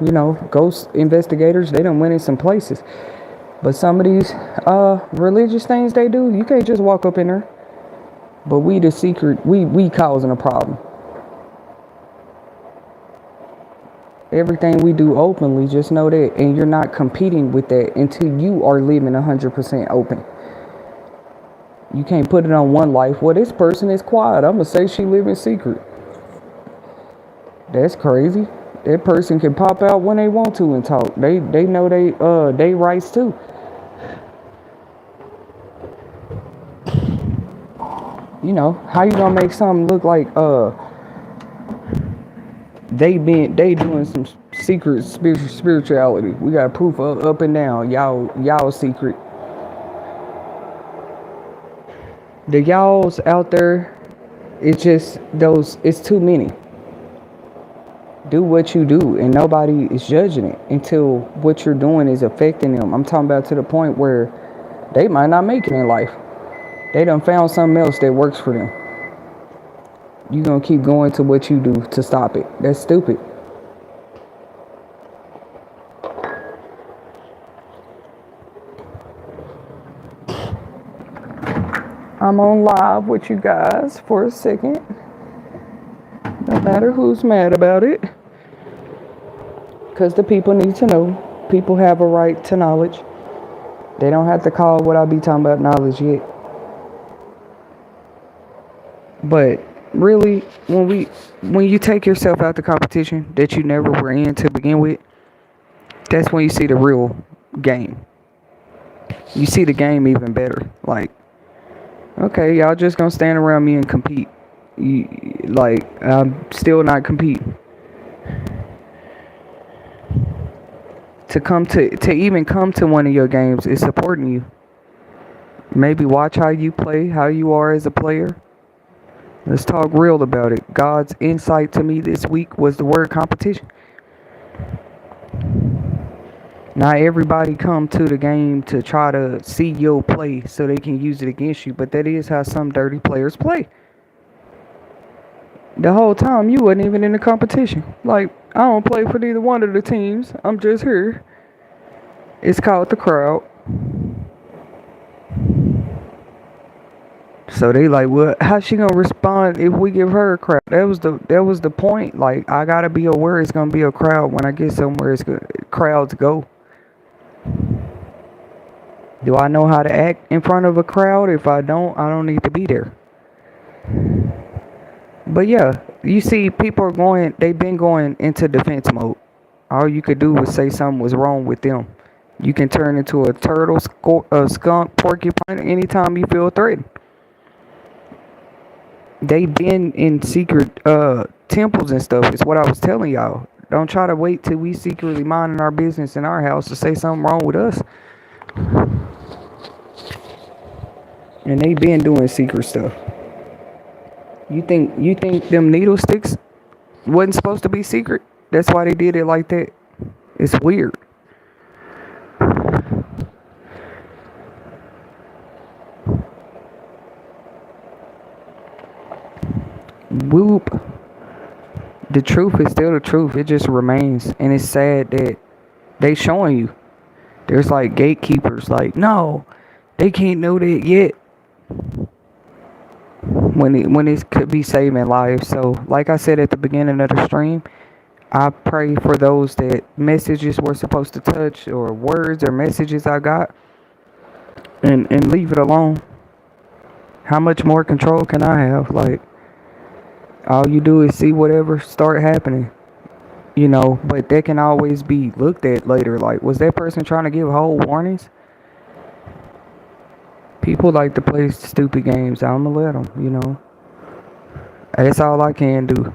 ghost investigators, they done went in some places. But some of these religious things they do, you can't just walk up in there. But we the secret, we causing a problem. Everything we do openly, just know that. And you're not competing with that until you are living 100% open. You can't put it on one life. Well, this person is quiet. I'm going to say she live in secret. That's crazy. That person can pop out when they want to and talk. They know they rights too. How you going to make something look like they doing some secret spirituality. We got proof of up and down. Y'all secret. The y'alls out there, it's just it's too many. Do what you do, and nobody is judging it until what you're doing is affecting them. I'm talking about to the point where they might not make it in life. They done found something else that works for them. You gonna keep going to what you do to stop it. That's stupid. I'm on live with you guys for a second. No matter who's mad about it. Because the people need to know. People have a right to knowledge. They don't have to call what I be talking about knowledge yet. But really, when you take yourself out the competition that you never were in to begin with, that's when you see the real game. You see the game even better. Like, okay, y'all just gonna stand around me and compete. I'm still not competing. To even come to one of your games is supporting you. Maybe watch how you play, how you are as a player. Let's talk real about it. God's insight to me this week was the word competition. Not everybody come to the game to try to see your play so they can use it against you, but that is how some dirty players play. The whole time you wasn't even in the competition. Like, I don't play for neither one of the teams. I'm just here. It's called the crowd. So they like, well, how's she gonna respond if we give her a crowd? That was the point. Like, I gotta be aware it's gonna be a crowd when I get somewhere. Crowds go. Do I know how to act in front of a crowd? If I don't need to be there. But yeah, you see, people are going. They've been going into defense mode. All you could do was say something was wrong with them. You can turn into a turtle, a skunk, porcupine anytime you feel threatened. They been in secret temples and stuff. It's what I was telling y'all. Don't try to wait till we secretly minding our business in our house to say something wrong with us. And they been doing secret stuff. You think them needle sticks wasn't supposed to be secret? That's why they did it like that. It's weird. Whoop. The truth is still the truth. It just remains. And it's sad that they showing you. There's like gatekeepers like, no, they can't know that yet. When it could be saving lives. So like I said at the beginning of the stream, I pray for those that messages were supposed to touch, or words or messages I got, and leave it alone. How much more control can I have? Like, all you do is see whatever start happening, but that can always be looked at later. Like, was that person trying to give whole warnings? People like to play stupid games. I'm gonna let them, That's all I can do.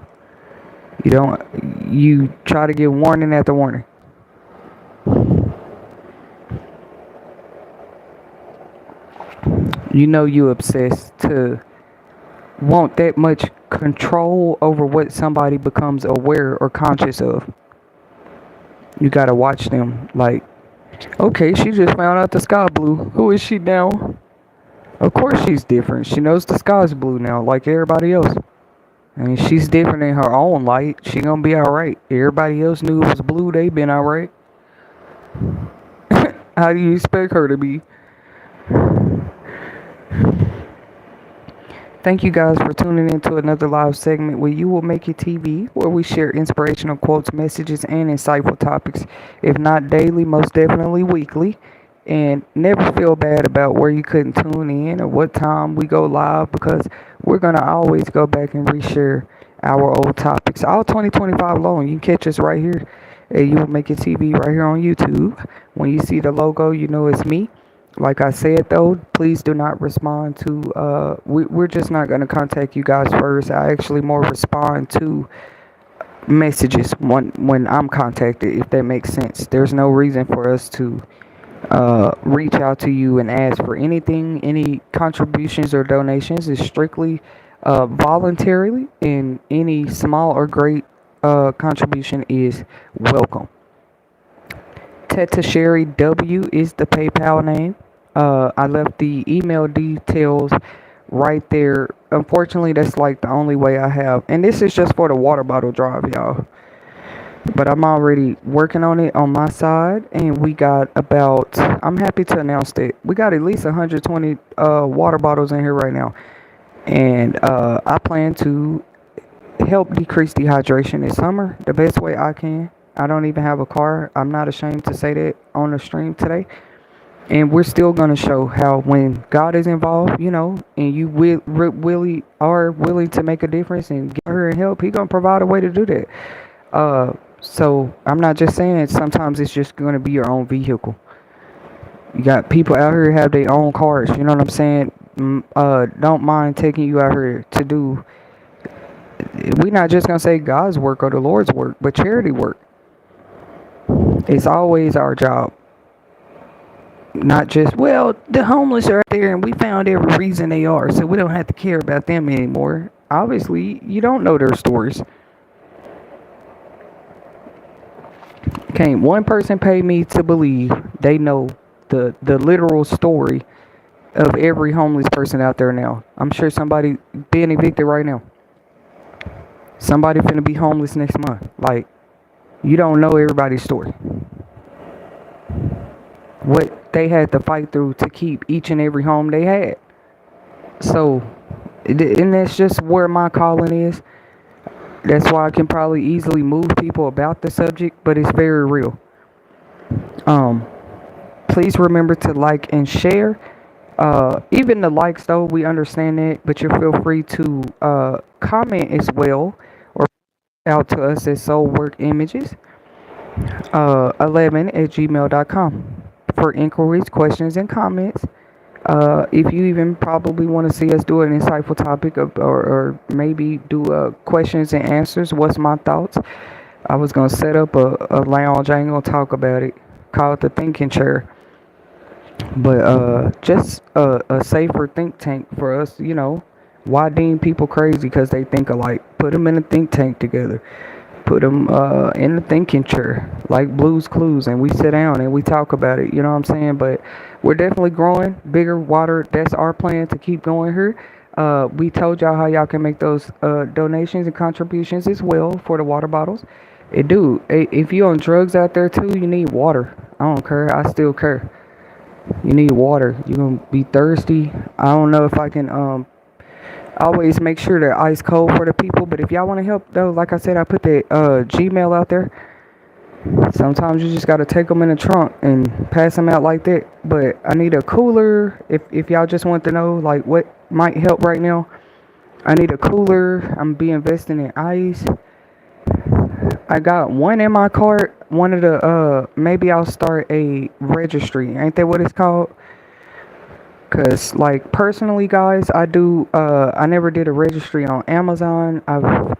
You try to give warning after warning. You obsessed to want that much control over what somebody becomes aware or conscious of. You gotta watch them. Like, okay, she just found out the sky blue. Who is she now? Of course she's different. She knows the sky's blue now, like everybody else. I mean, she's different in her own light. She gonna be alright. Everybody else knew it was blue. They been alright. How do you expect her to be? Thank you guys for tuning in to another live segment where you will make it TV, where we share inspirational quotes, messages, and insightful topics. If not daily, most definitely weekly. And never feel bad about where you couldn't tune in or what time we go live, because we're going to always go back and reshare our old topics. All 2025 long. You can catch us right here at You Will Make It TV right here on YouTube. When you see the logo, you know it's me. Like I said, though, please do not respond to, we're just not going to contact you guys first. I actually more respond to messages when I'm contacted, if that makes sense. There's no reason for us to reach out to you and ask for anything. Any contributions or donations is strictly voluntarily, and any small or great contribution is welcome. Tetasheri W is the PayPal name. I left the email details right there. Unfortunately, that's like the only way I have. And this is just for the water bottle drive, y'all. But I'm already working on it on my side. And we got about, I'm happy to announce that we got at least 120 water bottles in here right now. And I plan to help decrease dehydration this summer the best way I can. I don't even have a car. I'm not ashamed to say that on the stream today. And we're still going to show how when God is involved, and you really are willing to make a difference and get her and help, He going to provide a way to do that. So I'm not just saying it. Sometimes it's just going to be your own vehicle. You got people out here have their own cars. You know what I'm saying? Don't mind taking you out here to do. We're not just gonna say God's work or the Lord's work, but charity work. It's always our job. Not just, well, the homeless are out there and we found every reason they are, so we don't have to care about them anymore. Obviously, you don't know their stories. Can't one person pay me to believe they know the literal story of every homeless person out there now. I'm sure somebody being evicted right now. Somebody finna be homeless next month. Like, you don't know everybody's story. What they had to fight through to keep each and every home they had. So, and that's just where my calling is. That's why I can probably easily move people about the subject, but it's very real. Please remember to like and share. Even the likes though, we understand that, but you feel free to comment as well or out to us at soulworkimages 11 at gmail.com for inquiries, questions, and comments. If you even probably want to see us do an insightful topic or maybe do questions and answers, what's my thoughts? I was going to set up a lounge. I ain't going to talk about it. Call it the thinking chair. But just a safer think tank for us, Why deem people crazy because they think alike? Put them in a think tank together. Put them in the thinking chair, like Blue's Clues, and we sit down and we talk about it. You know what I'm saying? But we're definitely growing bigger, water. That's our plan to keep going here. We told y'all how y'all can make those donations and contributions as well for the water bottles. If you're on drugs out there too, you need water. I don't care. I still care. You need water. You're gonna be thirsty. I don't know if I can always make sure they're ice cold for the people, but if y'all want to help though, like I said, I put the Gmail out there. Sometimes you just gotta take them in the trunk and pass them out like that. But I need a cooler. If y'all just want to know like what might help right now, I need a cooler. I'm be investing in ice. I got one in my cart. One of the maybe I'll start a registry. Ain't that what it's called? Cause like personally, guys, I never did a registry on Amazon. I've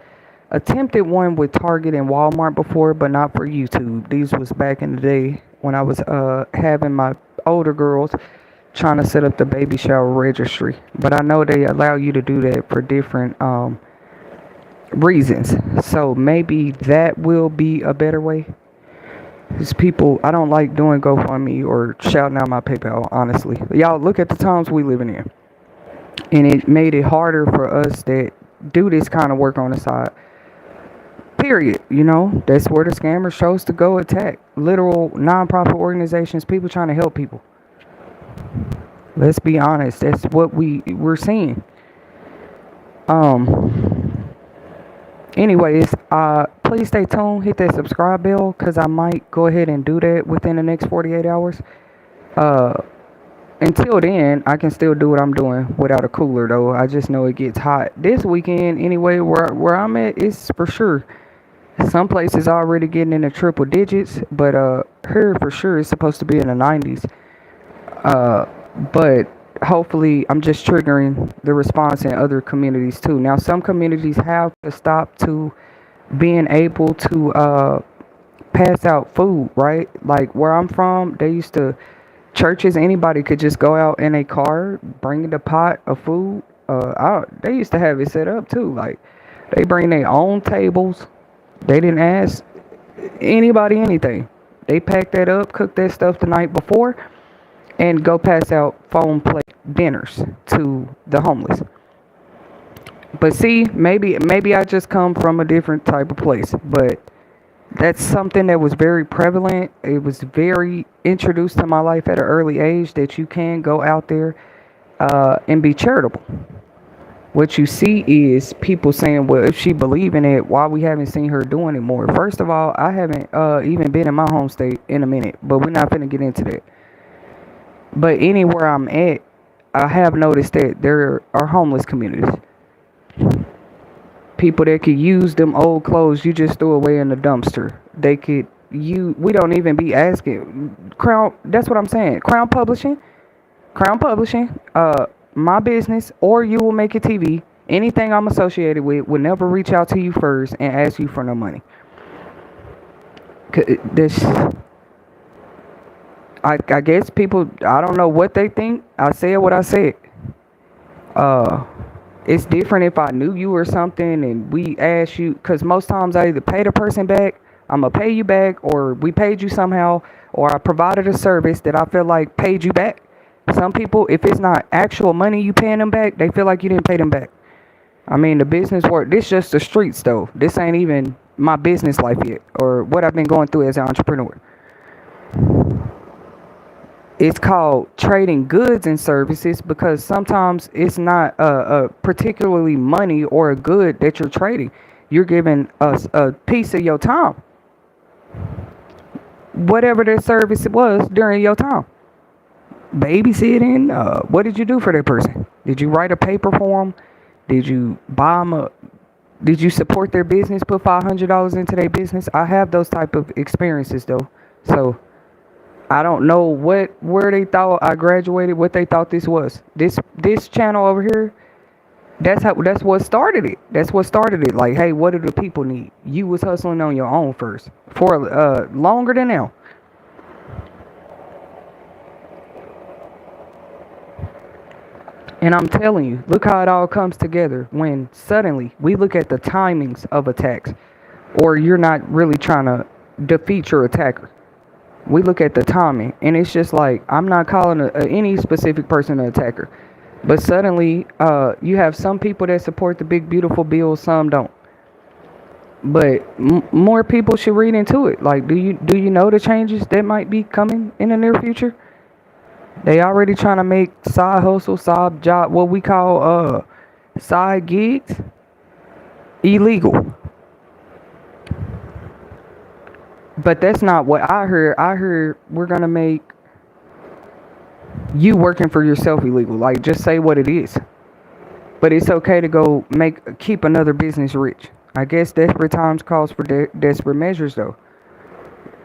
attempted one with Target and Walmart before, but not for YouTube. These was back in the day when I was having my older girls trying to set up the baby shower registry. But I know they allow you to do that for different reasons. So maybe that will be a better way. These people, I don't like doing GoFundMe or shouting out my PayPal, honestly. Y'all, look at the times we living in. And it made it harder for us that do this kind of work on the side. Period. That's where the scammers chose to go attack. Literal non-profit organizations, people trying to help people. Let's be honest. That's what we're seeing. Anyways, please stay tuned. Hit that subscribe bell because I might go ahead and do that within the next 48 hours. Until then, I can still do what I'm doing without a cooler, though. I just know it gets hot. This weekend, anyway, where I'm at, it's for sure. Some places already getting in the triple digits, but here for sure it's supposed to be in the 90s. But hopefully I'm just triggering the response in other communities too. Now some communities have to stop to being able to pass out food, right? Like where I'm from, they used to churches, anybody could just go out in a car, bring the pot of food. They used to have it set up too. Like they bring their own tables. They didn't ask anybody anything. They packed that up, cooked that stuff the night before, and go pass out phone plate dinners to the homeless. But see, maybe I just come from a different type of place, but that's something that was very prevalent. It was very introduced to my life at an early age that you can go out there and be charitable. What you see is people saying, well, if she believe in it, why we haven't seen her doing it more? First of all, I haven't even been in my home state in a minute, but we're not finna get into that. But anywhere I'm at, I have noticed that there are homeless communities. People that could use them old clothes you just threw away in the dumpster. They could we don't even be asking. Crown, that's what I'm saying. Crown Publishing, my business, or You Will Make It TV, anything I'm associated with would never reach out to you first and ask you for no money. This, I guess people, I don't know what they think. I said what I said. Uh, it's different if I knew you or something and we asked you, because most times I either pay the person back, I'm gonna pay you back, or we paid you somehow, or I provided a service that I feel like paid you back. Some people, if it's not actual money you paying them back, they feel like you didn't pay them back. I mean, the business work, this just the streets though. This ain't even my business life yet, or what I've been going through as an entrepreneur. It's called trading goods and services because sometimes it's not particularly money or a good that you're trading. You're giving us a piece of your time, whatever that service it was during your time. Babysitting, what did you do for that person? Did you write a paper for them? Did you buy them a did you support their business, put $500 into their business? I have those type of experiences though. So I don't know where they thought I graduated, what they thought this was. This channel over here, that's what started it. That's what started it. Like, hey, what do the people need? You was hustling on your own first for longer than now. And I'm telling you, look how it all comes together when suddenly we look at the timings of attacks, or you're not really trying to defeat your attacker. We look at the timing, and it's just like I'm not calling any specific person an attacker, but suddenly you have some people that support the big beautiful bill, some don't. But more people should read into it. Like, do you know the changes that might be coming in the near future? They already trying to make side hustle, side job, what we call side gigs, illegal. But that's not what I heard. I heard we're gonna make you working for yourself illegal. Like, just say what it is. But it's okay to go keep another business rich. I guess desperate times calls for desperate measures, though.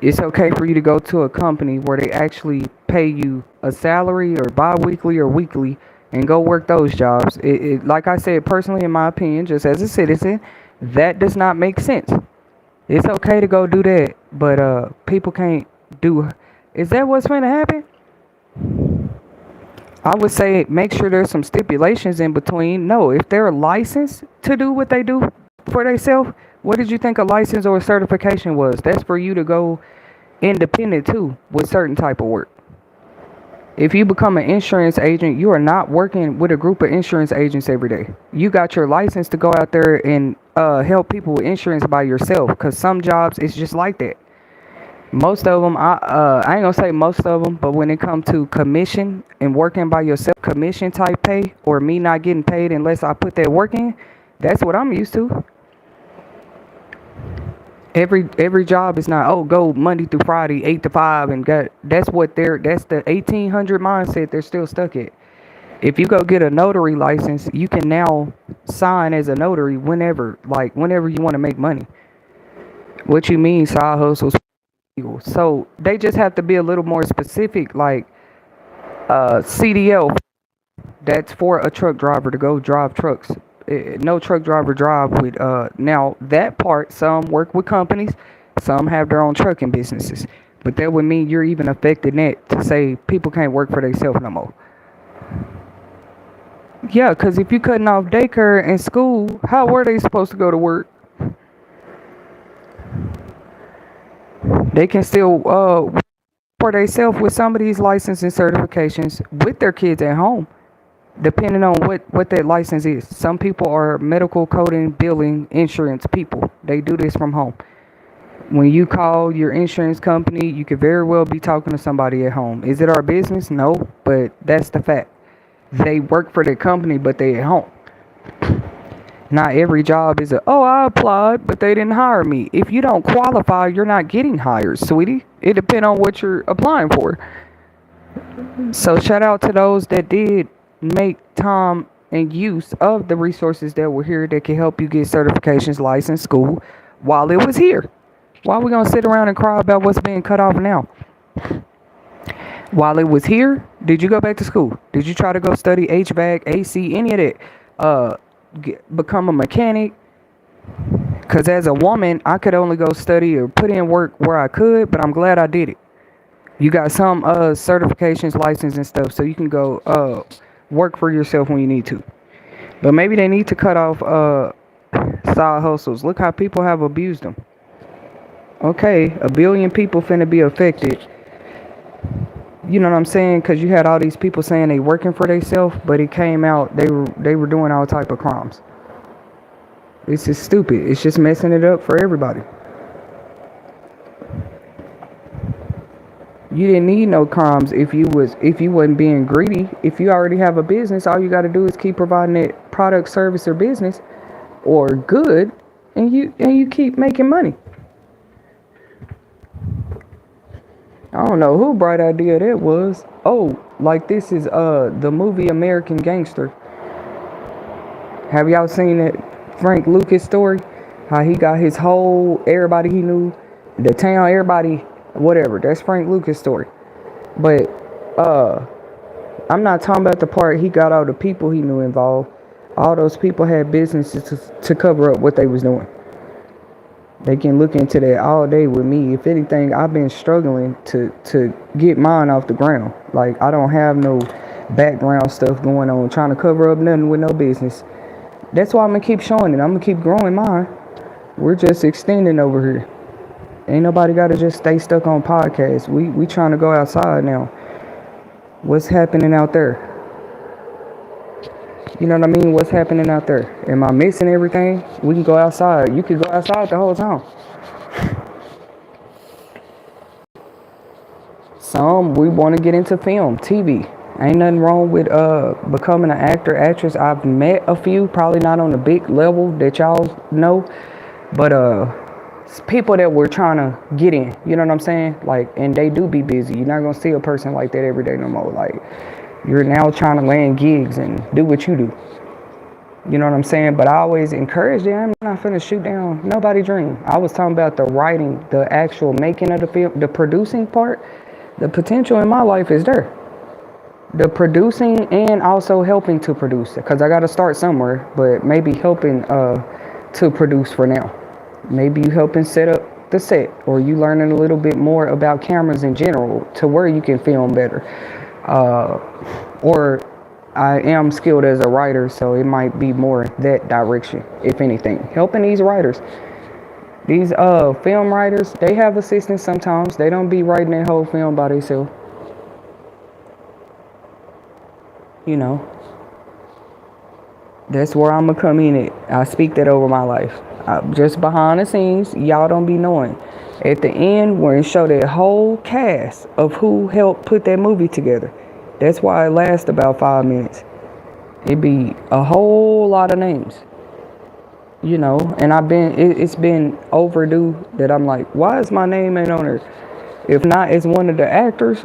It's okay for you to go to a company where they actually pay you a salary or bi-weekly or weekly and go work those jobs. Like I said, personally, in my opinion, just as a citizen, that does not make sense. It's okay to go do that, but people can't do. Is that what's going to happen? I would say make sure there's some stipulations in between. No, if they're licensed to do what they do for themselves, what did you think a license or a certification was? That's for you to go independent too with certain type of work. If you become an insurance agent, you are not working with a group of insurance agents every day. You got your license to go out there and help people with insurance by yourself, because some jobs it's just like that. Most of them, I ain't gonna say most of them, but when it comes to commission and working by yourself, commission type pay, or me not getting paid unless I put that work in, that's what I'm used to. Every job is not, oh, go Monday through Friday 8 to 5 and that's the 1800 mindset they're still stuck at. If you go get a notary license, you can now sign as a notary whenever you want to make money. What you mean side hustles? So they just have to be a little more specific, like CDL, that's for a truck driver to go drive trucks. No truck driver drive with now that part, some work with companies, some have their own trucking businesses, but that would mean you're even affecting that to say people can't work for themselves no more. Yeah, because if you cutting off daycare and school, how were they supposed to go to work? They can still for themselves with some of these license and certifications with their kids at home, depending on what that license is. Some people are medical coding, billing, insurance people. They do this from home. When you call your insurance company, you could very well be talking to somebody at home. Is it our business? No, but that's the fact. They work for the company, but they at home. Not every job is I applied, but they didn't hire me. If you don't qualify, you're not getting hired, sweetie. It depends on what you're applying for. So shout out to those that did make time and use of the resources that were here that can help you get certifications, license, school while it was here. Why are we gonna sit around and cry about what's being cut off now? While it was here, did you go back to school? Did you try to go study HVAC, AC, any of that? Become a mechanic? Because as a woman, I could only go study or put in work where I could, but I'm glad I did it. You got some certifications, license, and stuff, so you can go work for yourself when you need to. But maybe they need to cut off side hustles. Look how people have abused them. Okay, a billion people finna be affected. You know what I'm saying? Because you had all these people saying they working for themselves, but it came out they were doing all type of crimes. It's just stupid. It's just messing it up for everybody. You didn't need no crimes if you wasn't being greedy. If you already have a business, all you got to do is keep providing that product, service, or business or good, and you keep making money. I don't know who bright idea that was. Oh, like this is the movie American Gangster. Have y'all seen that Frank Lucas story? How he got his whole everybody he knew, the town, everybody, whatever. That's Frank Lucas story. But I'm not talking about the part he got all the people he knew involved. All those people had businesses to cover up what they was doing. They can look into that all day with me. If anything, I've been struggling to get mine off the ground. Like, I don't have no background stuff going on, trying to cover up nothing with no business. That's why I'm going to keep showing it. I'm going to keep growing mine. We're just extending over here. Ain't nobody got to just stay stuck on podcasts. We trying to go outside now. What's happening out there? You know what I mean? What's happening out there? Am I missing everything? We can go outside. You could go outside the whole time. Some, we want to get into film, TV. Ain't nothing wrong with becoming an actor, actress. I've met a few, probably not on the big level that y'all know, but it's people that we're trying to get in. You know what I'm saying? Like, and they do be busy. You're not gonna see a person like that every day no more. Like, you're now trying to land gigs and do what you do. You know what I'm saying? But I always encourage them. I'm not finna shoot down nobody's dream. I was talking about the writing, the actual making of the film, the producing part. The potential in my life is there. The producing and also helping to produce it. Because I got to start somewhere. But maybe helping to produce for now. Maybe you helping set up the set. Or you learning a little bit more about cameras in general to where you can film better. Or I am skilled as a writer, so it might be more that direction, if anything. Helping these writers. These film writers, they have assistants sometimes. They don't be writing that whole film by themselves. You know. That's where I'm going to come in at. I speak that over my life. Just behind the scenes, y'all don't be knowing. At the end, we're going to show that whole cast of who helped put that movie together. That's why it lasts about 5 minutes. It be a whole lot of names. You know, and it's been overdue that I'm like, why is my name ain't on there? If not, it's one of the actors.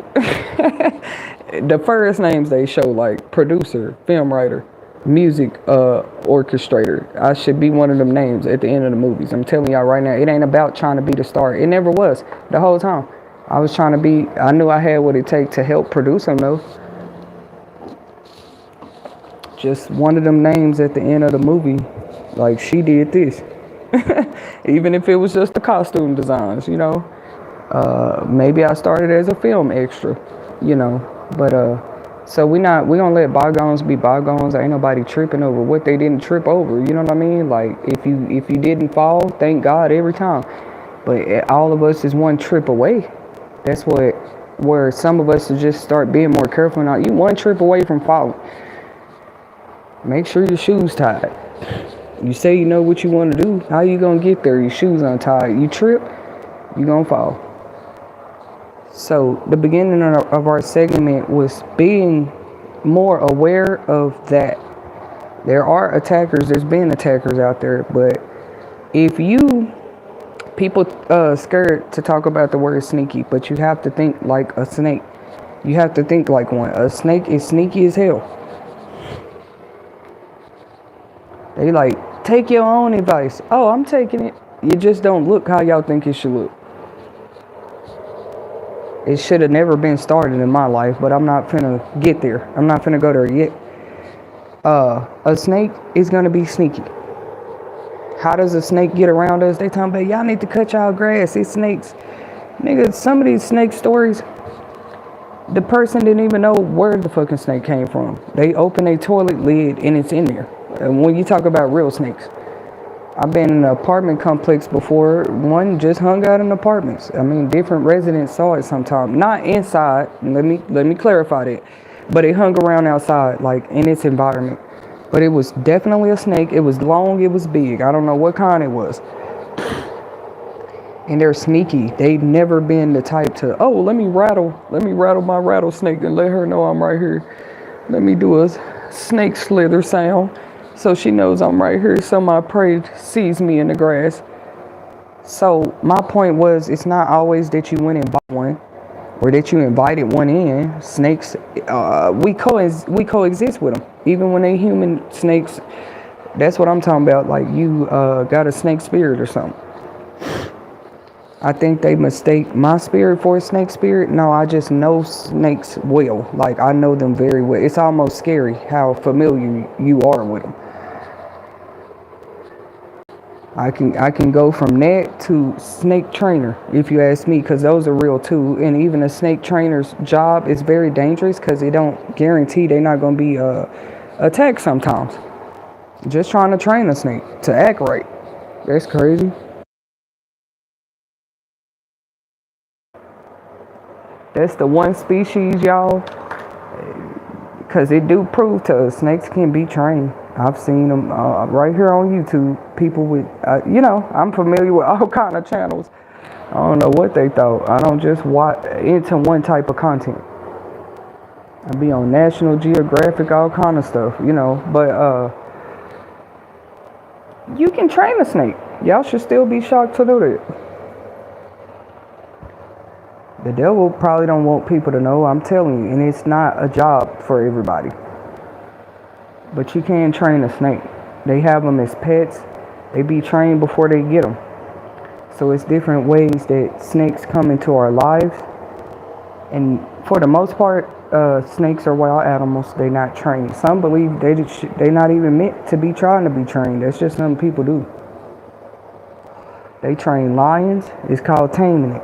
The first names they show, like producer, film writer, music orchestrator. I should be one of them names at the end of the movies. I'm telling y'all right now, it ain't about trying to be the star. It never was. The whole time I was trying to be, I knew I had what it takes to help produce them though. Just one of them names at the end of the movie. Like, she did this. Even if it was just the costume designs, you know. Maybe I started as a film extra, you know. But so we gonna let bygones be bygones. Ain't nobody tripping over what they didn't trip over. You know what I mean? Like, if you didn't fall, thank God every time. But all of us is one trip away. That's where some of us should just start being more careful now. You one trip away from falling. Make sure your shoes tied. You say you know what you want to do. How you gonna get there? Your shoes untied. You trip, you gonna fall. So the beginning of our segment was being more aware of that. There are attackers. There's been attackers out there, but if people scared to talk about the word sneaky, but you have to think like a snake. You have to think like one. A snake is sneaky as hell. They like, take your own advice. Oh, I'm taking it. You just don't look how y'all think it should look. It should have never been started in my life, but I'm not finna get there. I'm not finna go there yet. A snake is gonna be sneaky. How does a snake get around us? They talking about, y'all need to cut y'all grass. It's snakes. Nigga, some of these snake stories, the person didn't even know where the fucking snake came from. They open a toilet lid and it's in there. And when you talk about real snakes, I've been in an apartment complex before. One just hung out in apartments. I mean, different residents saw it sometime. Not inside. Let me clarify that. But it hung around outside, like in its environment. But it was definitely a snake. It was long. It was big. I don't know what kind it was. And they're sneaky. They've never been the type to, oh, let me rattle my rattlesnake and let her know I'm right here. Let me do a snake slither sound so she knows I'm right here, so my prey sees me in the grass. So my point was, it's not always that you went and bought one or that you invited one in. Snakes, we coexist with them. Even when they human snakes, that's what I'm talking about. Like you got a snake spirit or something. I think they mistake my spirit for a snake spirit. No, I just know snakes well. Like I know them very well. It's almost scary how familiar you are with them. I can go from that to snake trainer, if you ask me, because those are real too. And even a snake trainer's job is very dangerous because they don't guarantee they're not going to be attacked sometimes. Just trying to train a snake to act right. That's crazy. That's the one species, y'all, because it do prove to us snakes can be trained. I've seen them right here on YouTube. People with, I'm familiar with all kind of channels. I don't know what they thought. I don't just watch into one type of content. I be on National Geographic, all kind of stuff, But you can train a snake. Y'all should still be shocked to know that. The devil probably don't want people to know, I'm telling you, and it's not a job for everybody. But you can train a snake. They have them as pets. They be trained before they get them. So it's different ways that snakes come into our lives. And for the most part, snakes are wild animals. They're not trained. Some believe they're not even meant to be trying to be trained. That's just something people do. They train lions. It's called taming it.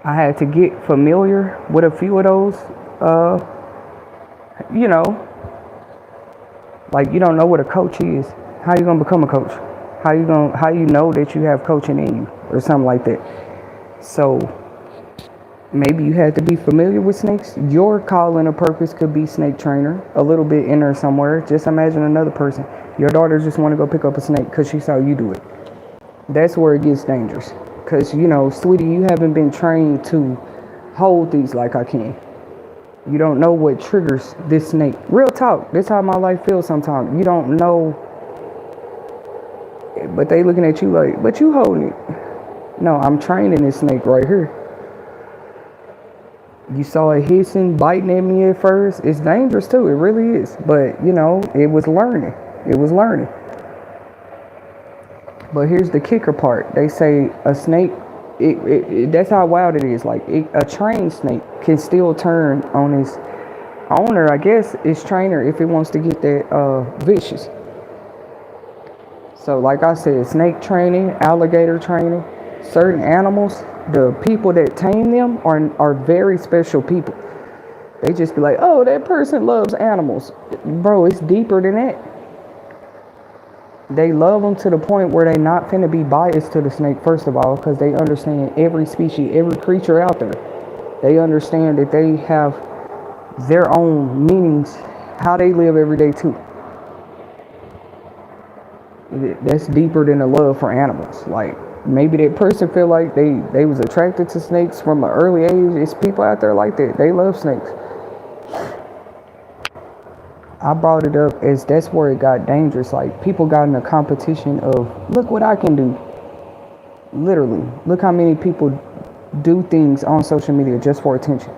I had to get familiar with a few of those, like you don't know what a coach is. How you gonna become a coach? How you know that you have coaching in you or something like that? So maybe you had to be familiar with snakes. Your calling or purpose could be snake trainer, a little bit in there somewhere. Just imagine another person. Your daughter just want to go pick up a snake because she saw you do it. That's where it gets dangerous. Because, sweetie, you haven't been trained to hold these like I can. You don't know what triggers this snake. Real talk. This is how my life feels sometimes. You don't know. But they looking at you like, but you holding it. No, I'm training this snake right here. You saw it hissing, biting at me at first. It's dangerous too. It really is. But, it was learning. It was learning. But here's the kicker part. They say a snake, that's how wild it is. Like a trained snake can still turn on his owner, I guess, his trainer, if it wants to get that vicious. So like I said, snake training, alligator training, certain animals, the people that tame them are very special people. They just be like, oh, that person loves animals. Bro, it's deeper than that. They love them to the point where they not finna be biased to the snake, first of all, because they understand every species, every creature out there. They understand that they have their own meanings, how they live every day too. That's deeper than the love for animals. Like maybe that person feel like they was attracted to snakes from an early age. It's people out there like that. They love snakes. I brought it up as that's where it got dangerous. Like people got in a competition of, look what I can do. Literally, look how many people do things on social media just for attention.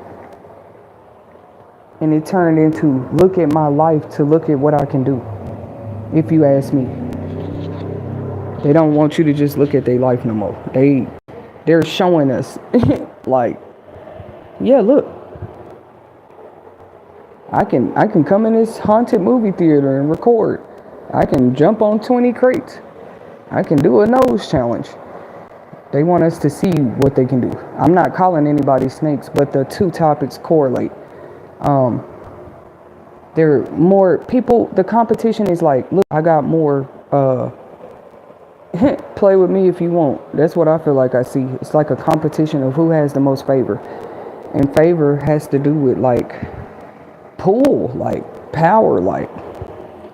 And it turned into look at my life to look at what I can do. If you ask me, they don't want you to just look at their life no more. They're showing us like, yeah, look, I can come in this haunted movie theater and record. I can jump on 20 crates. I can do a nose challenge. They want us to see what they can do. I'm not calling anybody snakes, but the two topics correlate. There are more people. The competition is like, look, I got more. Play with me if you want. That's what I feel like I see. It's like a competition of who has the most favor. And favor has to do with like pull, like power, like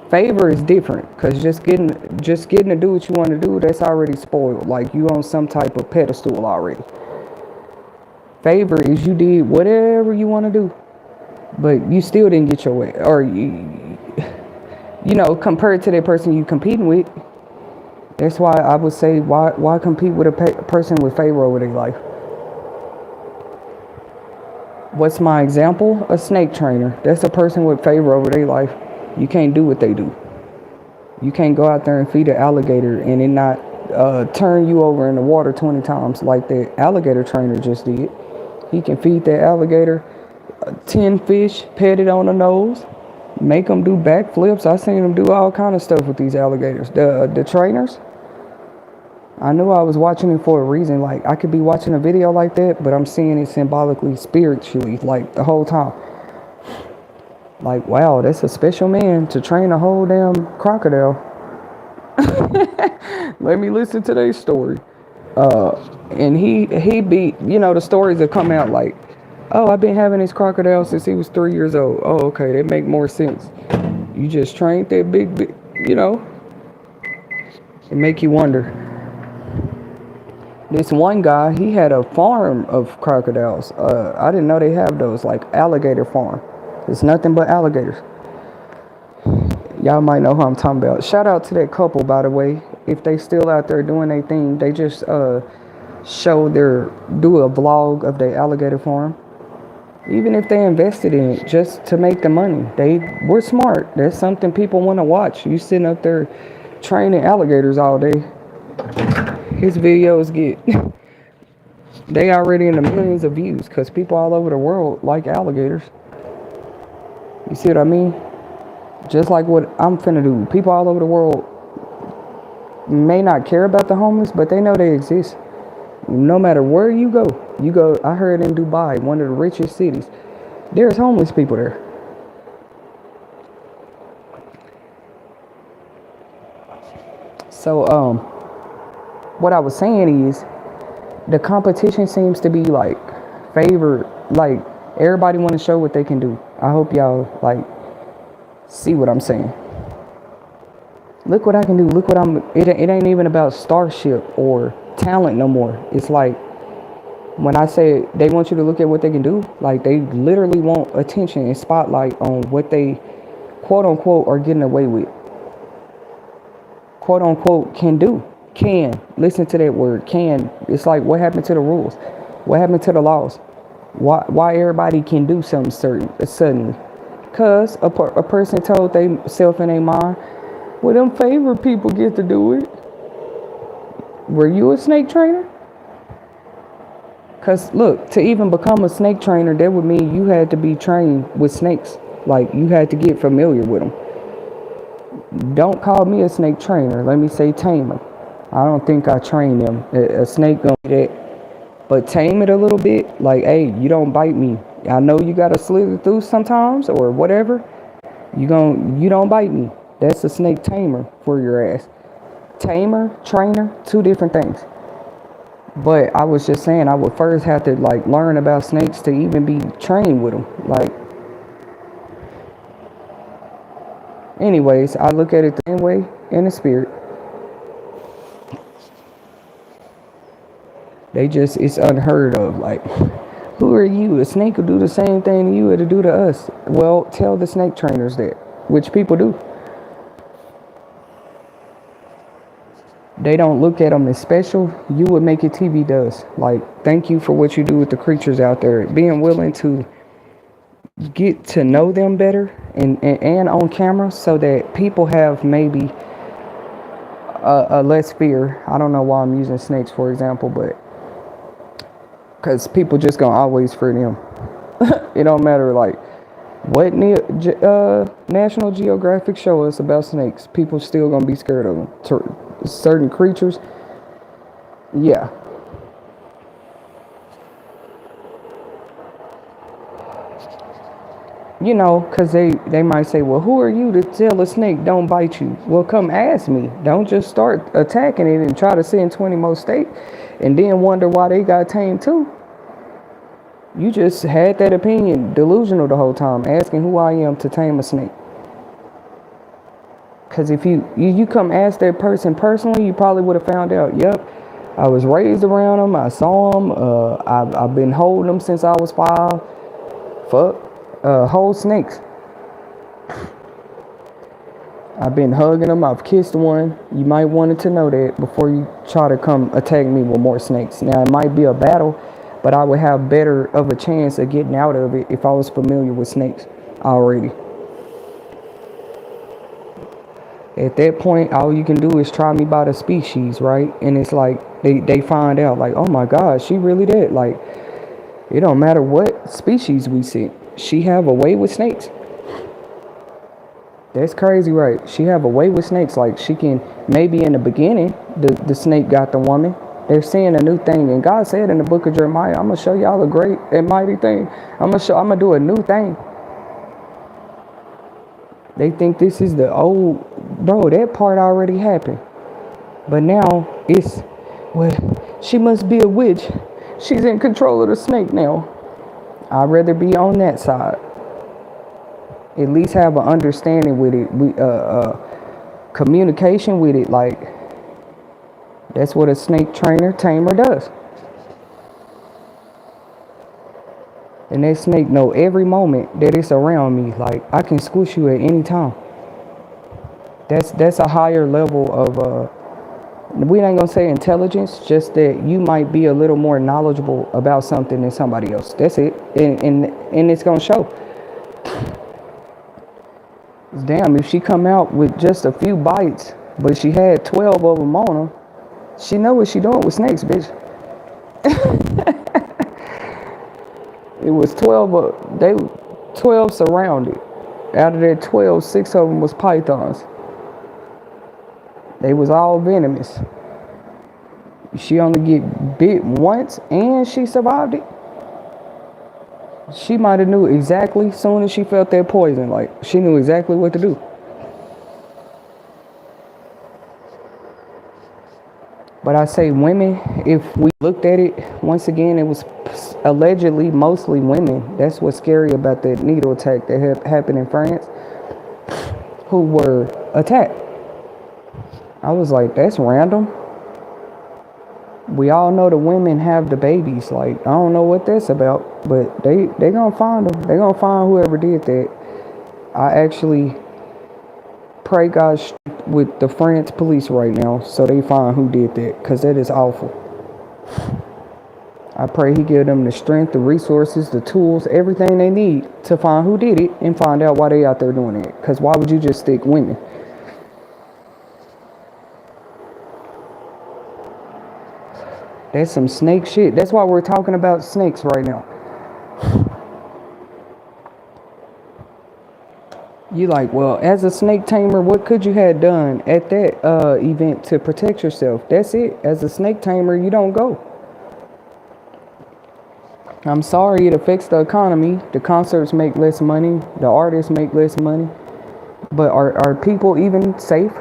favor is different, because just getting to do what you want to do, that's already spoiled. Like you on some type of pedestal already. Favor is you did whatever you want to do, but you still didn't get your way, or you know, compared to that person you competing with. That's why I would say, why compete with a person with favor over their life? What's my example? A snake trainer. That's a person with favor over their life. You can't do what they do. You can't go out there and feed an alligator and it not turn you over in the water 20 times like the alligator trainer just did. He can feed that alligator 10 fish, pet it on the nose, make them do backflips. I seen them do all kind of stuff with these alligators. The trainers, I knew I was watching it for a reason. Like I could be watching a video like that, but I'm seeing it symbolically, spiritually, like the whole time. Like, wow, that's a special man to train a whole damn crocodile. Let me listen to their story. And he be, you know, the stories that come out like, oh, I've been having this crocodile since he was 3 years old. Oh, okay, that make more sense. You just trained that big, you know. It make you wonder. This one guy, he had a farm of crocodiles. I didn't know they have those, like alligator farm. It's nothing but alligators. Y'all might know who I'm talking about. Shout out to that couple, by the way. If they still out there doing their thing, they just do a vlog of their alligator farm. Even if they invested in it just to make the money, they were smart. That's something people want to watch. You sitting up there training alligators all day. His videos get they already in the millions of views because people all over the world like alligators. You see what I mean? Just like what I'm finna do. People all over the world may not care about the homeless, but they know they exist. No matter where you go, I heard in Dubai, one of the richest cities, there's homeless people there. So, what I was saying is, the competition seems to be like favored, like everybody want to show what they can do. I hope y'all like see what I'm saying. Look what I can do. Look what it ain't even about starship or talent no more. It's like when I say they want you to look at what they can do, like they literally want attention and spotlight on what they quote unquote are getting away with. Quote unquote can do. Can. Listen to that word, can. It's like, what happened to the rules? What happened to the laws? Why everybody can do something suddenly? Because a person told they self in their mind, well, them favorite people get to do it. Were you a snake trainer? Because look, to even become a snake trainer, that would mean you had to be trained with snakes. Like you had to get familiar with them. Don't call me a snake trainer. Let me say tamer. I don't think I train them. A snake gonna do that. But tame it a little bit. Like, hey, you don't bite me. I know you gotta slither through sometimes or whatever. You don't bite me. That's a snake tamer for your ass. Tamer, trainer, two different things. But I was just saying, I would first have to like learn about snakes to even be trained with them. Like, anyways, I look at it the same way in the spirit. It's unheard of. Like, who are you? A snake will do the same thing you would do to us. Well, tell the snake trainers that, which people do. they don't look at them as special, you would make it TV does. Like, thank you for what you do with the creatures out there. Being willing to get to know them better and on camera so that people have maybe a less fear. I don't know why I'm using snakes, for example, but because people just gonna always fear them. It don't matter, like, what National Geographic show us about snakes, people still gonna be scared of them. Certain creatures, yeah. You know, because they might say, well, who are you to tell a snake don't bite you? Well, come ask me. Don't just start attacking it and try to send 20 more snakes and then wonder why they got tamed too. You just had that opinion delusional the whole time, asking who I am to tame a snake. Because if you come ask that person personally, you probably would have found out, yep, I was raised around them, I saw them, I've been holding them since I was 5. Whole snakes. I've been hugging them, I've kissed one. You might want to know that before you try to come attack me with more snakes. Now, it might be a battle, but I would have better of a chance of getting out of it if I was familiar with snakes already. At that point, all you can do is try me by the species, right? And it's like they find out, like, oh my God, she really did. Like, it don't matter what species we see. She have a way with snakes. That's crazy, right? She have a way with snakes. Like, she can, maybe in the beginning, the snake got the woman. They're seeing a new thing. And God said in the book of Jeremiah, I'm going to show y'all a great and mighty thing. I'm going to do a new thing. They think this is the old, bro, that part already happened. But now it's, well, she must be a witch. She's in control of the snake now. I'd rather be on that side. At least have an understanding with it. Communication with it. Like, that's what a snake tamer does. And that snake know every moment that it's around me. Like, I can squish you at any time. That's a higher level of we ain't gonna say intelligence, just that you might be a little more knowledgeable about something than somebody else. That's it. And it's gonna show. Damn, if she come out with just a few bites, but she had 12 of them on her, she know what she doing with snakes, bitch. It was 12 surrounded. Out of that 12, 6 of them was pythons. They was all venomous. She only get bit once and she survived it. She might have knew exactly as soon as she felt that poison. Like, she knew exactly what to do. But I say women, if we looked at it, once again, it was allegedly mostly women. That's what's scary about that needle attack that happened in France, who were attacked. I was like, that's random. We all know the women have the babies. Like, I don't know what that's about, but they gonna find them. They gonna find whoever did that. I actually pray God with the France police right now so they find who did that, because that is awful. I pray he give them the strength, the resources, the tools, everything they need to find who did it and find out why they out there doing it. Because why would you just stick women? That's some snake shit. That's why we're talking about snakes right now. You like, well, as a snake tamer, what could you have done at that event to protect yourself? That's it. As a snake tamer, you don't go. I'm sorry, it affects the economy. The concerts make less money. The artists make less money. But are people even safe?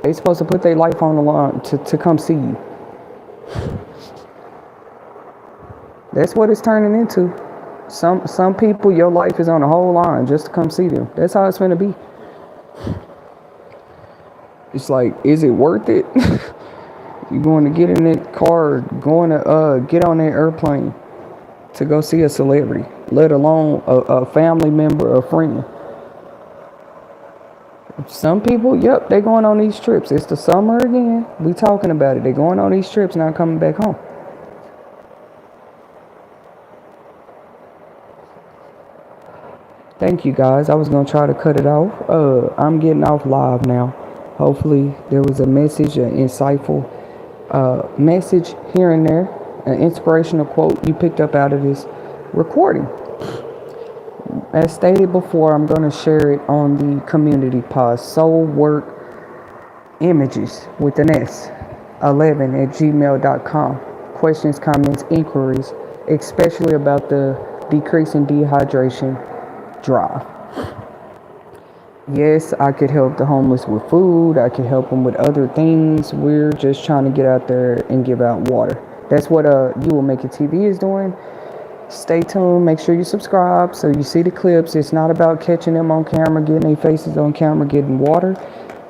They supposed to put their life on the line to come see you. That's what it's turning into. Some people, your life is on the whole line just to come see them. That's how it's gonna be. It's like, is it worth it? You're going to get in that car, going to get on that airplane to go see a celebrity, let alone a family member, a friend. Some people, yep, they going on these trips. It's the summer again. We talking about it. They going on these trips, not coming back home. Thank you guys. I was gonna try to cut it off. I'm getting off live now. Hopefully there was a message, an insightful message here and there, an inspirational quote you picked up out of this recording. As stated before, I'm going to share it on the community post, Soul Work Images with an S 11@gmail.com. Questions, comments, inquiries, especially about the decreasing dehydration drive. Yes, I could help the homeless with food. I could help them with other things. We're just trying to get out there and give out water. That's what You Will Make It TV is doing. Stay tuned. Make sure you subscribe so you see the clips. It's not about catching them on camera, getting their faces on camera, getting water.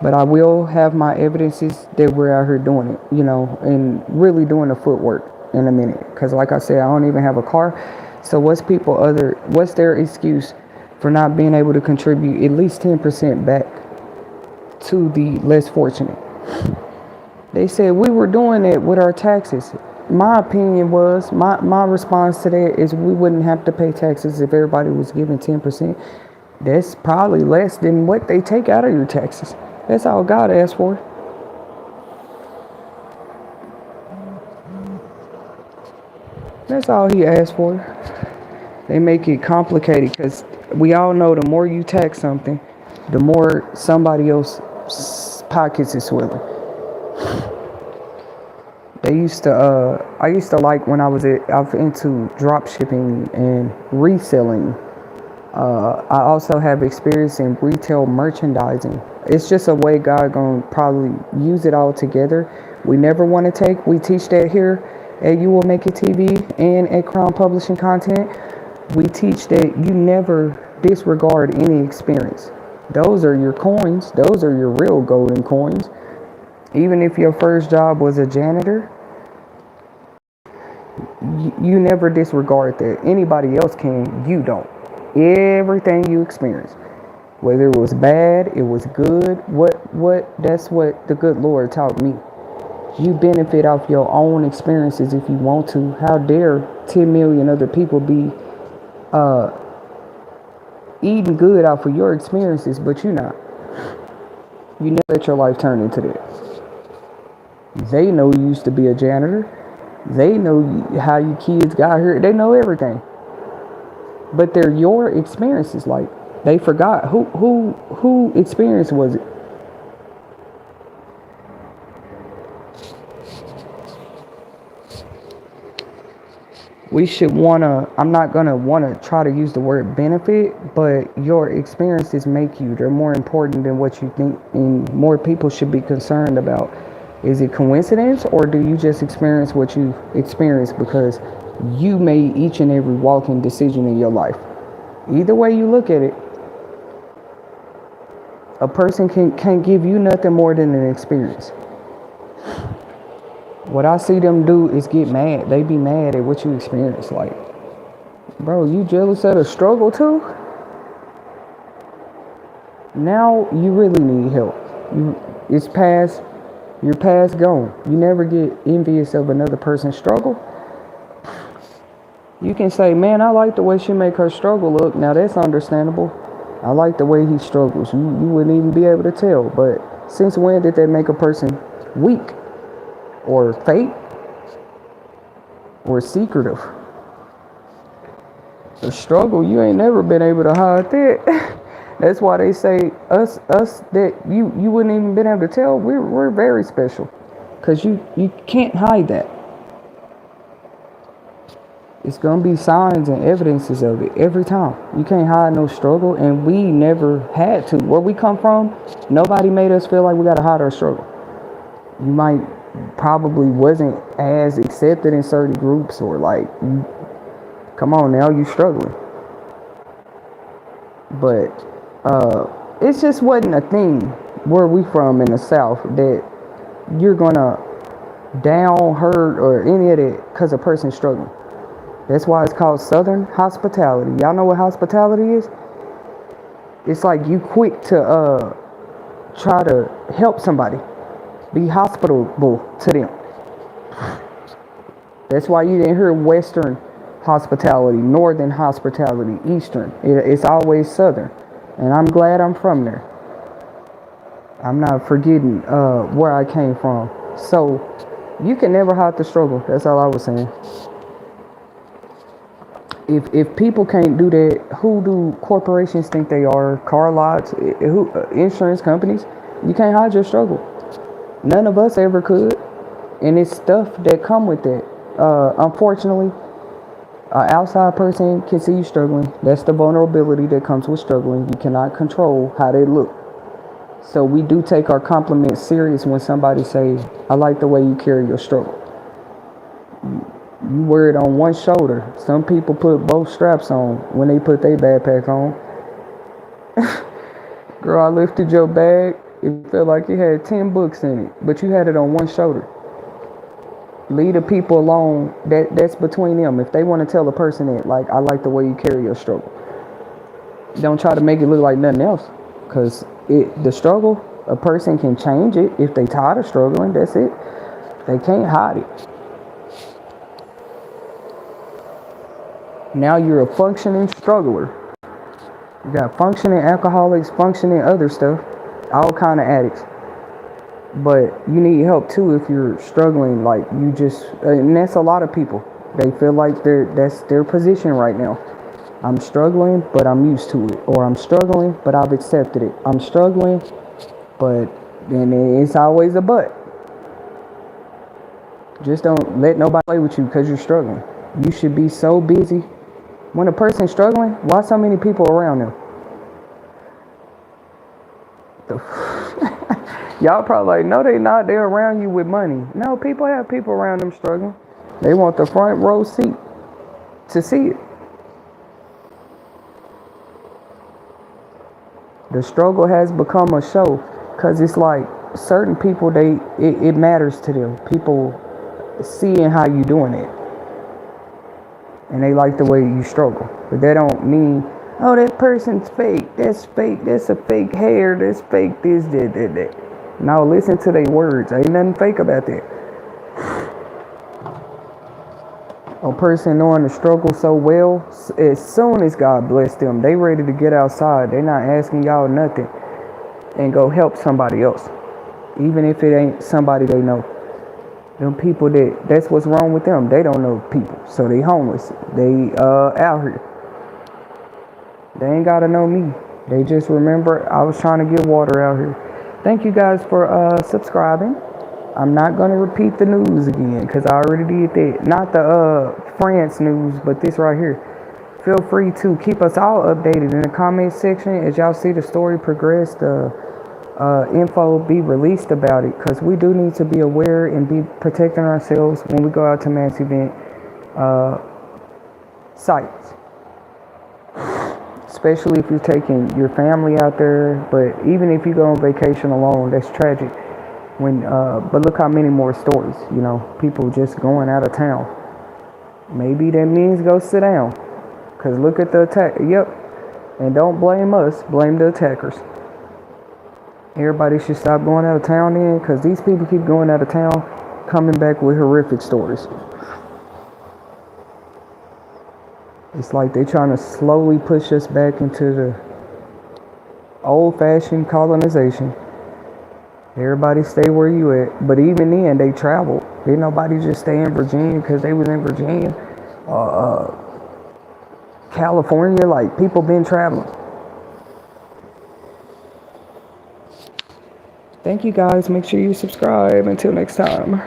But I will have my evidences that we're out here doing it, and really doing the footwork in a minute. Because like I said, I don't even have a car. So what's their excuse for not being able to contribute at least 10% back to the less fortunate? They said we were doing it with our taxes. My opinion was, my response to that is we wouldn't have to pay taxes if everybody was giving 10%. That's probably less than what they take out of your taxes. That's all God asked for. That's all he asked for. They make it complicated because we all know the more you tax something, the more somebody else's pockets is swelling. I used to like when I was into drop shipping and reselling. I also have experience in retail merchandising. It's just a way God gonna probably use it all together. We never want to we teach that here at You Will Make It TV and at Crown Publishing Content. We teach that you never disregard any experience. Those are your coins. Those are your real golden coins. Even if your first job was a janitor, you never disregard that. Anybody else can, you don't. Everything you experience, whether it was bad, it was good, that's what the good Lord taught me. You benefit off your own experiences if you want to. How dare 10 million other people be eating good off of your experiences, but you not. You never let your life turn into that. They know you used to be a janitor. They know how you kids got here. They know everything. But they're your experiences. Like, they forgot. Who experience was it? We should I'm not going to try to use the word benefit, but your experiences make you. They're more important than what you think, and more people should be concerned about. Is it coincidence, or do you just experience what you experience because you made each and every walking decision in your life? Either way you look at it, a person can't give you nothing more than an experience. What I see them do is get mad. They be mad at what you experience. Like, bro, you jealous of the struggle too? Now you really need help. It's past. You're past gone. You never get envious of another person's struggle. You can say, man, I like the way she make her struggle look. Now that's understandable. I like the way he struggles. You wouldn't even be able to tell. But since when did that make a person weak or fake or secretive? The struggle, you ain't never been able to hide that. That's why they say us that you wouldn't even been able to tell. We're very special, because you can't hide that. It's gonna be signs and evidences of it every time. You can't hide no struggle, and we never had to. Where we come from, nobody made us feel like we gotta hide our struggle. You might probably wasn't as accepted in certain groups, or like, come on now, you struggling. But it just wasn't a thing where we from in the South that you're gonna down, hurt, or any of that because a person's struggling. That's why it's called Southern hospitality. Y'all know what hospitality is? It's like you quick to try to help somebody, be hospitable to them. That's why you didn't hear Western hospitality, Northern hospitality, Eastern. It's always Southern. And I'm glad I'm from there. I'm not forgetting where I came from. So you can never hide the struggle. That's all I was saying. If people can't do that, who do corporations think they are? Car lots, insurance companies? You can't hide your struggle. None of us ever could. And it's stuff that come with that. Unfortunately, an outside person can see you struggling. That's the vulnerability that comes with struggling. You cannot control how they look. So we do take our compliments serious when somebody say, I like the way you carry your struggle. You wear it on one shoulder. Some people put both straps on when they put their backpack on. Girl, I lifted your bag. It felt like it had 10 books in it, but you had it on one shoulder. Leave the people alone. That's between them. If they want to tell a person that, like, I like the way you carry your struggle, don't try to make it look like nothing else. Because the struggle, a person can change it if they tired of struggling. That's it. They can't hide it. Now you're a functioning struggler. You got functioning alcoholics, functioning other stuff, all kind of addicts. But you need help too if you're struggling. Like you just, and that's a lot of people. They feel like that's their position right now. I'm struggling, but I'm used to it. Or I'm struggling, but I've accepted it. I'm struggling, but then it's always a but. Just don't let nobody play with you because you're struggling. You should be so busy. When a person's struggling, why so many people around them? Y'all probably like, no, they not. They're around you with money. No, people have people around them struggling. They want the front row seat to see it. The struggle has become a show because it's like certain people, it matters to them. People seeing how you doing it. And they like the way you struggle. But that don't mean, oh, that person's fake. That's fake. That's a fake hair. That's fake this, that. Now listen to their words. Ain't nothing fake about that. A person knowing the struggle so well, as soon as God bless them, they ready to get outside. They not asking y'all nothing and go help somebody else. Even if it ain't somebody they know. Them people that's what's wrong with them. They don't know people. So they homeless. They out here. They ain't gotta know me. They just remember I was trying to get water out here. Thank you guys for subscribing. I'm not going to repeat the news again because I already did that. Not the France news, but this right here. Feel free to keep us all updated in the comment section. As y'all see the story progress, the info be released about it, because we do need to be aware and be protecting ourselves when we go out to mass event sites. Especially if you're taking your family out there, but even if you go on vacation alone, that's tragic. But look how many more stories, people just going out of town. Maybe that means go sit down, because look at the attack. Yep, and don't blame us, blame the attackers. Everybody should stop going out of town then, because these people keep going out of town, coming back with horrific stories. It's like they're trying to slowly push us back into the old-fashioned colonization. Everybody stay where you at. But even then, they traveled. Didn't nobody just stay in Virginia because they was in Virginia. California, like, people been traveling. Thank you guys. Make sure you subscribe. Until next time.